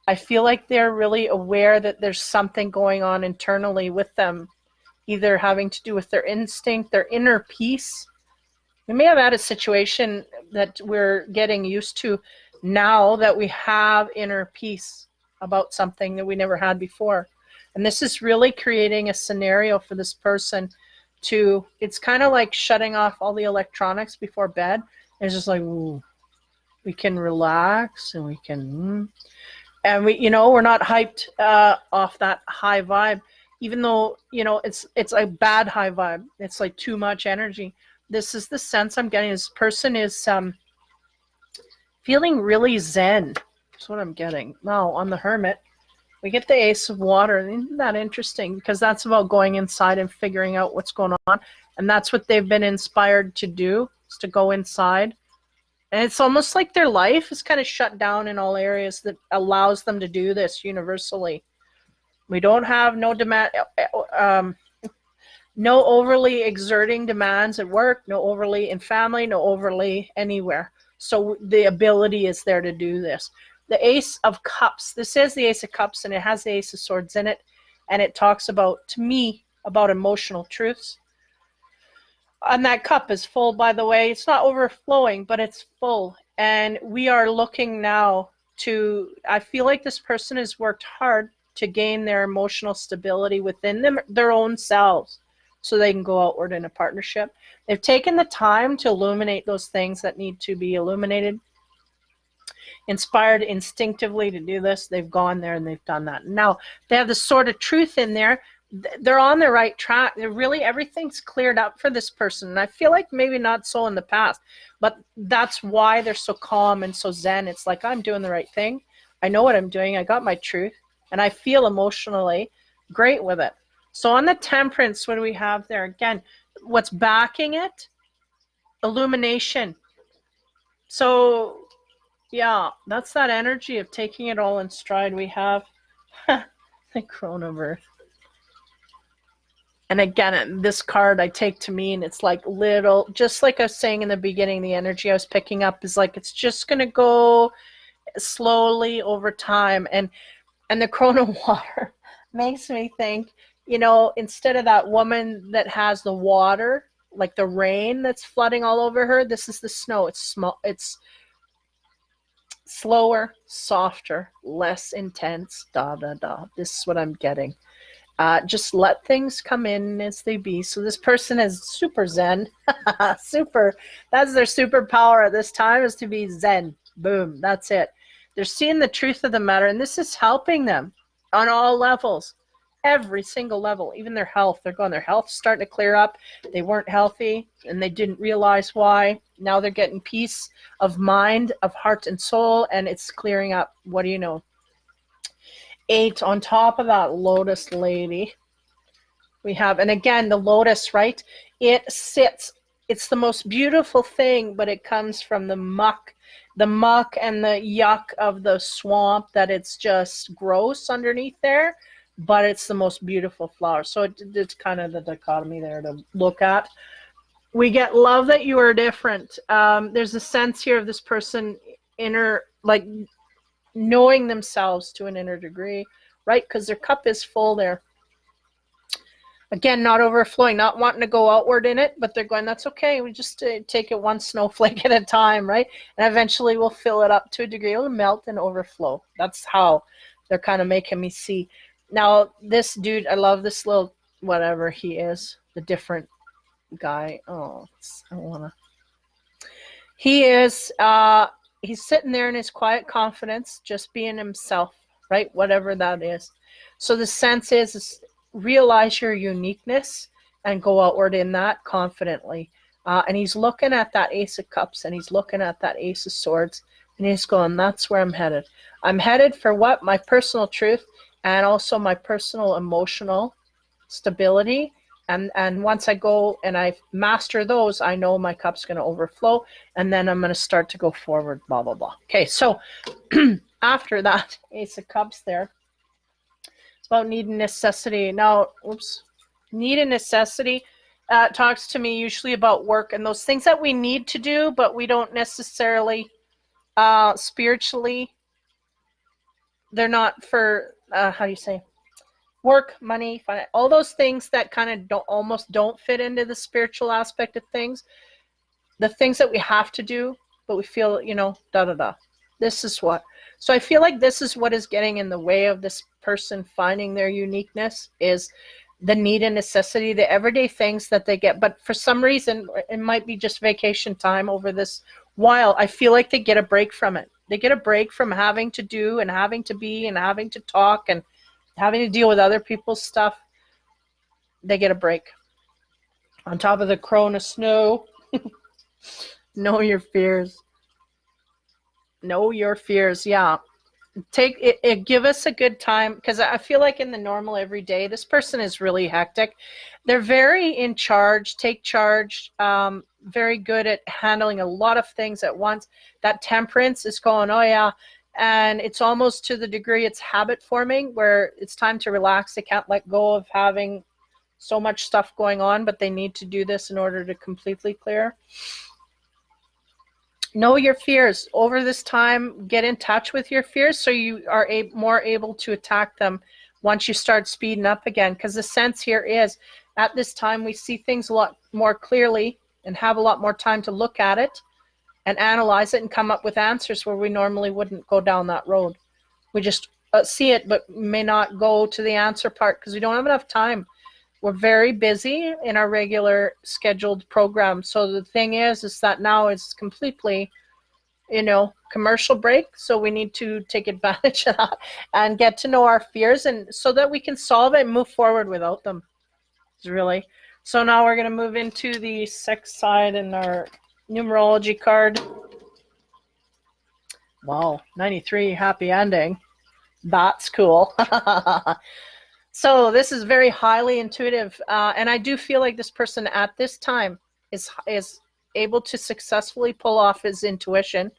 Speaker 1: I feel like they're really aware that there's something going on internally with them, either having to do with their instinct, their inner peace. We may have had a situation that we're getting used to now, that we have inner peace about something that we never had before. And this is really creating a scenario for this person to, it's kind of like shutting off all the electronics before bed. It's just like, ooh, we can relax, and we can, and we're not hyped off that high vibe, even though, it's a bad high vibe. It's like too much energy. This is the sense I'm getting. This person is feeling really zen. That's what I'm getting. Now, on the Hermit, we get the Ace of Water. Isn't that interesting? Because that's about going inside and figuring out what's going on. And that's what they've been inspired to do, is to go inside. And it's almost like their life is kind of shut down in all areas that allows them to do this universally. We don't have no demand, no overly exerting demands at work, no overly in family, no overly anywhere. So the ability is there to do this. The Ace of Cups. This is the Ace of Cups, and it has the Ace of Swords in it. And it talks about, to me, about emotional truths. And that cup is full, by the way. It's not overflowing, but it's full. And we are looking now to, I feel like this person has worked hard to gain their emotional stability within them, their own selves, so they can go outward in a partnership. They've taken the time to illuminate those things that need to be illuminated. Inspired instinctively to do this, they've gone there and they've done that. Now they have the Sword of Truth in there. They're on the right track. They're really, everything's cleared up for this person. And I feel like maybe not so in the past, but that's why they're so calm and so zen. It's like, I'm doing the right thing. I know what I'm doing. I got my truth, and I feel emotionally great with it. So on the Temperance, what do we have there? Again, what's backing it? Illumination. So yeah, that's that energy of taking it all in stride. We have the Chronoverse. And again, this card I take to mean it's like little, just like I was saying in the beginning, the energy I was picking up is like, it's just going to go slowly over time. And the Chrono Water makes me think, instead of that woman that has the water, like the rain that's flooding all over her, this is the snow. It's small, it's slower, softer, less intense, This is what I'm getting. Just let things come in as they be. So this person is super zen. Super. That's their superpower at this time, is to be zen. Boom. That's it. They're seeing the truth of the matter, and this is helping them on all levels. Every single level, even their health. They're going, their health's starting to clear up. They weren't healthy and they didn't realize why. Now they're getting peace of mind, of heart and soul, and it's clearing up. What do you know? 8 on top of that lotus lady. We have, and again, the lotus, right? It sits, it's the most beautiful thing, but it comes from the muck and the yuck of the swamp, that it's just gross underneath there. But it's the most beautiful flower. So it's kind of the dichotomy there to look at. We get love that you are different. There's a sense here of this person inner, like knowing themselves to an inner degree, right? Because their cup is full there. Again, not overflowing, not wanting to go outward in it, but they're going, that's okay. We just take it one snowflake at a time, right? And eventually we'll fill it up to a degree. It'll melt and overflow. That's how they're kind of making me see. Now, this dude, I love this little, whatever he is, the different guy. Oh, I don't want to. He is, he's sitting there in his quiet confidence, just being himself, right? Whatever that is. So the sense is realize your uniqueness and go outward in that confidently. And he's looking at that Ace of Cups, and he's looking at that Ace of Swords, and he's going, that's where I'm headed. I'm headed for what? My personal truth, and also my personal emotional stability. And once I go and I master those, I know my cup's going to overflow, and then I'm going to start to go forward, blah, blah, blah. Okay, so after that, Ace of Cups there, it's about need and necessity. Now, need and necessity talks to me usually about work and those things that we need to do, but we don't necessarily spiritually, they're not for, how do you say, work, money, finance, all those things that kind of almost don't fit into the spiritual aspect of things. The things that we have to do, but we feel, this is what. So I feel like this is what is getting in the way of this person finding their uniqueness, is the need and necessity, the everyday things that they get. But for some reason, it might be just vacation time over this while, I feel like they get a break from it. They get a break from having to do and having to be and having to talk and having to deal with other people's stuff. They get a break. On top of the crown of snow. Know your fears. Know your fears. Yeah. Take it, give us a good time, because I feel like in the normal everyday, this person is really hectic. They're very in charge, take charge, very good at handling a lot of things at once. That temperance is going, oh yeah. And it's almost to the degree it's habit forming, where it's time to relax. They can't let go of having so much stuff going on, but they need to do this in order to completely clear. Know your fears. Over this time, get in touch with your fears so you are more able to attack them once you start speeding up again. Because the sense here is, at this time, we see things a lot more clearly and have a lot more time to look at it and analyze it and come up with answers where we normally wouldn't go down that road. We just see it, but may not go to the answer part because we don't have enough time. We're very busy in our regular scheduled program. So the thing is that now it's completely, commercial break. So we need to take advantage of that and get to know our fears, and so that we can solve it and move forward without them. It's really. So now we're going to move into the sex side in our numerology card. Wow, 93, happy ending. That's cool. So this is very highly intuitive, and I do feel like this person at this time is able to successfully pull off his intuition.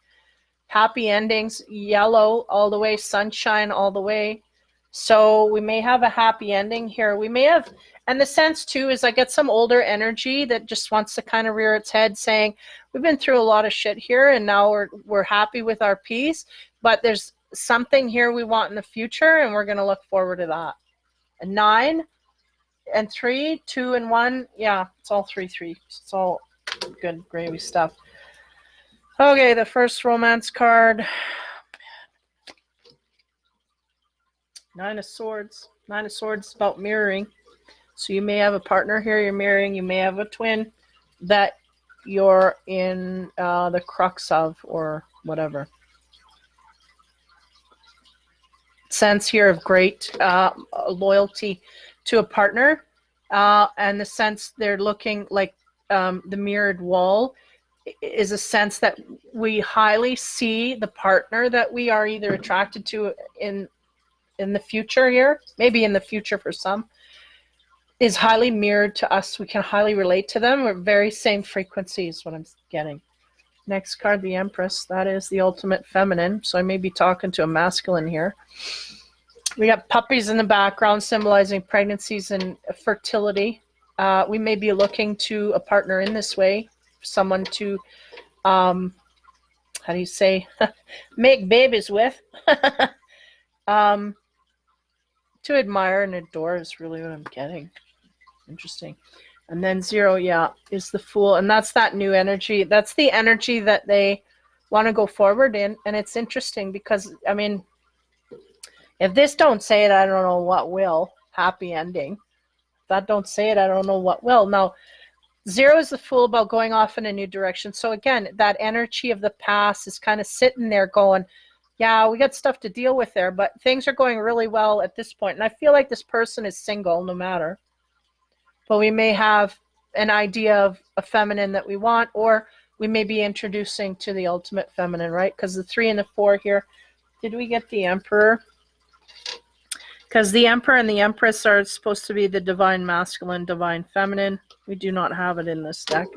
Speaker 1: Happy endings, yellow all the way, sunshine all the way. So we may have a happy ending here. We may have, and the sense too is I get some older energy that just wants to kind of rear its head, saying we've been through a lot of shit here, and now we're happy with our peace, but there's something here we want in the future, and we're going to look forward to that. 9 and 3, 2 and 1. Yeah, it's all 3. It's all good gravy stuff. Okay, the first romance card. Nine of Swords. Nine of Swords is about mirroring. So you may have a partner here you're mirroring. You may have a twin that you're in the crux of or whatever. Sense here of great loyalty to a partner, and the sense they're looking like the mirrored wall is a sense that we highly see the partner that we are either attracted to in the future here, maybe in the future for some, is highly mirrored to us. We can highly relate to them. We're very same frequency is what I'm getting. Next card, the Empress. That is the ultimate feminine. So I may be talking to a masculine here. We got puppies in the background symbolizing pregnancies and fertility. We may be looking to a partner in this way, someone to, how do you say, make babies with. To admire and adore is really what I'm getting. Interesting. And then 0, yeah, is the Fool. And that's that new energy. That's the energy that they want to go forward in. And it's interesting because, I mean, if this don't say it, I don't know what will. Happy ending. If that don't say it, I don't know what will. Now, 0 is the Fool, about going off in a new direction. So again, that energy of the past is kind of sitting there going, yeah, we got stuff to deal with there, but things are going really well at this point. And I feel like this person is single no matter. But we may have an idea of a feminine that we want, or we may be introducing to the ultimate feminine, right? Because the 3 and the 4 here, did we get the Emperor? Because the Emperor and the Empress are supposed to be the divine masculine, divine feminine. We do not have it in this deck.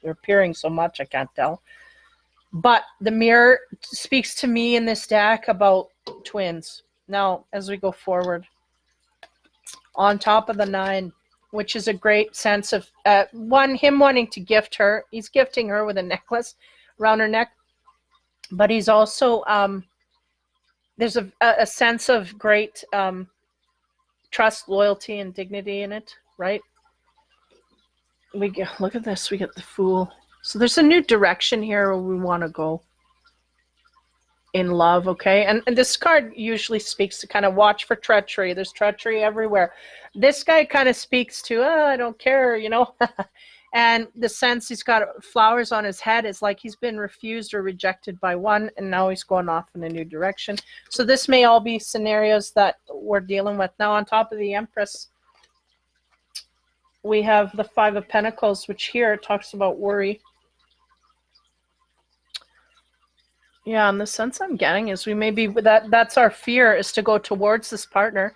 Speaker 1: They're appearing so much, I can't tell. But the Mirror speaks to me in this deck about twins. Now, as we go forward, on top of the 9, which is a great sense of, him wanting to gift her. He's gifting her with a necklace around her neck. But he's also, there's a sense of great trust, loyalty, and dignity in it, right? Look at this. We get the Fool. So there's a new direction here where we want to go in love, okay? And this card usually speaks to kind of watch for treachery. There's treachery everywhere. This guy kind of speaks to, I don't care, you know? And the sense he's got flowers on his head is like he's been refused or rejected by one, and now he's going off in a new direction. So this may all be scenarios that we're dealing with. Now, on top of the Empress, we have the 5 of Pentacles, which here talks about worry. Yeah, and the sense I'm getting is we may be, that's our fear, is to go towards this partner.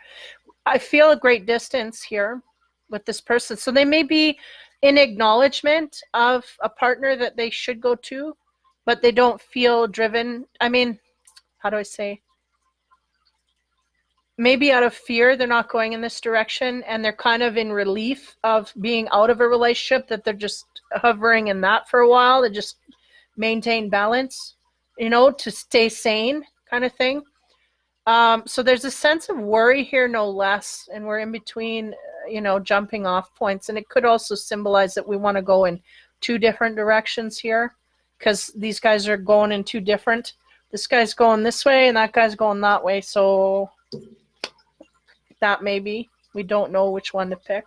Speaker 1: I feel a great distance here with this person. So they may be in acknowledgement of a partner that they should go to, but they don't feel driven. I mean, how do I say? Maybe out of fear, they're not going in this direction, and they're kind of in relief of being out of a relationship, that they're just hovering in that for a while to just maintain balance, you know, to stay sane kind of thing. So there's a sense of worry here, no less, and we're in between, you know, jumping off points. And it could also symbolize that we want to go in 2 different directions here, because these guys are going in 2 different. This guy's going this way, and that guy's going that way. So that maybe we don't know which one to pick.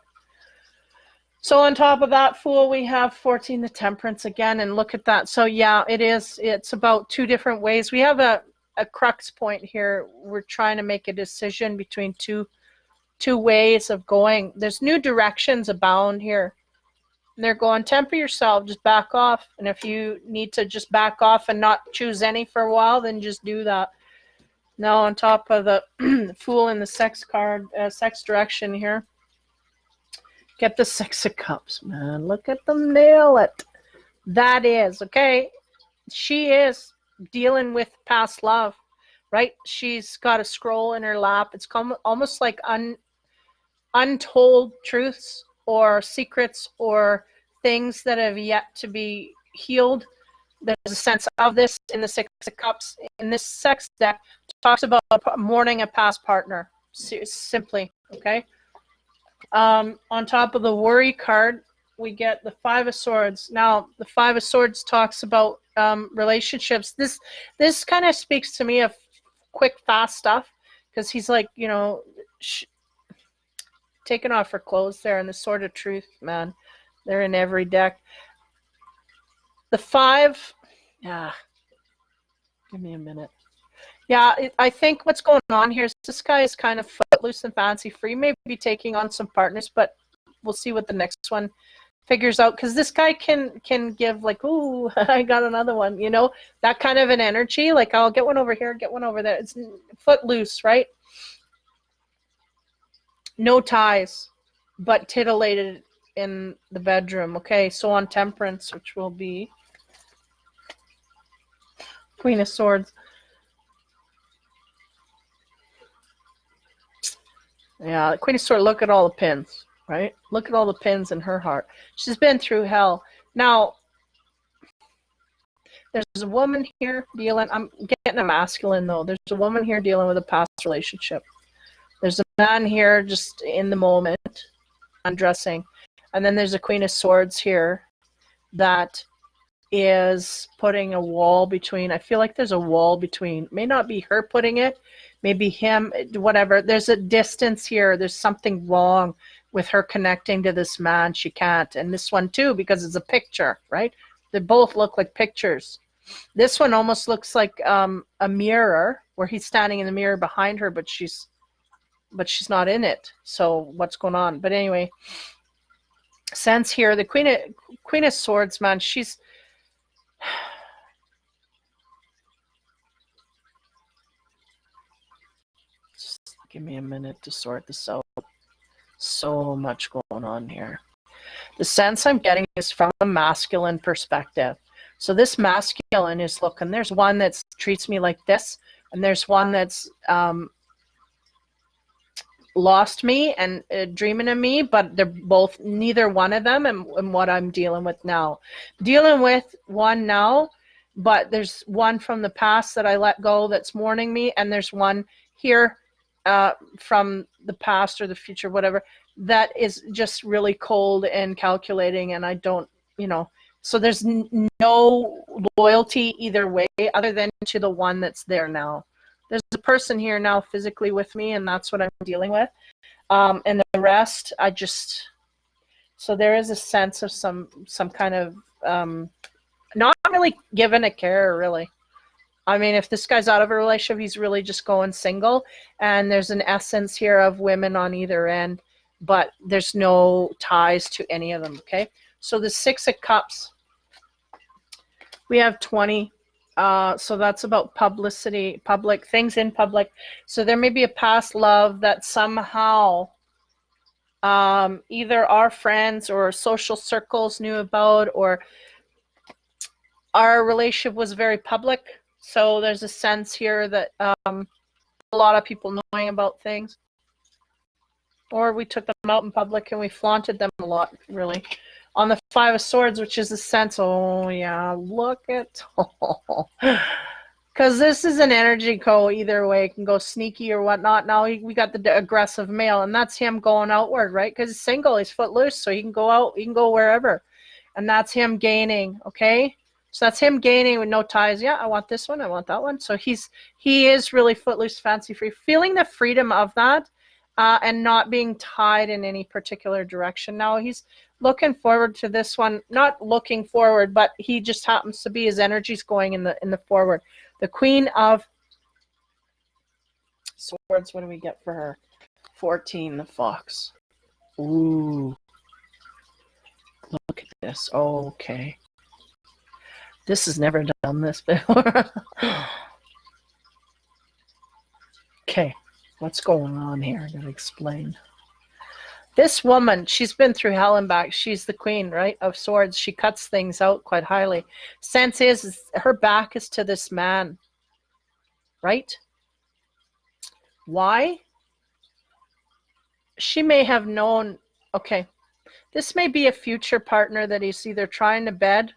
Speaker 1: So on top of that Fool, we have 14, the Temperance again, and look at that. So yeah, it's about 2 different ways. We have a crux point here. We're trying to make a decision between two ways of going. There's new directions abound here. And they're going, temper yourself, just back off. And if you need to just back off and not choose any for a while, then just do that. Now on top of the Fool in the sex card, sex direction here, get the 6 of Cups, man. Look at them nail it. That is, okay, she is dealing with past love, right? She's got a scroll in her lap. It's almost like untold truths or secrets or things that have yet to be healed. There's a sense of this in the 6 of Cups. In this sex deck, talks about mourning a past partner, simply, okay? On top of the Worry card, we get the 5 of Swords. Now, the 5 of Swords talks about relationships. This kind of speaks to me of quick, fast stuff, because he's like, you know, taking off her clothes there, and the Sword of Truth, man, they're in every deck. The 5, yeah, give me a minute. Yeah, I think what's going on here is this guy is kind of footloose and fancy free, maybe taking on some partners, but we'll see what the next one figures out, because this guy can give like, ooh, I got another one, you know, that kind of an energy, like I'll get one over here, get one over there. It's footloose, right? No ties, but titillated in the bedroom. Okay, so on Temperance, which will be Queen of Swords. Yeah, Queen of Swords, look at all the pins, right? Look at all the pins in her heart. She's been through hell. Now, there's a woman here dealing, I'm getting a masculine though. There's a woman here dealing with a past relationship. There's a man here just in the moment, undressing. And then there's a Queen of Swords here that is putting a wall between. I feel like there's a wall between. May not be her putting it, maybe him, whatever. There's a distance here. There's something wrong with her connecting to this man. She can't. And this one too, because it's a picture, right? They both look like pictures. This one almost looks like a mirror, where he's standing in the mirror behind her, but she's not in it. So what's going on? But anyway, sense here, the Queen of Swords, man, she's just give me a minute to sort this out. So much going on here. The sense I'm getting is from a masculine perspective. So this masculine is looking, there's one that treats me like this, and there's one that's lost me and dreaming of me, but they're both, neither one of them and what I'm dealing with now. Dealing with one now, but there's one from the past that I let go that's mourning me, and there's one here from the past or the future, whatever, that is just really cold and calculating, and I don't, you know, so there's no loyalty either way other than to the one that's there now. There's a person here now physically with me, and that's what I'm dealing with. And the rest, I just, so there is a sense of some kind of not really giving a care, really. I mean, if this guy's out of a relationship, he's really just going single. And there's an essence here of women on either end, but there's no ties to any of them, okay? So the 6 of Cups, we have 20. So that's about publicity, public things in public. So there may be a past love that somehow either our friends or social circles knew about, or our relationship was very public. So there's a sense here that a lot of people knowing about things, or we took them out in public and we flaunted them a lot, really. On the 5 of Swords, which is a sense, oh yeah, look at, because this is an energy go either way. It can go sneaky or whatnot. Now we got the aggressive male, and that's him going outward, right? Because he's single, he's footloose, so he can go out, he can go wherever. And that's him gaining, okay? So that's him gaining with no ties. Yeah, I want this one, I want that one. So he is really footloose, fancy free, feeling the freedom of that, and not being tied in any particular direction. Now he's looking forward to this one, not looking forward, but he just happens to be, his energy's going in the forward. The Queen of Swords, what do we get for her? 14, the Fox. Ooh. Look at this. Oh, okay. This has never done this before. Okay, what's going on here? I gotta explain. This woman, she's been through hell and back. She's the Queen, right, of Swords. She cuts things out quite highly. Sense is her back is to this man, right? Why? She may have known, okay, this may be a future partner that he's either trying to bed,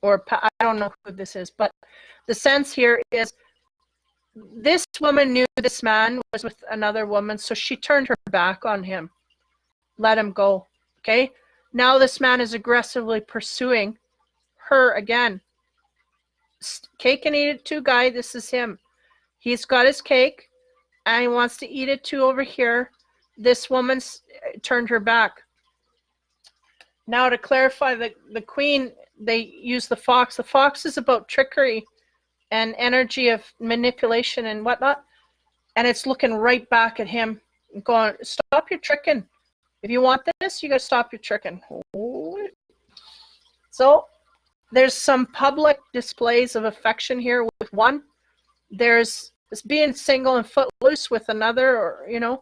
Speaker 1: or I don't know who this is, but the sense here is this woman knew this man was with another woman, so she turned her back on him, let him go, okay? Now this man is aggressively pursuing her again. Cake and eat it too, guy, this is him. He's got his cake and he wants to eat it too over here. This woman's turned her back. Now to clarify, the queen, they use the fox. The fox is about trickery and energy of manipulation and whatnot. And it's looking right back at him, going, stop your tricking. If you want this, you got to stop your tricking. So there's some public displays of affection here with one. There's being single and footloose with another, or, you know,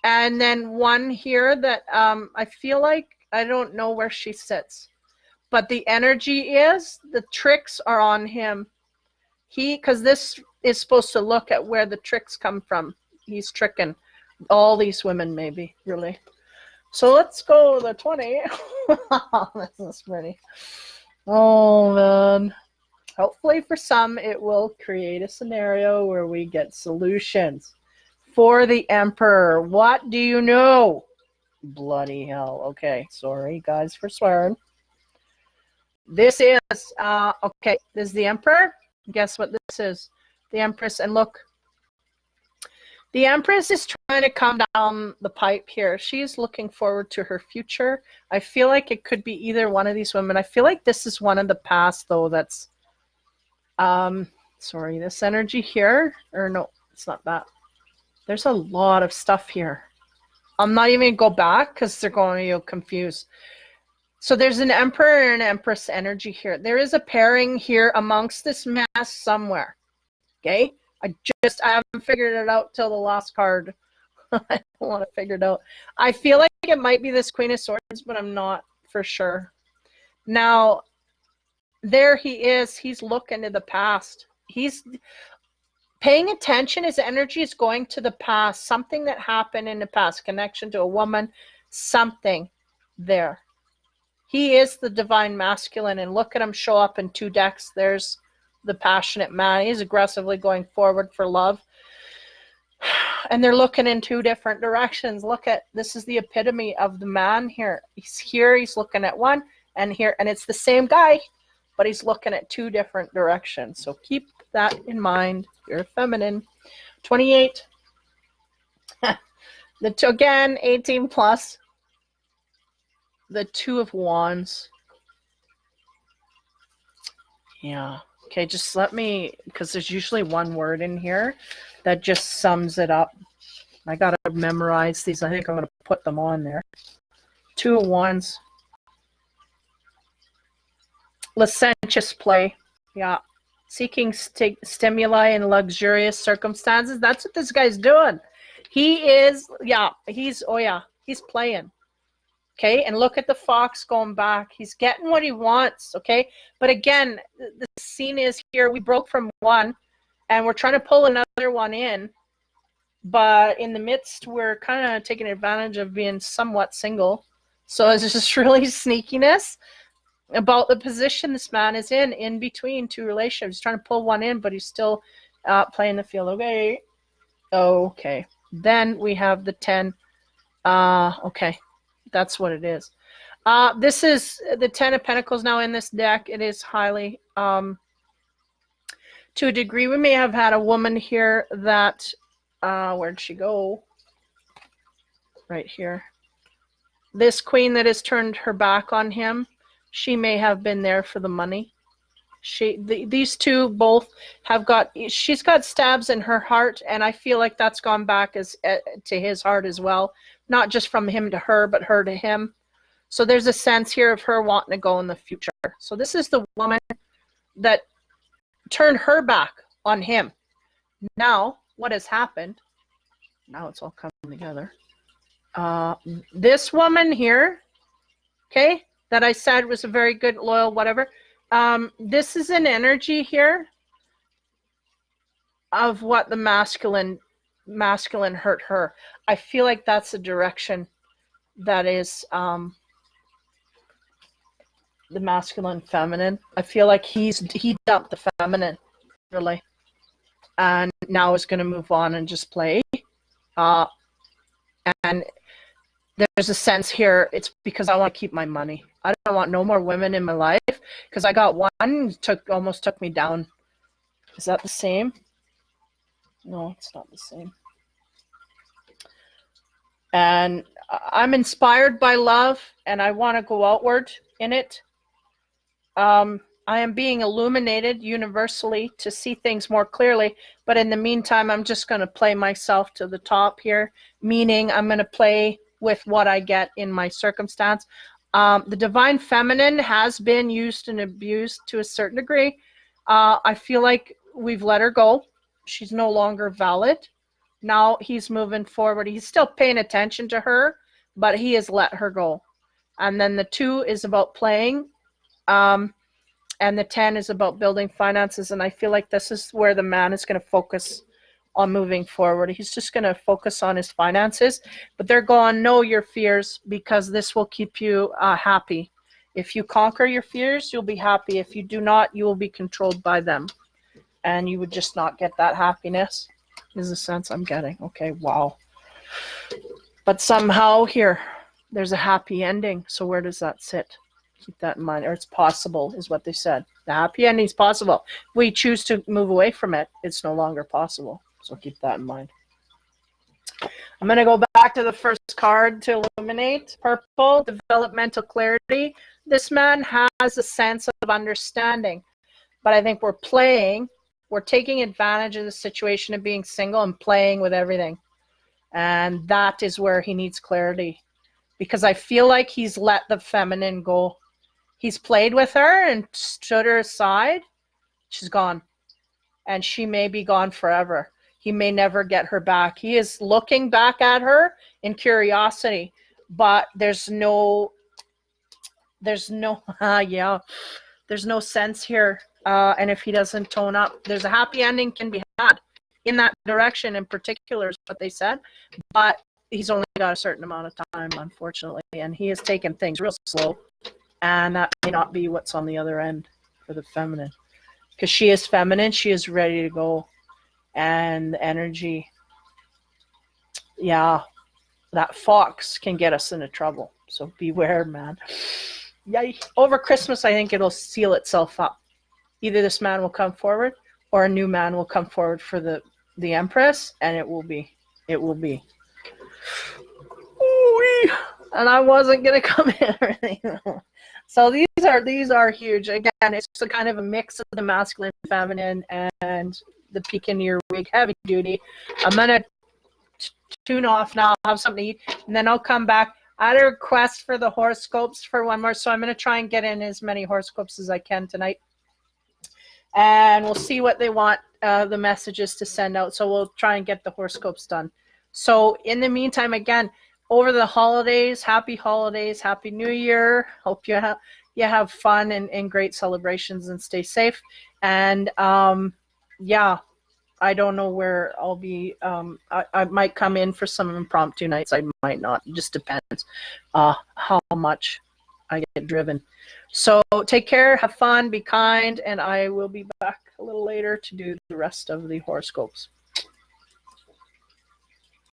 Speaker 1: and then one here that I feel like, I don't know where she sits, but the energy is, the tricks are on him. Because this is supposed to look at where the tricks come from. He's tricking all these women, maybe, really. So let's go the 20. This is pretty. Oh, man. Hopefully for some, it will create a scenario where we get solutions. For the Emperor, what do you know? Bloody hell. Okay, sorry, guys, for swearing. This is, okay, this is the Emperor. Guess what this is? The Empress. And look, the Empress is trying to come down the pipe here. She's looking forward to her future. I feel like it could be either one of these women. I feel like this is one in the past, though, that's, sorry, this energy here, or no, it's not that. There's a lot of stuff here. I'm not even going to go back because they're going to confuse. So there's an Emperor and an Empress energy here. There is a pairing here amongst this mess somewhere. Okay? I haven't figured it out till the last card. I don't want to figure it out. I feel like it might be this Queen of Swords, but I'm not for sure. Now, there he is. He's looking to the past. He's paying attention. His energy is going to the past. Something that happened in the past. Connection to a woman. Something there. He is the divine masculine, and look at him show up in 2 decks. There's the passionate man. He's aggressively going forward for love. And they're looking in 2 different directions. Look at, this is the epitome of the man here. He's here, he's looking at one, and here, and it's the same guy, but he's looking at 2 different directions. So keep that in mind. You're feminine. 28. Again, 18 plus. The 2 of Wands. Yeah. Okay, just let me, because there's usually one word in here that just sums it up. I got to memorize these. I think I'm going to put them on there. 2 of Wands. Licentious play. Yeah. Seeking stimuli in luxurious circumstances. That's what this guy's doing. He is, yeah, he's playing. Okay, and look at the fox going back. He's getting what he wants, okay? But again, the scene is here. We broke from one, and we're trying to pull another one in. But in the midst, we're kind of taking advantage of being somewhat single. So it's just really sneakiness about the position this man is in between 2 relationships. He's trying to pull one in, but he's still playing the field. Okay. Okay. Then we have the 10. Okay. That's what it is. This is the 10 of Pentacles now in this deck. It is highly, to a degree, we may have had a woman here that, where'd she go? Right here. This queen that has turned her back on him, she may have been there for the money. These 2 both have got, she's got stabs in her heart, and I feel like that's gone back to his heart as well. Not just from him to her, but her to him. So there's a sense here of her wanting to go in the future. So this is the woman that turned her back on him. Now, what has happened? Now it's all coming together. This woman here, okay, that I said was a very good, loyal, whatever. This is an energy here of what the masculine hurt her. I feel like that's a direction that is the masculine feminine. I feel like he dumped the feminine, really, and now is going to move on and just play. And there's a sense here, it's because I want to keep my money. I don't want no more women in my life because I got one almost took me down. Is that the same? No, it's not the same. And I'm inspired by love, and I want to go outward in it. I am being illuminated universally to see things more clearly, but in the meantime, I'm just going to play myself to the top here, meaning I'm going to play with what I get in my circumstance. The divine feminine has been used and abused to a certain degree. I feel like we've let her go. She's no longer valid. Now he's moving forward. He's still paying attention to her, but he has let her go. And then the 2 is about playing. And the 10 is about building finances. And I feel like this is where the man is going to focus on moving forward. He's just going to focus on his finances. But they're going, know your fears, because this will keep you happy. If you conquer your fears, you'll be happy. If you do not, you will be controlled by them. And you would just not get that happiness, is the sense I'm getting. Okay, wow. But somehow here, there's a happy ending. So where does that sit? Keep that in mind. Or it's possible, is what they said. The happy ending is possible. If we choose to move away from it, it's no longer possible. So keep that in mind. I'm going to go back to the first card to illuminate. Purple, developmental clarity. This man has a sense of understanding. But I think we're taking advantage of the situation of being single and playing with everything. And that is where he needs clarity. Because I feel like he's let the feminine go. He's played with her and stood her aside. She's gone. And she may be gone forever. He may never get her back. He is looking back at her in curiosity. But there's no there's no sense here. And if he doesn't tone up, there's a happy ending can be had in that direction in particular, is what they said. But he's only got a certain amount of time, unfortunately. And he has taken things real slow. And that may not be what's on the other end for the feminine. Because she is feminine, she is ready to go. And the energy, yeah, that fox can get us into trouble. So beware, man. Yay. Over Christmas, I think it'll seal itself up. Either this man will come forward, or a new man will come forward for the Empress, and it will be. Ooh-wee. And I wasn't gonna come in or anything. So these are huge. Again, it's a kind of a mix of the masculine, feminine, and the peak in your wig, heavy duty. I'm gonna tune off now, have something to eat, and then I'll come back. I had a request for the horoscopes for one more, so I'm gonna try and get in as many horoscopes as I can tonight. And we'll see what they want the messages to send out. So we'll try and get the horoscopes done. So in the meantime, again, over the holidays, happy New Year. Hope you have fun and great celebrations and stay safe. And yeah, I don't know where I'll be. I might come in for some impromptu nights. I might not. It just depends how much I get driven. So take care, have fun, be kind, and I will be back a little later to do the rest of the horoscopes.